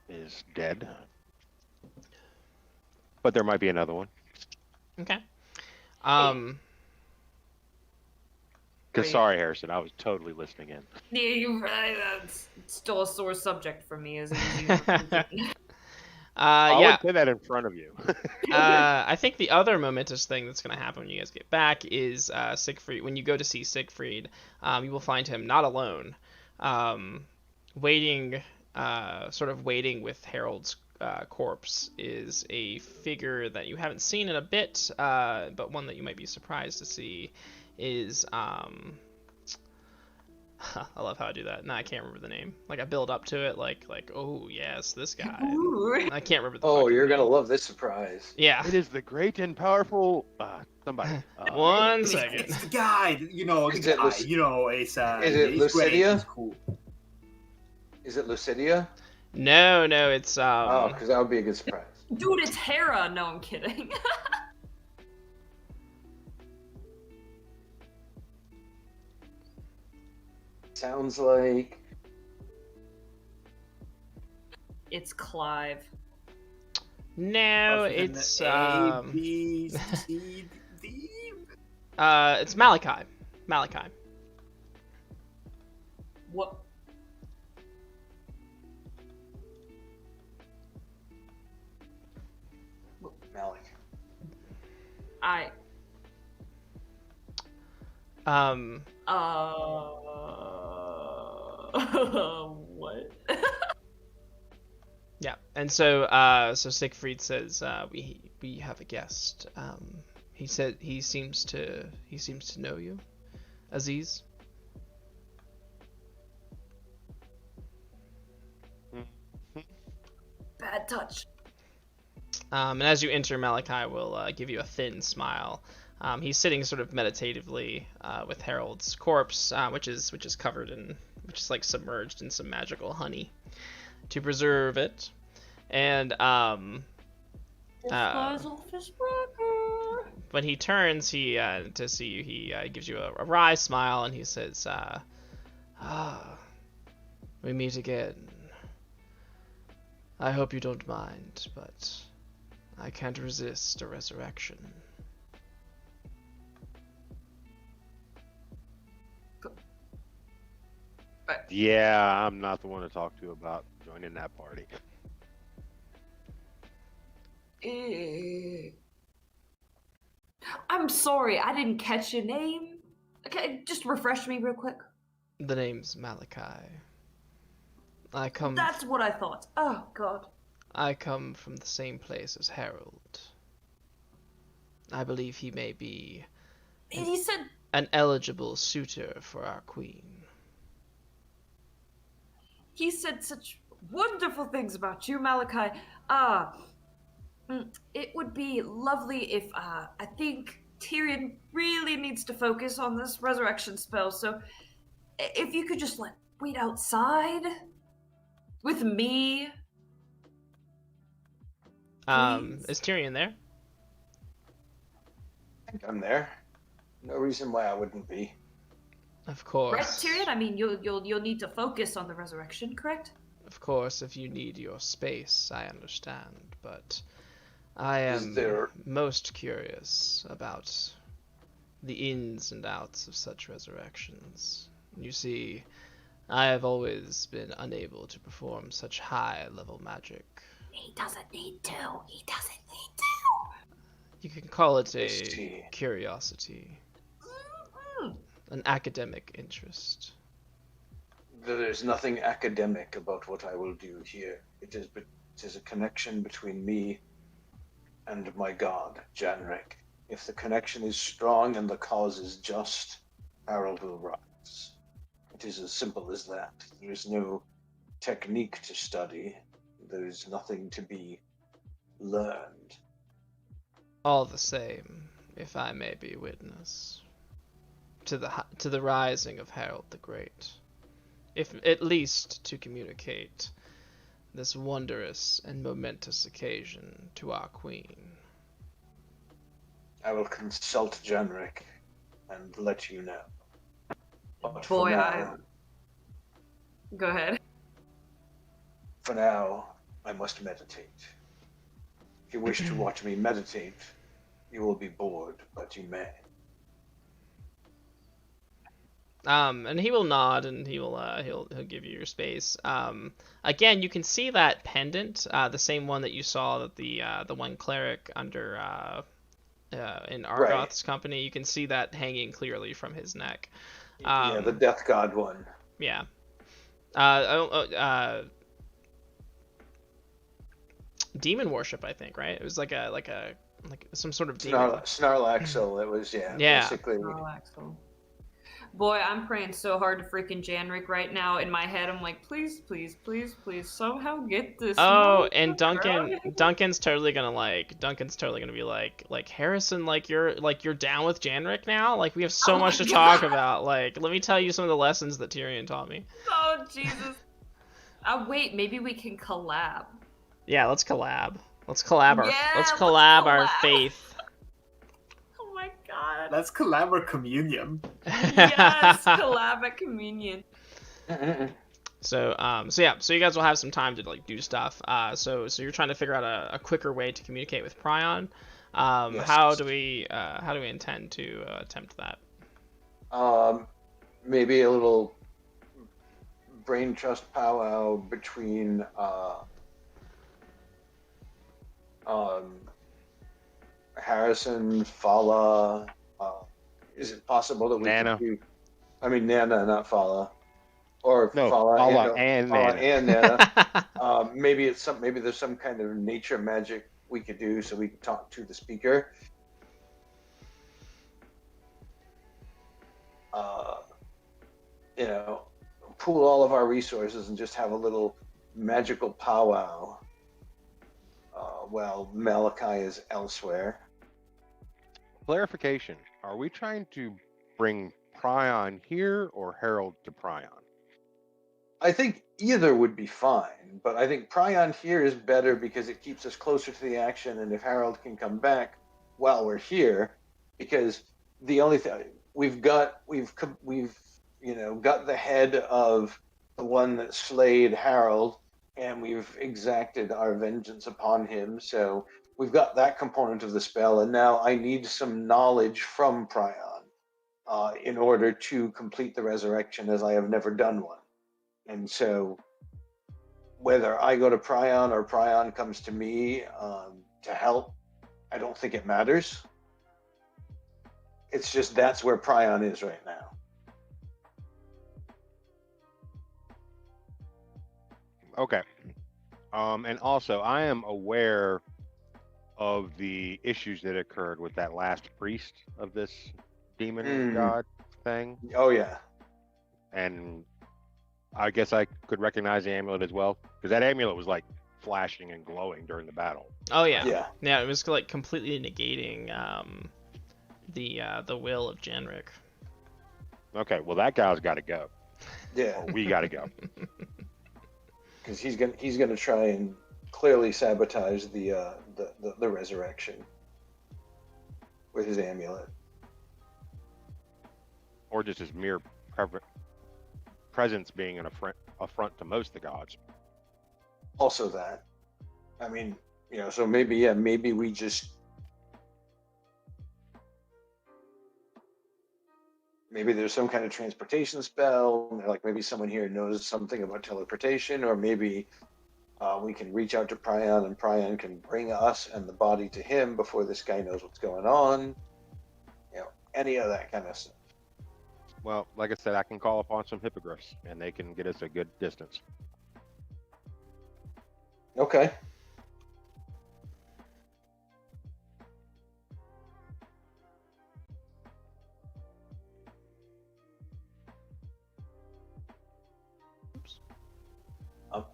is dead. But there might be another one. Okay. Because Great. sorry, Harrison, I was totally listening in. Yeah, that's still a sore subject for me. Is I Yeah. would say that in front of you. I think the other momentous thing that's going to happen when you guys get back is Siegfried. When you go to see Siegfried, you will find him not alone, waiting, sort of waiting with Harold's corpse is a figure that you haven't seen in a bit, but one that you might be surprised to see is I love how I do that. No, I can't remember the name. Like I build up to it, like oh yes, this guy. I can't remember the. Oh, fucking you're gonna name. love this surprise. Yeah. It is the great and powerful somebody. 1 second. It's the guy, you know, Is the it guy, Luc- you know, it's is it he's great, Lucidia? he's cool. Is it Lucidia? No, it's Oh, because that would be a good surprise. Dude, it's Hera. No, I'm kidding. Sounds like It's Clive. no, Other than it's the A, B, C, D. it's Malachi. Malachi. What? Malik. I. What? Yeah, and so so Siegfried says we have a guest. He said he seems to know you, Aziz. Bad touch. And as you enter, Malachi will give you a thin smile. He's sitting sort of meditatively with Harold's corpse, which is covered in, which is like submerged in some magical honey to preserve it. And when he turns, he to see you, he gives you a wry smile, and he says, we meet again. I hope you don't mind, but I can't resist a resurrection. Yeah, I'm not the one to talk to about joining that party. I'm sorry, I didn't catch your name. Okay, just refresh me real quick. The name's Malachi. I come That's what I thought. Oh, God. I come from the same place as Harold. I believe he may be He said... an eligible suitor for our queen. He said such wonderful things about you, Malachi. It would be lovely if, I think Tyrion really needs to focus on this resurrection spell, so if you could just, wait outside with me. Please? Is Tyrion there? I think I'm there. No reason why I wouldn't be. Of course. Right, Tyrion? I mean, you'll need to focus on the resurrection, correct? Of course, if you need your space, I understand, but I Is am there- most curious about the ins and outs of such resurrections. You see, I have always been unable to perform such high-level magic. He doesn't need to. He doesn't need to. You can call it I see. a curiosity, Mm. an academic interest. There's nothing academic about what I will do here. It is a connection between me and my god, Janrik. If the connection is strong and the cause is just, Harold will rise. It is as simple as that. There is no technique to study. There is nothing to be learned. All the same, if I may be witness to the rising of Harold the Great, if at least to communicate this wondrous and momentous occasion to our queen. I will consult Janrik and let you know. But Boy, for now, Go ahead. For now, I must meditate. If you wish to watch me meditate, you will be bored, but you may. And he will nod, and he'll give you your space. Again, you can see that pendant, the same one that you saw that the one cleric under in Argoth's company. You can see that hanging clearly from his neck. Yeah, the Death God one. Yeah. Demon worship, I think, right? It was like some sort of demon. Snarlaxle, it was, yeah. Basically. Snarlaxle. Boy, I'm praying so hard to freaking Janrik right now. In my head, I'm like, please, please, please, please, somehow get this. Oh, and Duncan's totally gonna be like Harrison, you're down with Janrik now. Like, we have so much to talk about. Like, let me tell you some of the lessons that Tyrion taught me. Oh Jesus. Wait, maybe we can collab. Yeah, let's collab. Let's collab our let's our faith. Oh my god. Let's collab our communion. Yes, collab at communion. So you guys will have some time to do stuff. So you're trying to figure out a quicker way to communicate with Prion. Yes. How do we intend to attempt that? Maybe a little brain trust powwow between Harrison, Fala. Is it possible that we Nana. could do? I mean Nana, not Fala. Or No, Fala and Fala Nana. and Nana. Maybe there's some kind of nature magic we could do so we can talk to the speaker. Pool all of our resources and just have a little magical powwow while Malachi is elsewhere. Clarification: are we trying to bring Prion here or Harold to Prion? I think either would be fine, but I think Prion here is better because it keeps us closer to the action, and if Harold can come back while we're here, because the only thing we've got the head of the one that slayed Harold, and we've exacted our vengeance upon him, so we've got that component of the spell, and now I need some knowledge from Prion in order to complete the resurrection, as I have never done one. And so whether I go to Prion or Prion comes to me to help, I don't think it matters. It's just that's where Prion is right now. Okay. And also, I am aware of the issues that occurred with that last priest of this demon god thing, Oh yeah. and I guess I could recognize the amulet as well, because that amulet was like flashing and glowing during the battle. Oh yeah. Yeah. Yeah, it was like completely negating the will of Janrik. Okay, well that guy's got to go. Yeah. Or we got to go. Because he's gonna try and clearly sabotage the resurrection with his amulet. Or just his mere presence being an affront to most of the gods. Also that. I mean, so maybe we just maybe there's some kind of transportation spell, like maybe someone here knows something about teleportation, or maybe we can reach out to Prion and Prion can bring us and the body to him before this guy knows what's going on. Any of that kind of stuff. Well, like I said, I can call upon some hippogriffs, and they can get us a good distance. Okay.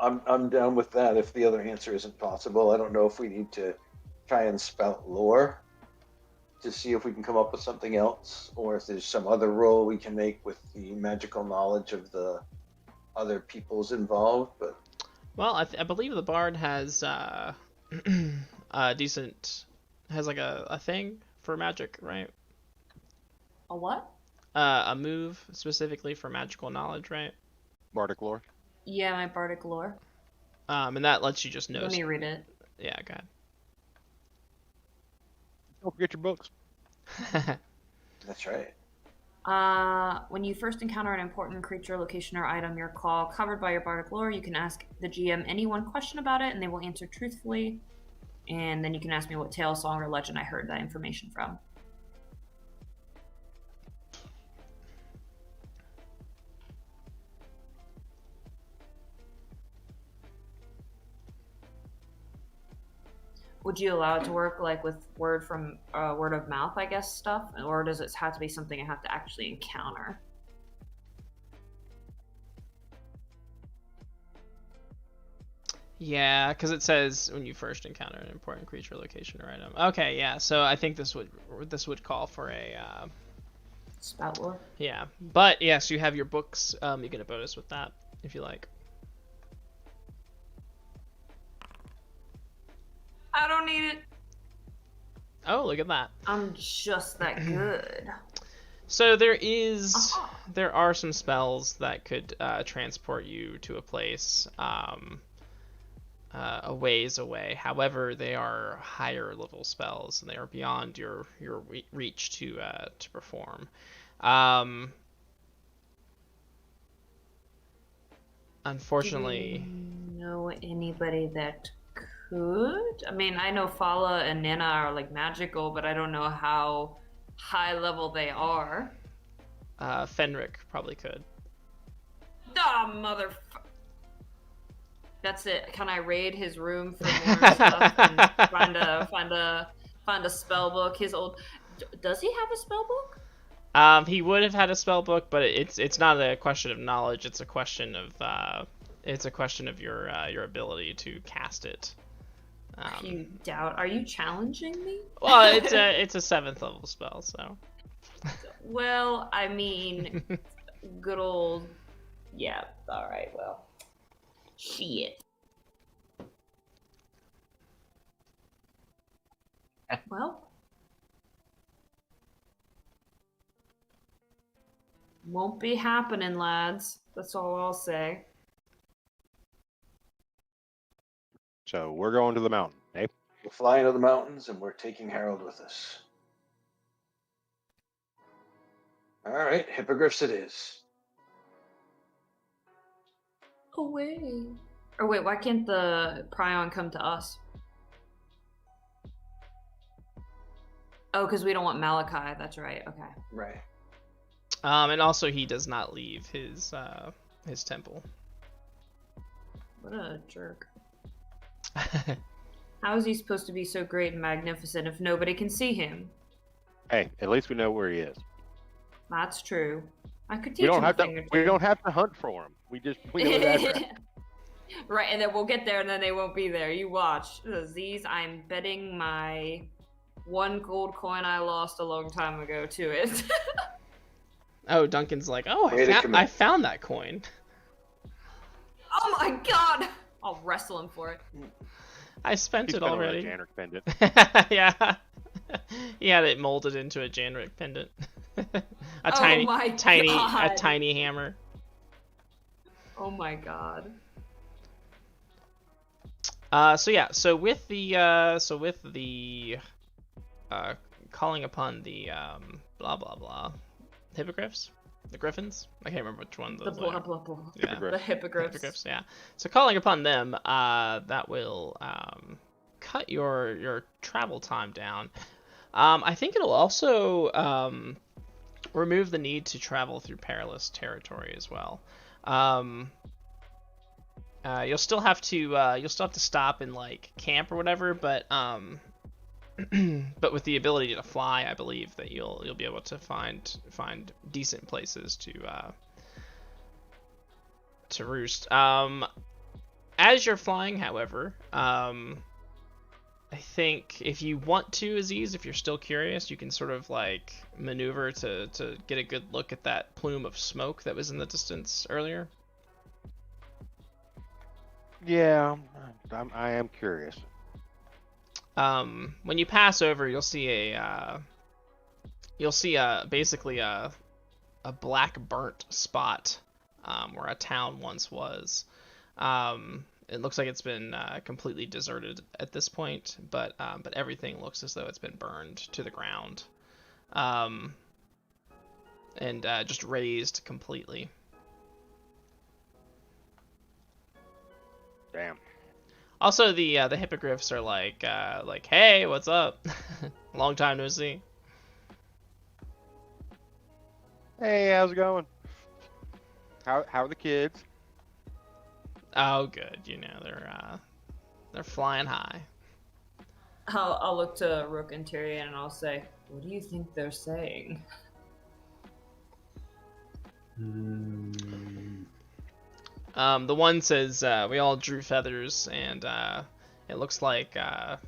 I'm down with that if the other answer isn't possible. I don't know if we need to try and spout lore to see if we can come up with something else, or if there's some other role we can make with the magical knowledge of the other peoples involved. But Well, I believe the bard has a decent, has like a thing for magic, right? A what? A move specifically for magical knowledge, right? Bardic lore. Yeah, my bardic lore. And that lets you just know. Let me read it. Yeah, go Don't forget your books. ahead. that's right. When you first encounter an important creature, location, or item your call covered by your bardic lore, you can ask the GM any one question about it, and they will answer truthfully. And then you can ask me what tale, song, or legend I heard that information from. Would you allow it to work like with word of mouth, I guess, stuff, or does it have to be something I have to actually encounter? Yeah, because it says when you first encounter an important creature, location, or item. Okay, yeah. So I think this would call for a Spout lore. yeah. But yes, you have your books. You get a bonus with that if you like. I don't need it. Oh, look at that. I'm just that good. So there are some spells that could transport you to a place a ways away. However, they are higher level spells and they are beyond your reach to perform. Unfortunately, Do you know anybody that could? I mean, I know Fala and Nana are like magical, but I don't know how high level they are. Fenric probably could. Ah, That's it. Can I raid his room for more stuff and find a spell book? His old. Does he have a spell book? He would have had a spell book, but it's not a question of knowledge. It's a question of your ability to cast it. You doubt? Are you challenging me? Well, it's a 7th level spell, so. Well, I mean, good old. Yeah. All right. Well. Shit. Well. Won't be happening, lads. That's all I'll say. So we're going to the mountain, eh? We're flying to the mountains and we're taking Harold with us. All right, hippogriffs it is. Away. Or wait, why can't the Prion come to us? Oh, because we don't want Malachi. That's right. Okay. Right. And also he does not leave his temple. What a jerk. How is he supposed to be so great and magnificent if nobody can see him? Hey, at least we know where he is. That's true. I could teach We don't him have a to. thing or two. We don't have to hunt for him. We know his address. Right, and then we'll get there and then they won't be there. You watch. These, I'm betting my 1 gold coin I lost a long time ago to it. Oh, Duncan's like, oh, Way to commit. I found that coin. Oh my god! I'll wrestle him for it. I spent He's it been on a already. Janric pendant. Yeah. He had it molded into a Janric pendant. a Oh my God. tiny hammer. Oh my god. So with the calling upon the blah blah blah hippogriffs, the griffins. I can't remember which one The those blah are. blah blah. Yeah. The hippogriffs. Hippogriffs, yeah. So calling upon them, that will cut your travel time down. I think it'll also remove the need to travel through perilous territory as well. You'll still have to stop and like camp or whatever, but but with the ability to fly, I believe that you'll be able to find decent places to roost. As you're flying, however, I think if you want to, Aziz, if you're still curious, you can sort of like maneuver to get a good look at that plume of smoke that was in the distance earlier. Yeah, I am curious. When you pass over, you'll see basically a black burnt spot where a town once was. It looks like it's been completely deserted at this point, but everything looks as though it's been burned to the ground, and just razed completely. Damn. Also, the hippogriffs are like, hey, what's up? Long time no see. Hey, how's it going? How are the kids? Oh, good. You know, they're flying high. I'll look to Rook and Tyrion and I'll say, what do you think they're saying? The one says, we all drew feathers, and it looks like Tycho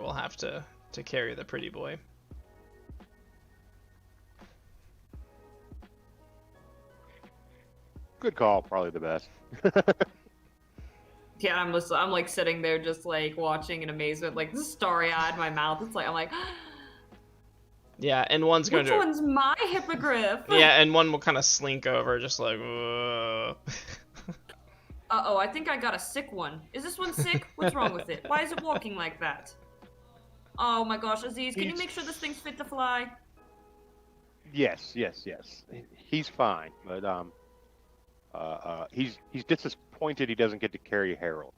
will have to carry the pretty boy. Good call, probably the best. Yeah, I'm like sitting there just like watching in amazement, like starry-eyed, my mouth. It's like, I'm like, Yeah, and one's going which one's my hippogriff? Yeah, and one will kind of slink over, just like, whoa. Uh-oh, I think I got a sick one. Is this one sick? What's wrong with it? Why is it walking like that? Oh my gosh, Aziz, can you make sure this thing's fit to fly? Yes. He's fine, but he's disappointed he doesn't get to carry Harold.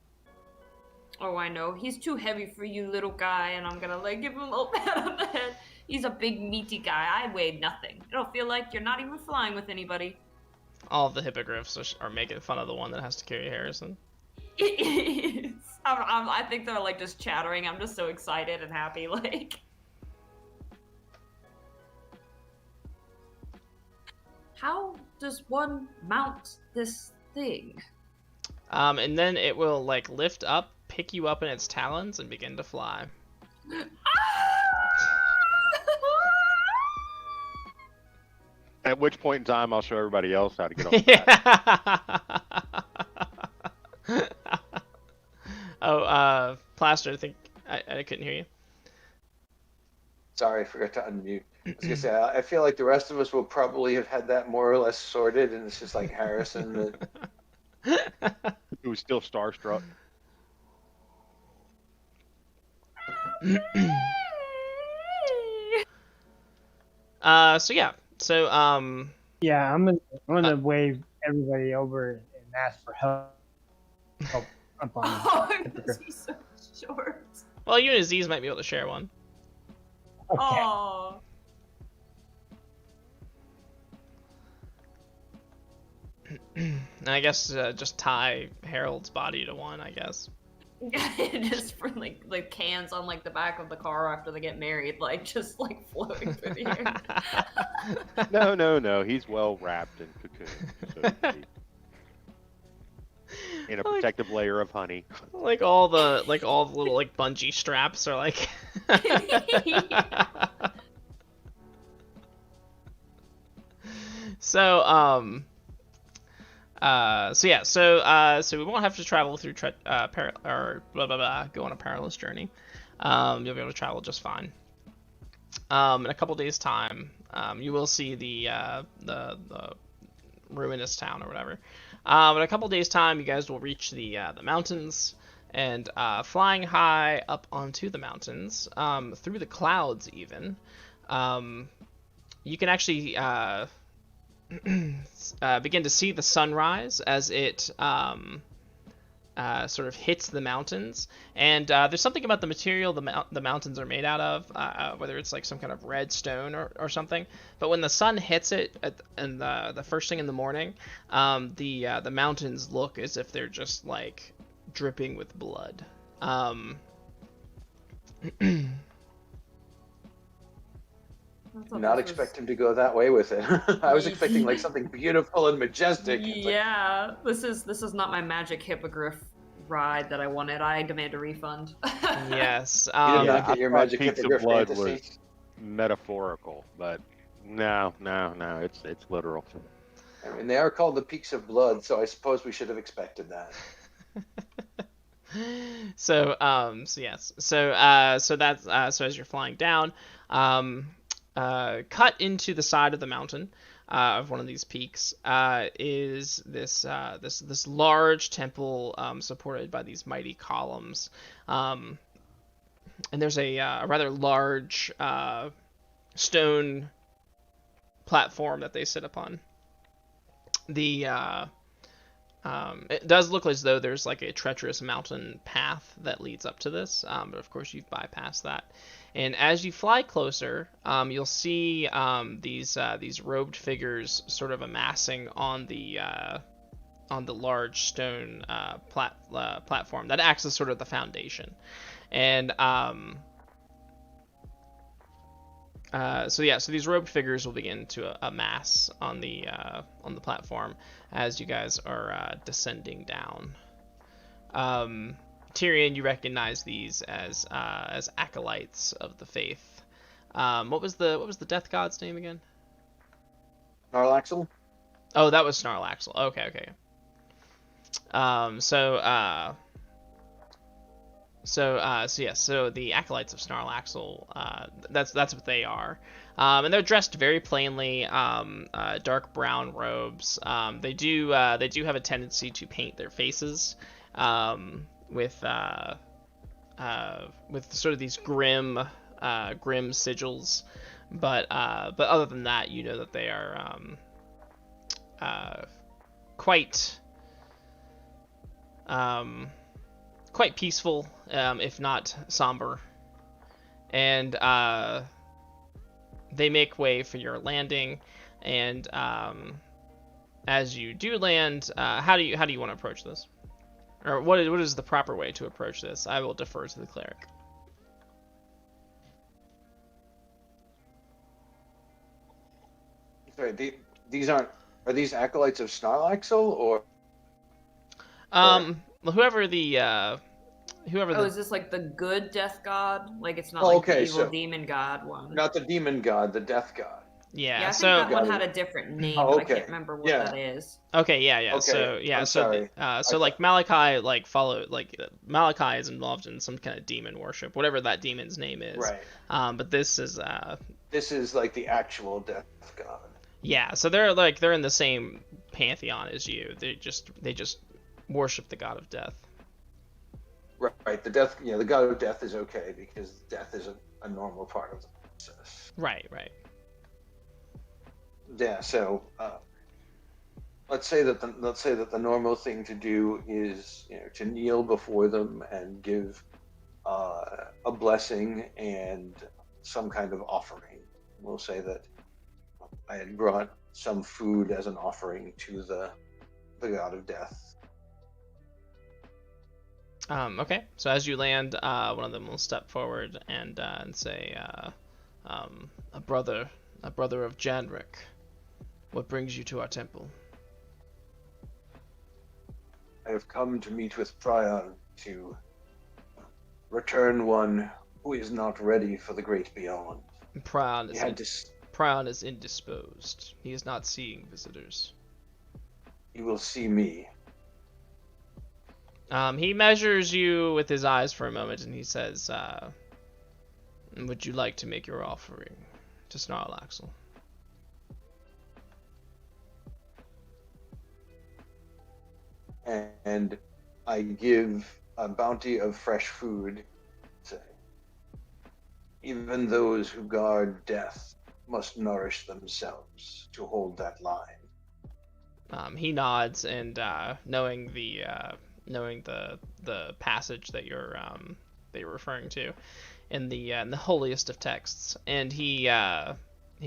Oh, I know. He's too heavy for you, little guy, and I'm gonna like give him a little pat on the head. He's a big, meaty guy. I weigh nothing. It'll feel like you're not even flying with anybody. All of the hippogriffs are making fun of the one that has to carry Harrison. It is. I think they're like just chattering. I'm just so excited and happy. Like, how does one mount this thing? And then it will like lift up, pick you up in its talons, and begin to fly. At which point in time, I'll show everybody else how to get on the back. Oh, Plaster, I think I couldn't hear you. Sorry, I forgot to unmute. I was gonna say, I feel like the rest of us will probably have had that more or less sorted, and it's just like Harrison that. Who's still starstruck. Yeah, I'm gonna wave everybody over and ask for help. Up on Oh, because he's so short. Well, you and Aziz might be able to share one. Okay. Oh. And I guess just tie Harold's body to one, I guess. Just for like cans on like the back of the car after they get married, like just like floating through the air. No. He's well wrapped in cocoon, so to speak. In a protective layer of honey. Like all the little like bungee straps are like. So so we won't have to travel through go on a perilous journey. You'll be able to travel just fine. In a couple days' time, you will see the ruinous town or whatever. In a couple days' time, you guys will reach the mountains, and flying high up onto the mountains, through the clouds even, you can actually begin to see the sunrise as it sort of hits the mountains. And there's something about the material the mountains are made out of, whether it's like some kind of red stone or something. But when the sun hits it in the first thing in the morning, the mountains look as if they're just like dripping with blood. Not expect him to go that way with it. I was expecting like something beautiful and majestic. Yeah, this is not my magic hippogriff ride that I wanted. I demand a refund. Yes. You did not get your magic Peaks of hippogriff Blood fantasy. was metaphorical, but no, it's literal. I mean, they are called the Peaks of Blood, so I suppose we should have expected that. So yes. So that's so as you're flying down, cut into the side of the mountain of one of these peaks is this large temple supported by these mighty columns, and there's a rather large stone platform that they sit upon. It does look as though there's like a treacherous mountain path that leads up to this, but of course you've bypassed that. And as you fly closer, you'll see these robed figures sort of amassing on the large stone platform that acts as sort of the foundation. And so these robed figures will begin to amass on the platform as you guys are descending down. Tyrion, you recognize these as acolytes of the faith. What was the death god's name again? Snarlaxle? Oh, that was Snarlaxle. Okay. So the acolytes of Snarlaxle, that's what they are, and they're dressed very plainly, dark brown robes. They do have a tendency to paint their faces with sort of these grim sigils, but other than that, you know that they are quite peaceful, if not somber, and they make way for your landing. And as you do land, how do you want to approach this, or what is the proper way to approach this? I will defer to the cleric. Sorry, are these acolytes of Snarlaxle or? Whoever is this like the good death god? Like it's not Oh, like okay, the evil so- demon god one. Not the demon god, the death god. Yeah, Yeah, I think so that one Got had it. a different name, Oh, but I okay. can't remember what Yeah. that is. okay, yeah. Okay, So I'm so sorry. like Malachi Malachi is involved in some kind of demon worship, whatever that demon's name is. Right. But this is This is like the actual death god. yeah. So they're in the same pantheon as you. They just worship the god of death. Right. The death, the god of death is okay because death is a normal part of the process. Right. Yeah. So let's say that the normal thing to do is to kneel before them and give a blessing and some kind of offering. We'll say that I had brought some food as an offering to the god of death. Okay, so as you land, one of them will step forward and say, a brother of Janrik, what brings you to our temple? I have come to meet with Prion to return one who is not ready for the great beyond. Prion He had Prion is indisposed. He is not seeing visitors. He will see me. He measures you with his eyes for a moment, and he says, would you like to make your offering to Snarlaxle? And I give a bounty of fresh food. Say, even those who guard death must nourish themselves to hold that line. He nods, and knowing the passage that you're referring to in the holiest of texts, and he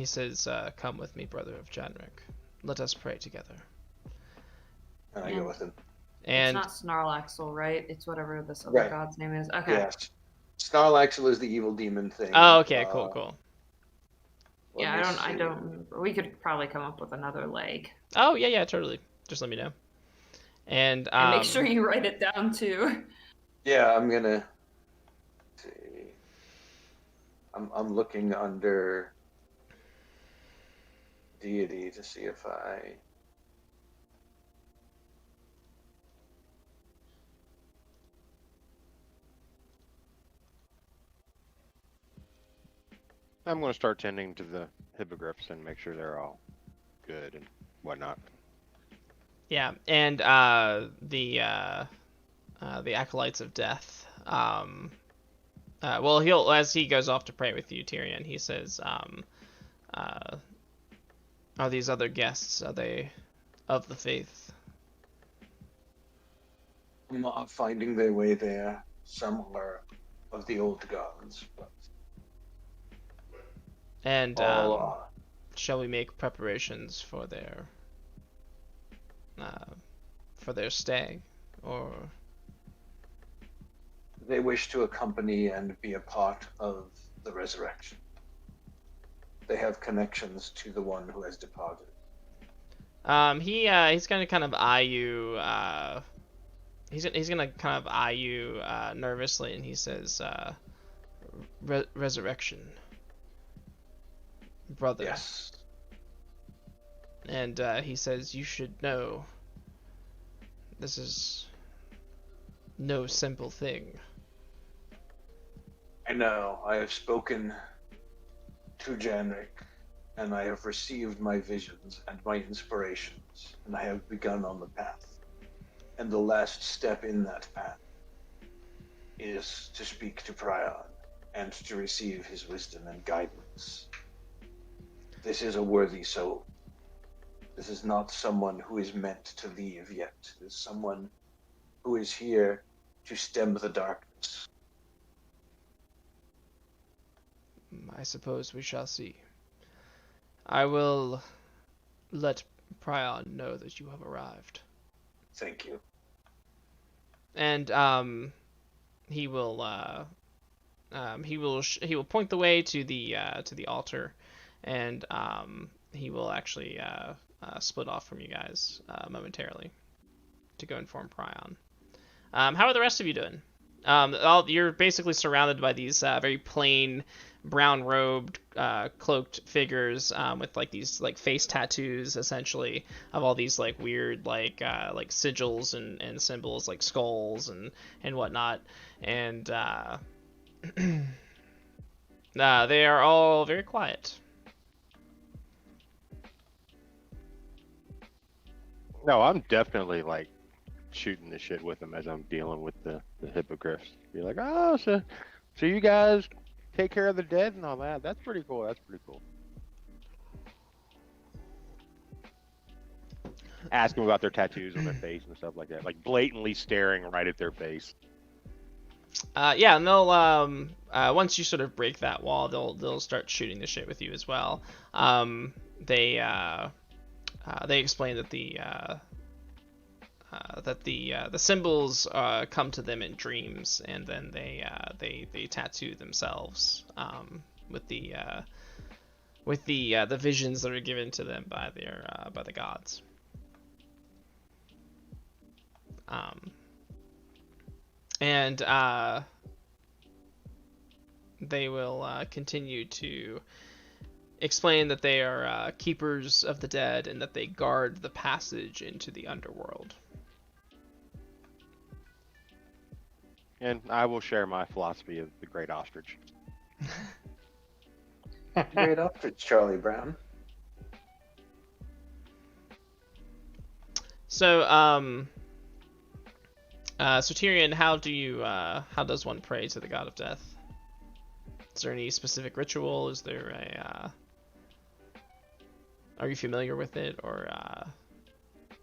says, "Come with me, brother of Janrik. Let us pray together." And I go with him. And it's not Snarlaxle, right? It's whatever this other Right. god's name is. Okay. Yes. Snarlaxle is the evil demon thing. oh, okay, cool. Yeah, let me I see. don't remember. We could probably come up with another leg. Oh yeah, totally. Just let me know. And And make sure you write it down too. Yeah, I'm gonna see. I'm looking under deity to see if I. I'm going to start tending to the hippogriffs and make sure they're all good and whatnot. Yeah, and the acolytes of death. Well, he'll as he goes off to pray with you, Tyrion. He says, "Are these other guests? Are they of the faith?" Not finding their way there. Some are of the old gods, but And all are. shall we make preparations for their stay, or? They wish to accompany and be a part of the resurrection. They have connections to the one who has departed. He's gonna kind of eye you. He's gonna kind of eye you nervously, and he says, "Resurrection, brother." Yes. And he says, "You should know. This is no simple thing." I know. I have spoken to Janrik, and I have received my visions and my inspirations, and I have begun on the path. And the last step in that path is to speak to Prion and to receive his wisdom and guidance. This is a worthy soul. This is not someone who is meant to leave yet. It is someone who is here to stem the darkness. I suppose we shall see. I will let Prion know that you have arrived. Thank you. And he will point the way to the altar, and he will actually split off from you guys momentarily to go inform Prion. How are the rest of you doing? You're basically surrounded by these very plain, brown-robed, cloaked figures with like these like face tattoos, essentially, of all these like weird like sigils and symbols like skulls and whatnot, and they are all very quiet. No, I'm definitely like shooting the shit with them as I'm dealing with the hippogriffs. Be like, oh, so you guys take care of the dead and all that. That's pretty cool. That's pretty cool. Ask them about their tattoos on their face and stuff like that. Like blatantly staring right at their face. Yeah, and they'll once you sort of break that wall, they'll start shooting the shit with you as well. They explain that the symbols come to them in dreams, and then they tattoo themselves with the visions that are given to them by the gods. And they will continue to explain that they are keepers of the dead and that they guard the passage into the underworld. And I will share my philosophy of the Great Ostrich. Great ostrich, Charlie Brown. So, so Tyrion, how does one pray to the god of death? Is there any specific ritual? Is there are you familiar with it, or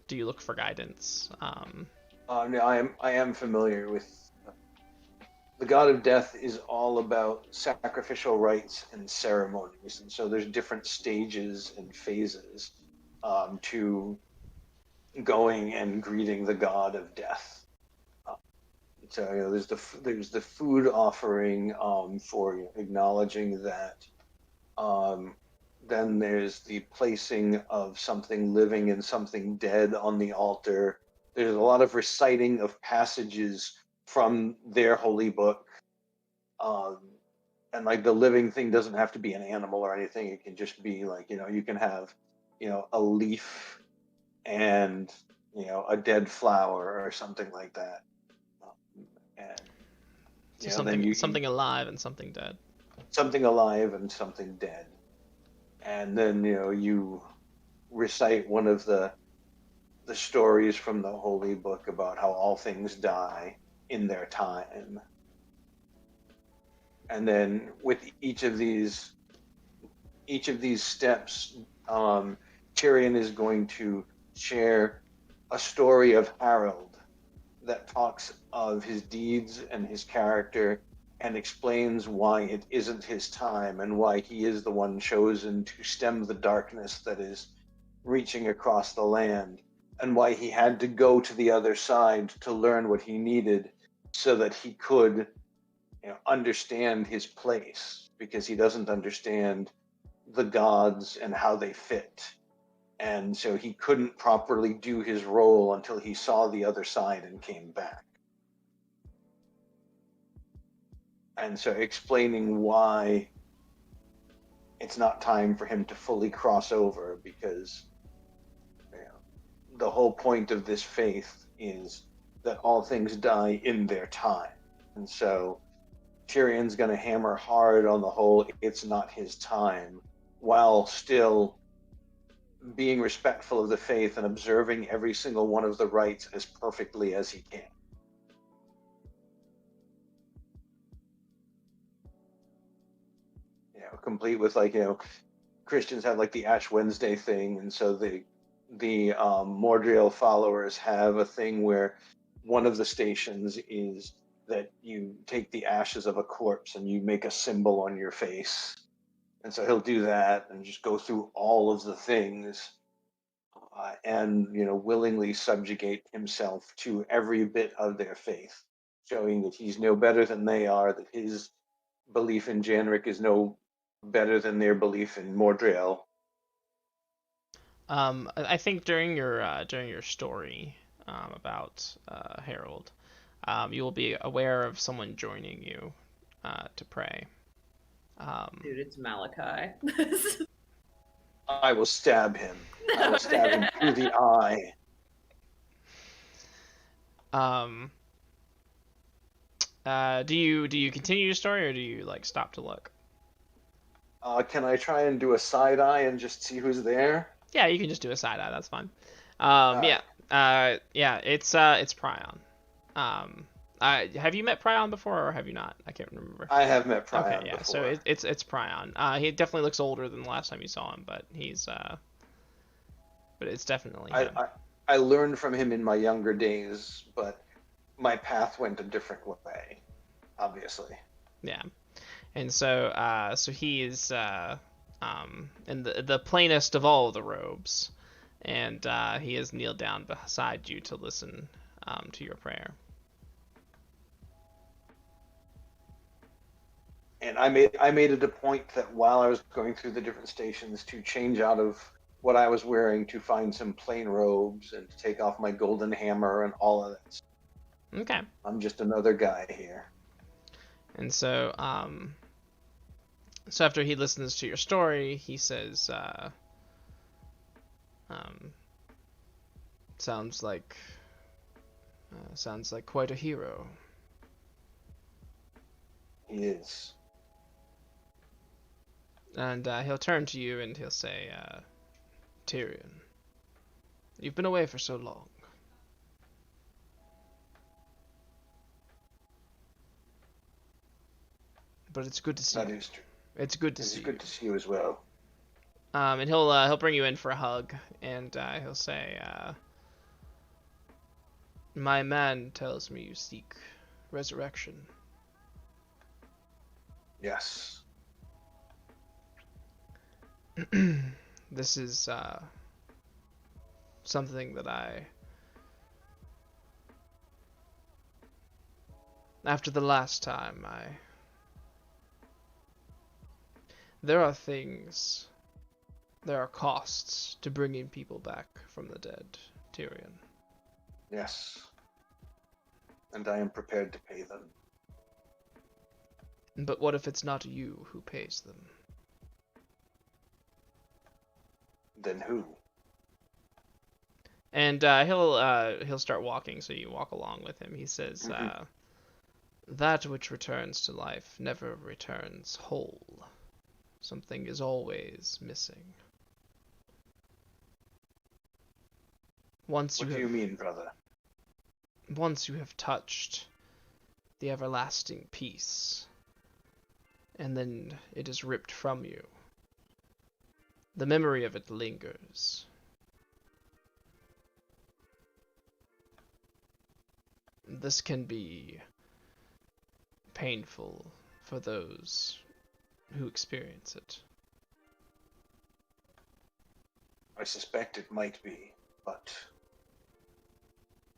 do you look for guidance? No, I am familiar with. The god of death is all about sacrificial rites and ceremonies, and so there's different stages and phases to going and greeting the god of death. So there's the food offering for acknowledging that. Then there's the placing of something living and something dead on the altar. There's a lot of reciting of passages from their holy book. And like the living thing doesn't have to be an animal or anything. It can just be like, you can have, a leaf and, a dead flower or something like that. And So something alive and something dead. Something alive and something dead. And then, you recite one of the stories from the holy book about how all things die in their time. And then with each of these steps, Tyrion is going to share a story of Harold that talks of his deeds and his character and explains why it isn't his time and why he is the one chosen to stem the darkness that is reaching across the land, and why he had to go to the other side to learn what he needed so that he could understand his place, because he doesn't understand the gods and how they fit. And so he couldn't properly do his role until he saw the other side and came back. And so explaining why it's not time for him to fully cross over, because the whole point of this faith is that all things die in their time. And so Tyrion's going to hammer hard on the whole it's not his time, while still being respectful of the faith and observing every single one of the rites as perfectly as he can. Complete with Christians have like the Ash Wednesday thing, and so the Mordriel followers have a thing where one of the stations is that you take the ashes of a corpse and you make a symbol on your face. And so he'll do that and just go through all of the things and willingly subjugate himself to every bit of their faith, showing that he's no better than they are, that his belief in Janric is no better than their belief in Mordriel. I think during your story about Harold, you will be aware of someone joining you to pray. Dude, it's Malachi. I will stab him. I will stab him through the eye. Do you continue your story, or do you stop to look? Can I try and do a side eye and just see who's there? Yeah, you can just do a side eye. That's fine. Right. Yeah. It's Prion. Have you met Prion before, or have you not? I can't remember. I have met Prion Okay, yeah. before. So it's Prion. He definitely looks older than the last time you saw him, but but it's definitely him. I learned from him in my younger days, but my path went a different way. obviously. Yeah. And so so he is in the plainest of all the robes, and he has kneeled down beside you to listen to your prayer. And I made it a point that while I was going through the different stations to change out of what I was wearing to find some plain robes and to take off my golden hammer and all of that. Okay. I'm just another guy here. And so so after he listens to your story, he says, sounds like quite a hero. He is. And he'll turn to you and he'll say, Tyrion, you've been away for so long. But it's good to see That you. is true. It's good to It's see you. good to see you as well. And he'll bring you in for a hug, and he'll say, my man tells me you seek resurrection. Yes. This is something that after the last time, there are costs to bringing people back from the dead, Tyrion. Yes. And I am prepared to pay them. But what if it's not you who pays them? Then who? And he'll start walking, so you walk along with him. He says, that which returns to life never returns whole. Something is always missing. What do you mean, brother? Once you have touched the everlasting peace, and then it is ripped from you, the memory of it lingers. This can be painful for those who experience it. I suspect it might be, but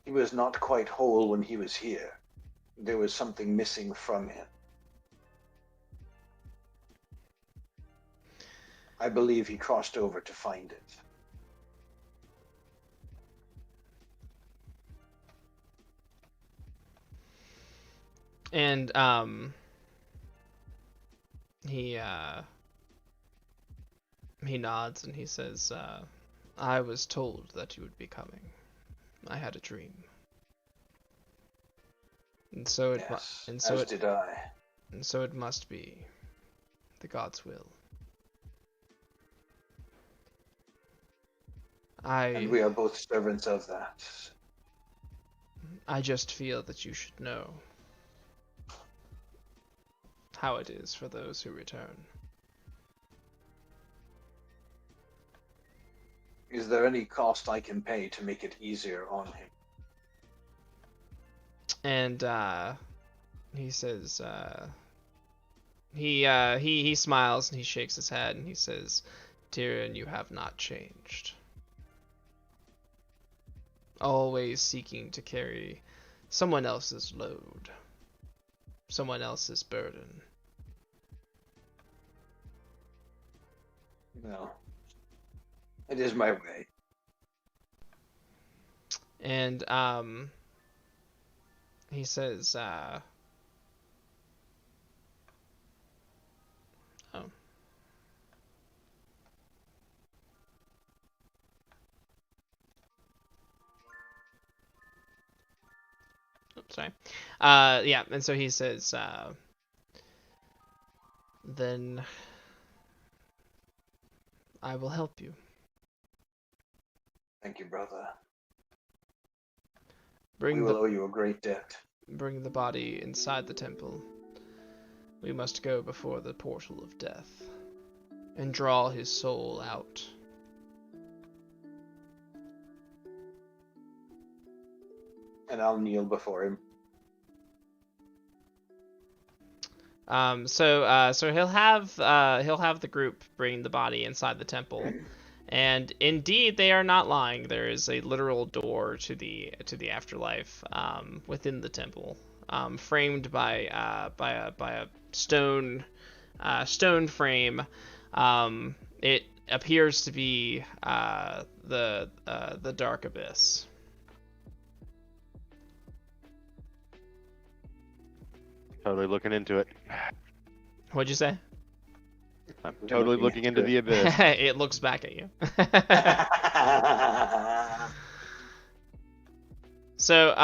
he was not quite whole when he was here. There was something missing from him. I believe he crossed over to find it. And he nods and he says, I was told that you would be coming. I had a dream. And so it Yes, and so as it did I. and so it must be the gods' will. And we are both servants of that. I just feel that you should know how it is for those who return. Is there any cost I can pay to make it easier on him? And he says, he smiles and he shakes his head and he says, Tyrion, you have not changed. Always seeking to carry someone else's load, someone else's burden. No. It is my way. And he says, oh. Oops, sorry. Yeah, and so he says, then I will help you. Thank you, brother. We will owe you a great debt. Bring the body inside the temple. We must go before the portal of death and draw his soul out. And I'll kneel before him. So he'll have the group bring the body inside the temple, and indeed they are not lying. There is a literal door to the afterlife within the temple, framed by a stone frame. It appears to be the dark abyss. Totally looking into it. What'd you say? I'm totally looking into the abyss. It looks back at you. So,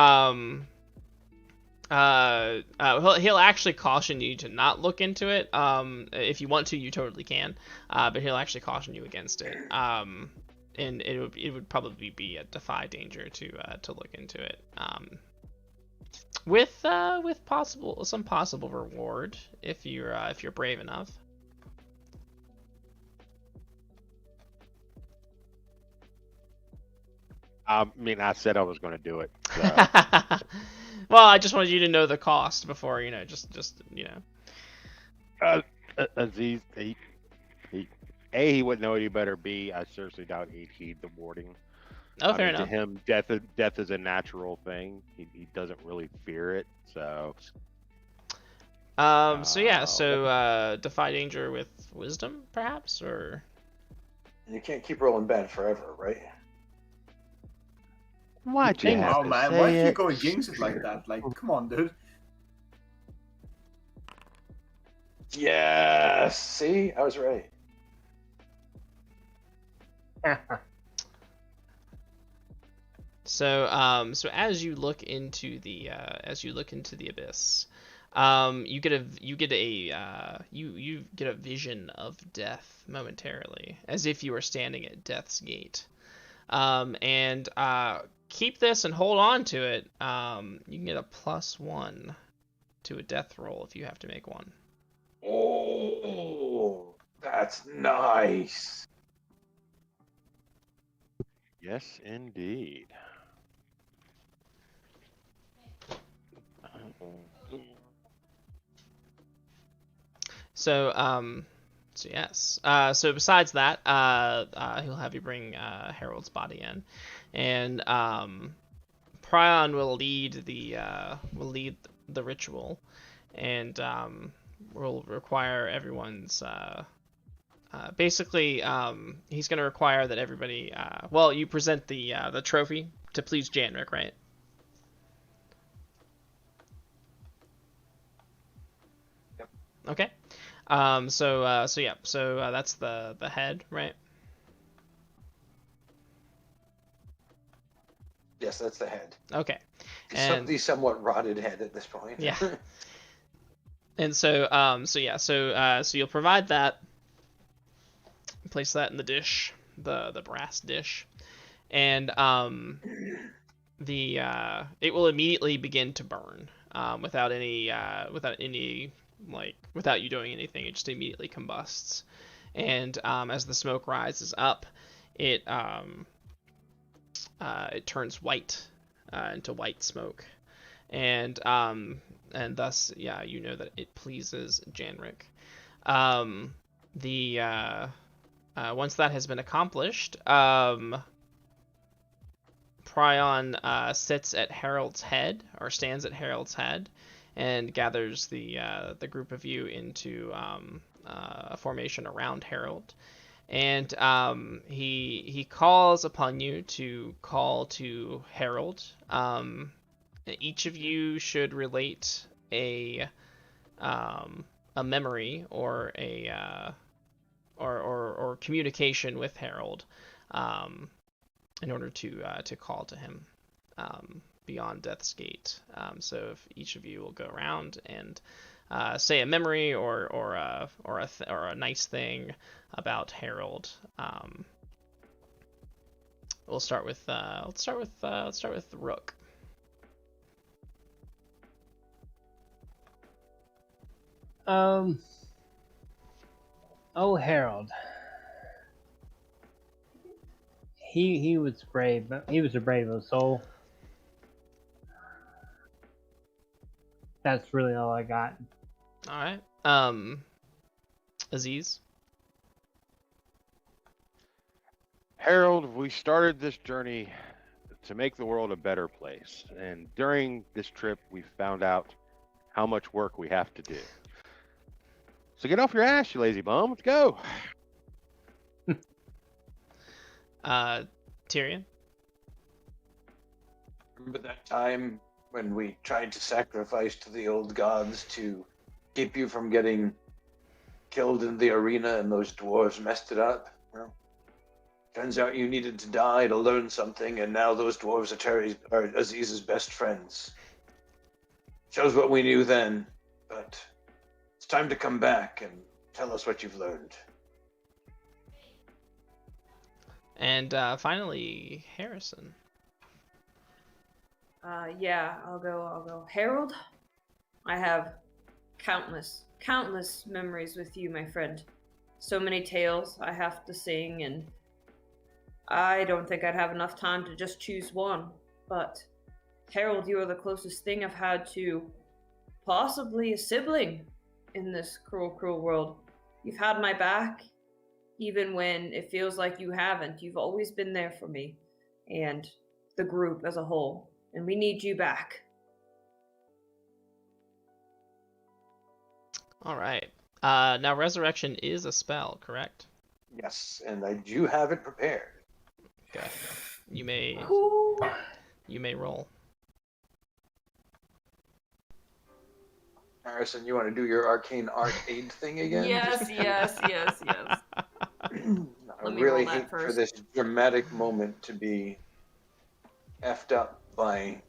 he'll actually caution you to not look into it. If you want to, you totally can. But he'll actually caution you against it. And it would probably be a defy danger to look into it. With some possible reward if you're brave enough. I mean, I said I was going to do it. So. Well, I just wanted you to know the cost before, just. Aziz, he wouldn't know any better. B, I seriously doubt he'd heed the warning. Oh, fair To enough. him, death is a natural thing. He doesn't really fear it. So. So defy danger with wisdom, perhaps, or. You can't keep rolling bad forever, right? Why'd you have Oh to man, say why do you it? go jinx it like that? Like, come on, dude. Yes. See, I was right. So as you look into the abyss, you get a vision of death momentarily, as if you were standing at death's gate. And keep this and hold on to it. You can get a +1 to a death roll if you have to make one. Oh, that's nice. Yes, indeed. So yes. So besides that, he'll have you bring Harold's body in, and Prion will lead the ritual, and will require everyone's. Basically, he's going to require that everybody. Well, you present the trophy to please Janrik, right? Yep. Okay. So that's the head, right? Yes, that's the head. Okay. And The somewhat rotted head at this point. yeah. And so you'll provide that, place that in the dish, the brass dish, and it will immediately begin to burn, without you doing anything. It just immediately combusts, and as the smoke rises up, it turns white, into white smoke, and thus, you know that it pleases Janrik. Once that has been accomplished, Prion sits at Harold's head, or stands at Harold's head, and gathers the group of you into a formation around Harold. And he calls upon you to call to Harold. Each of you should relate a memory or or communication with Harold, in order to call to him beyond Death's Gate. So if each of you will go around and say a memory or a nice thing about Harold. We'll start with Rook. Oh, Harold. He was brave. He was a brave soul. That's really all I got. All right. Aziz. Harold, we started this journey to make the world a better place, and during this trip, we found out how much work we have to do. So get off your ass, you lazy bum. Let's go. Tyrion. Remember that time when we tried to sacrifice to the old gods to keep you from getting killed in the arena and those dwarves messed it up? Well, turns out you needed to die to learn something, and now those dwarves are Aziz's best friends. Shows what we knew then, but it's time to come back and tell us what you've learned. And finally, Harrison. Yeah, I'll go. Harold, I have countless memories with you, my friend. So many tales I have to sing, and I don't think I'd have enough time to just choose one. But Harold, you are the closest thing I've had to possibly a sibling in this cruel, cruel world. You've had my back, even when it feels like you haven't. You've always been there for me and the group as a whole. And we need you back. All right. Now resurrection is a spell, correct? Yes, and I do have it prepared. Okay. You may roll. Harrison, you want to do your arcane art aid thing again? Yes. I Let me really roll that hate for first. this dramatic moment to be effed up by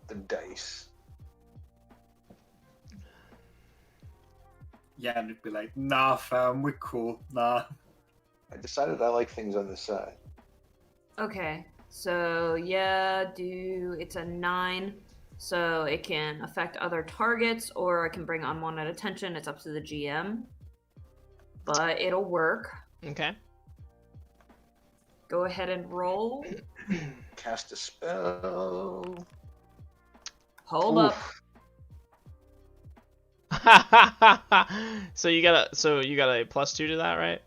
the dice. Yeah, and it'd be like, nah, fam, we're cool. Nah. I decided I like things on this side. Okay, so it's a 9. So it can affect other targets, or it can bring unwanted attention. It's up to the GM. But it'll work. Okay. Go ahead and roll. Cast a spell. Hold up. So you got a +2 to that, right?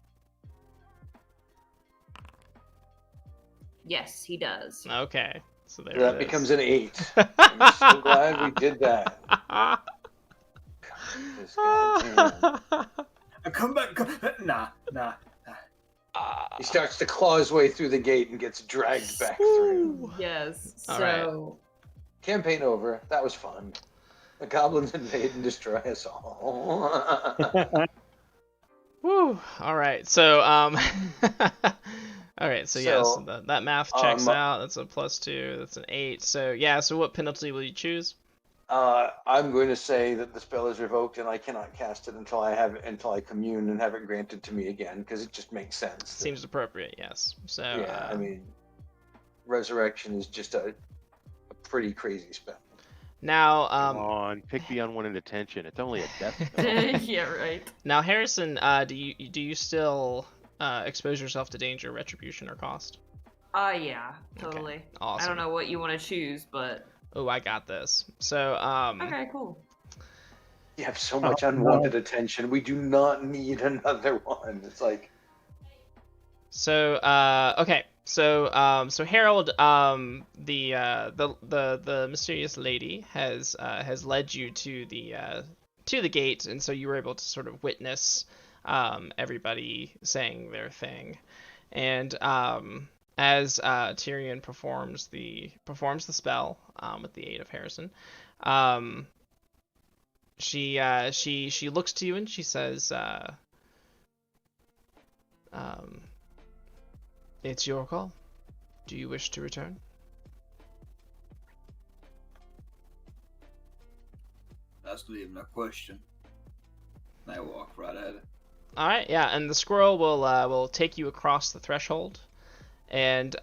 Yes, he does. Okay. So there That it becomes is. an 8. I'm so glad we did that. God, this goddamn. Come back. Nah. He starts to claw his way through the gate and gets dragged back through. Yes. All So Campaign over. That was fun. The goblins invade and destroy us all. Woo. All right. So all right. So yes, So, that math checks out. That's a +2. That's an 8. So yeah. So what penalty will you choose? I'm going to say that the spell is revoked and I cannot cast it until I commune and have it granted to me again, because it just makes sense. Seems appropriate. Yes. So Yeah, I mean, resurrection is just a pretty crazy spell. now Come on, pick the unwanted attention. It's only a death spell. yeah, right. now Harrison, do you still expose yourself to danger, retribution, or cost? Yeah, totally. Okay. Awesome. I don't know what you want to choose, but Oh, I got this. So okay, cool. You have so much unwanted attention. We do not need another one. It's like, So okay. So Harold, the mysterious lady has led you to the gate, and so you were able to sort of witness everybody saying their thing, and as Tyrion performs the spell with the aid of Harrison, she looks to you and she says, "It's your call. Do you wish to return?" That's not even a question. I walk right at it. All right, yeah, and the squirrel will take you across the threshold, and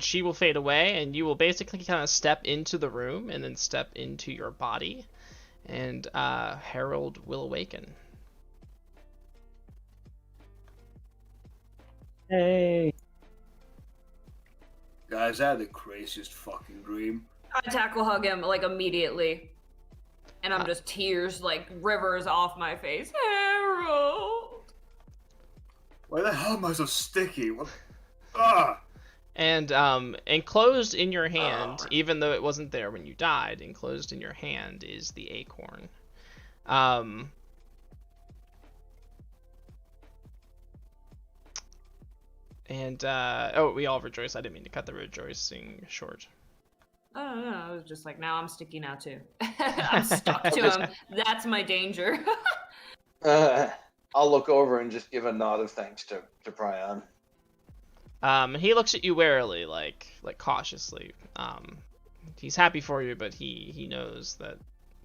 she will fade away, and you will basically kind of step into the room and then step into your body, and Harold will awaken. Hey. Guys, I had the craziest fucking dream. I tackle hug him like immediately, and I'm just tears like rivers off my face. Harold. Why the hell am I so sticky? What? Ah! And enclosed in your hand, even though it wasn't there when you died, enclosed in your hand is the acorn. Oh, we all rejoice. I didn't mean to cut the rejoicing short. Oh no, I was just like, now I'm sticky now too. I'm stuck to him. That's my danger. I'll look over and just give a nod of thanks to Prion. He looks at you warily, like cautiously. He's happy for you, but he knows that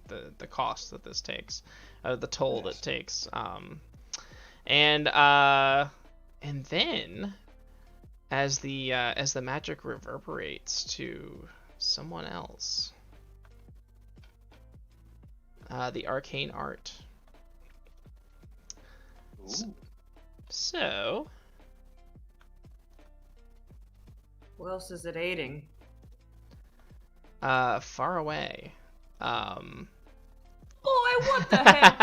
the cost that this takes, the toll that it takes. And then, as the magic reverberates to someone else, the arcane art. So. Who else is it aiding? Far away. Boy, what the heck?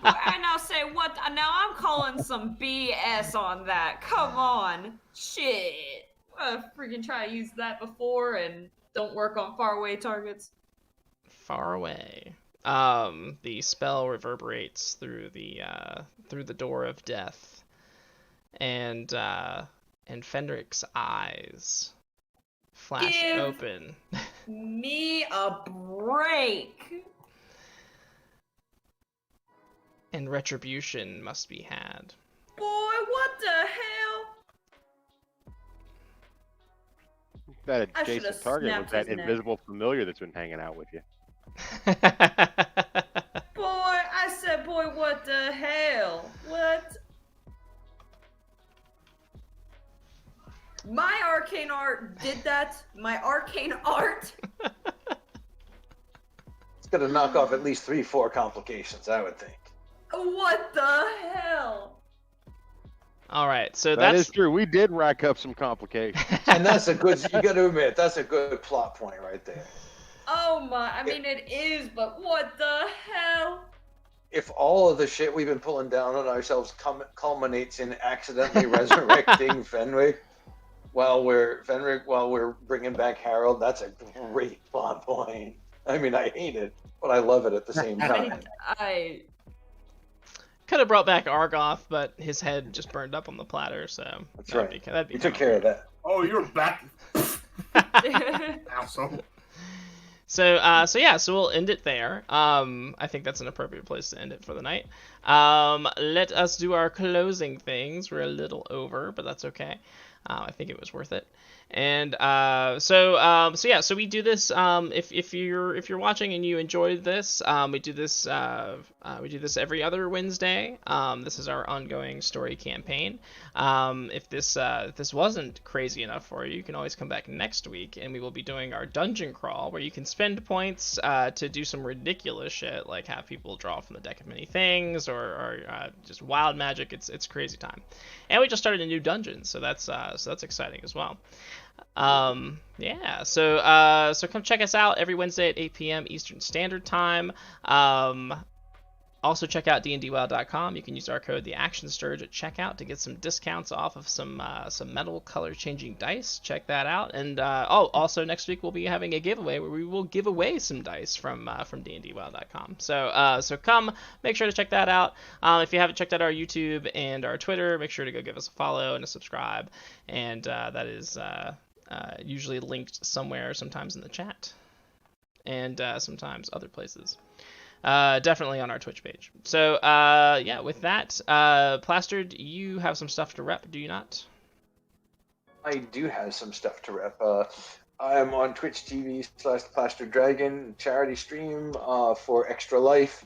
I now say what? Now I'm calling some BS on that. Come on, shit. I freaking try to use that before and don't work on faraway targets. Far away. The spell reverberates through the door of death, and Fenric's eyes flash open. Me a break. And retribution must be had. Boy, what the hell? That adjacent target was that invisible familiar that's been hanging out with you. Boy, I said, boy, what the hell? What? My arcane art did that. My arcane art. It's gonna knock off at least 3-4 complications, I would think. What the hell? All right, so that is true. We did rack up some complications, and that's a good. You got to admit, that's a good plot point right there. Oh my! I mean, it is, but what the hell? If all of the shit we've been pulling down on ourselves culminates in accidentally resurrecting Fenwick while we're bringing back Harold, that's a great plot point. I mean, I hate it, but I love it at the same time. I could have brought back Argoth, but his head just burned up on the platter, so that's right. We took care of that. Oh, you're back. Asshole. So we'll end it there. I think that's an appropriate place to end it for the night. Let us do our closing things. We're a little over, but that's okay. I think it was worth it. And so we do this. If you're watching and you enjoyed this, we do this every other Wednesday. This is our ongoing story campaign. If this wasn't crazy enough for you, you can always come back next week, and we will be doing our dungeon crawl, where you can spend points to do some ridiculous shit, like have people draw from the deck of many things, or just wild magic. It's crazy time. And we just started a new dungeon, so that's exciting as well. So come check us out every Wednesday at 8 p.m. Eastern Standard Time. Also check out dndwild.com. You can use our code theactionsturge at checkout to get some discounts off of some metal color changing dice. Check that out. And also next week we'll be having a giveaway where we will give away some dice from dndwild.com. So come, make sure to check that out. If you haven't checked out our YouTube and our Twitter, make sure to go give us a follow and a subscribe. And that is usually linked somewhere, sometimes in the chat, and sometimes other places. Definitely on our Twitch page. So, with that, Plastered, you have some stuff to rep, do you not? I do have some stuff to rep. I am on Twitch TV/PlasteredDragon, charity stream for Extra Life,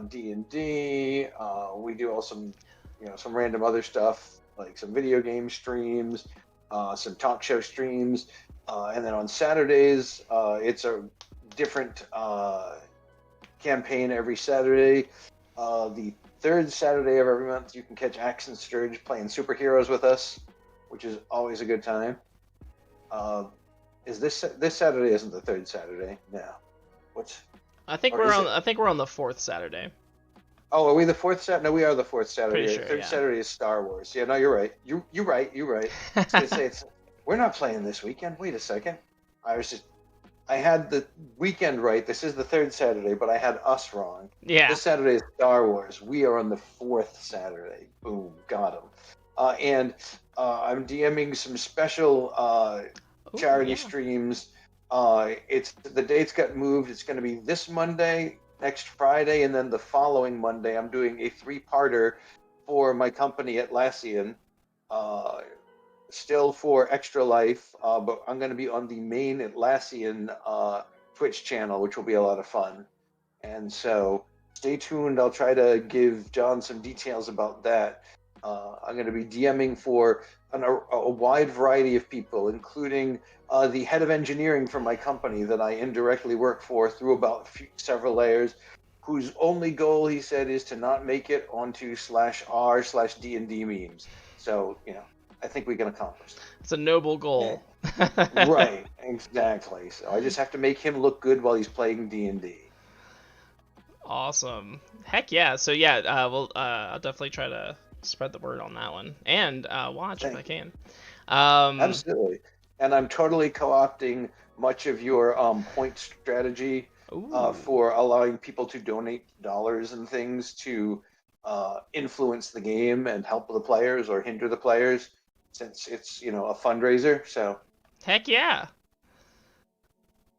D&D. We do all some random other stuff, like some video game streams, some talk show streams, and then on Saturdays, it's a different campaign every Saturday. The third Saturday of every month, you can catch Axe and Sturge playing superheroes with us, which is always a good time. Is this Saturday isn't the third Saturday? No. What's? I think Or we're is on. it? I think we're on the fourth Saturday. Oh, are we the fourth Saturday? No, we are the fourth Saturday. Pretty sure, Third yeah. Saturday is Star Wars. Yeah, no, you're right. You're right. You're right. I was gonna say we're not playing this weekend. Wait a second. I had the weekend right. This is the third Saturday, but I had us wrong. Yeah. This Saturday is Star Wars. We are on the fourth Saturday. Boom, got him. And I'm DMing some special Ooh, charity yeah. streams. It's the dates got moved. It's going to be this Monday, next Friday, and then the following Monday. I'm doing a 3-parter for my company Atlassian. Still for Extra Life, but I'm going to be on the main Atlassian Twitch channel, which will be a lot of fun. And so stay tuned. I'll try to give John some details about that. I'm going to be DMing for a wide variety of people, including the head of engineering for my company that I indirectly work for through about several layers, whose only goal, he said, is to not make it onto /r/D&D memes. So, I think we can accomplish that. It's a noble goal. Yeah. Right, exactly. So I just have to make him look good while he's playing D&D. Awesome. Heck yeah. So yeah, I'll definitely try to spread the word on that one and watch if I can. Absolutely. And I'm totally co-opting much of your point strategy for allowing people to donate dollars and things to influence the game and help the players or hinder the players, since it's a fundraiser. So heck yeah.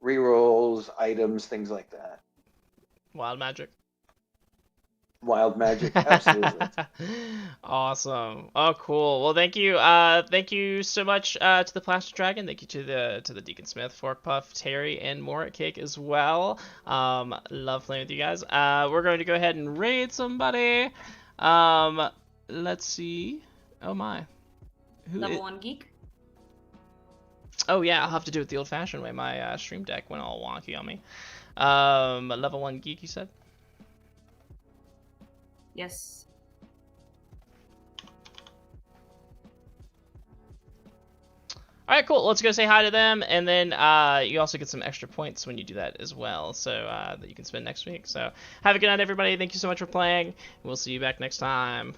Rerolls, items, things like that. Wild magic, absolutely. Awesome. Oh, cool. Well, thank you so much to the Plastic Dragon. Thank you to the Deacon Smith, Fork Puff, Terry, and Morat Cake as well. Love playing with you guys. We're going to go ahead and raid somebody. Let's see. Oh my. Level 1 geek. Oh yeah, I'll have to do it the old-fashioned way. My stream deck went all wonky on me. Level 1 geek, you said? Yes. Alright, cool. Let's go say hi to them, and then you also get some extra points when you do that as well, so that you can spend next week. So have a good night, everybody. Thank you so much for playing. We'll see you back next time.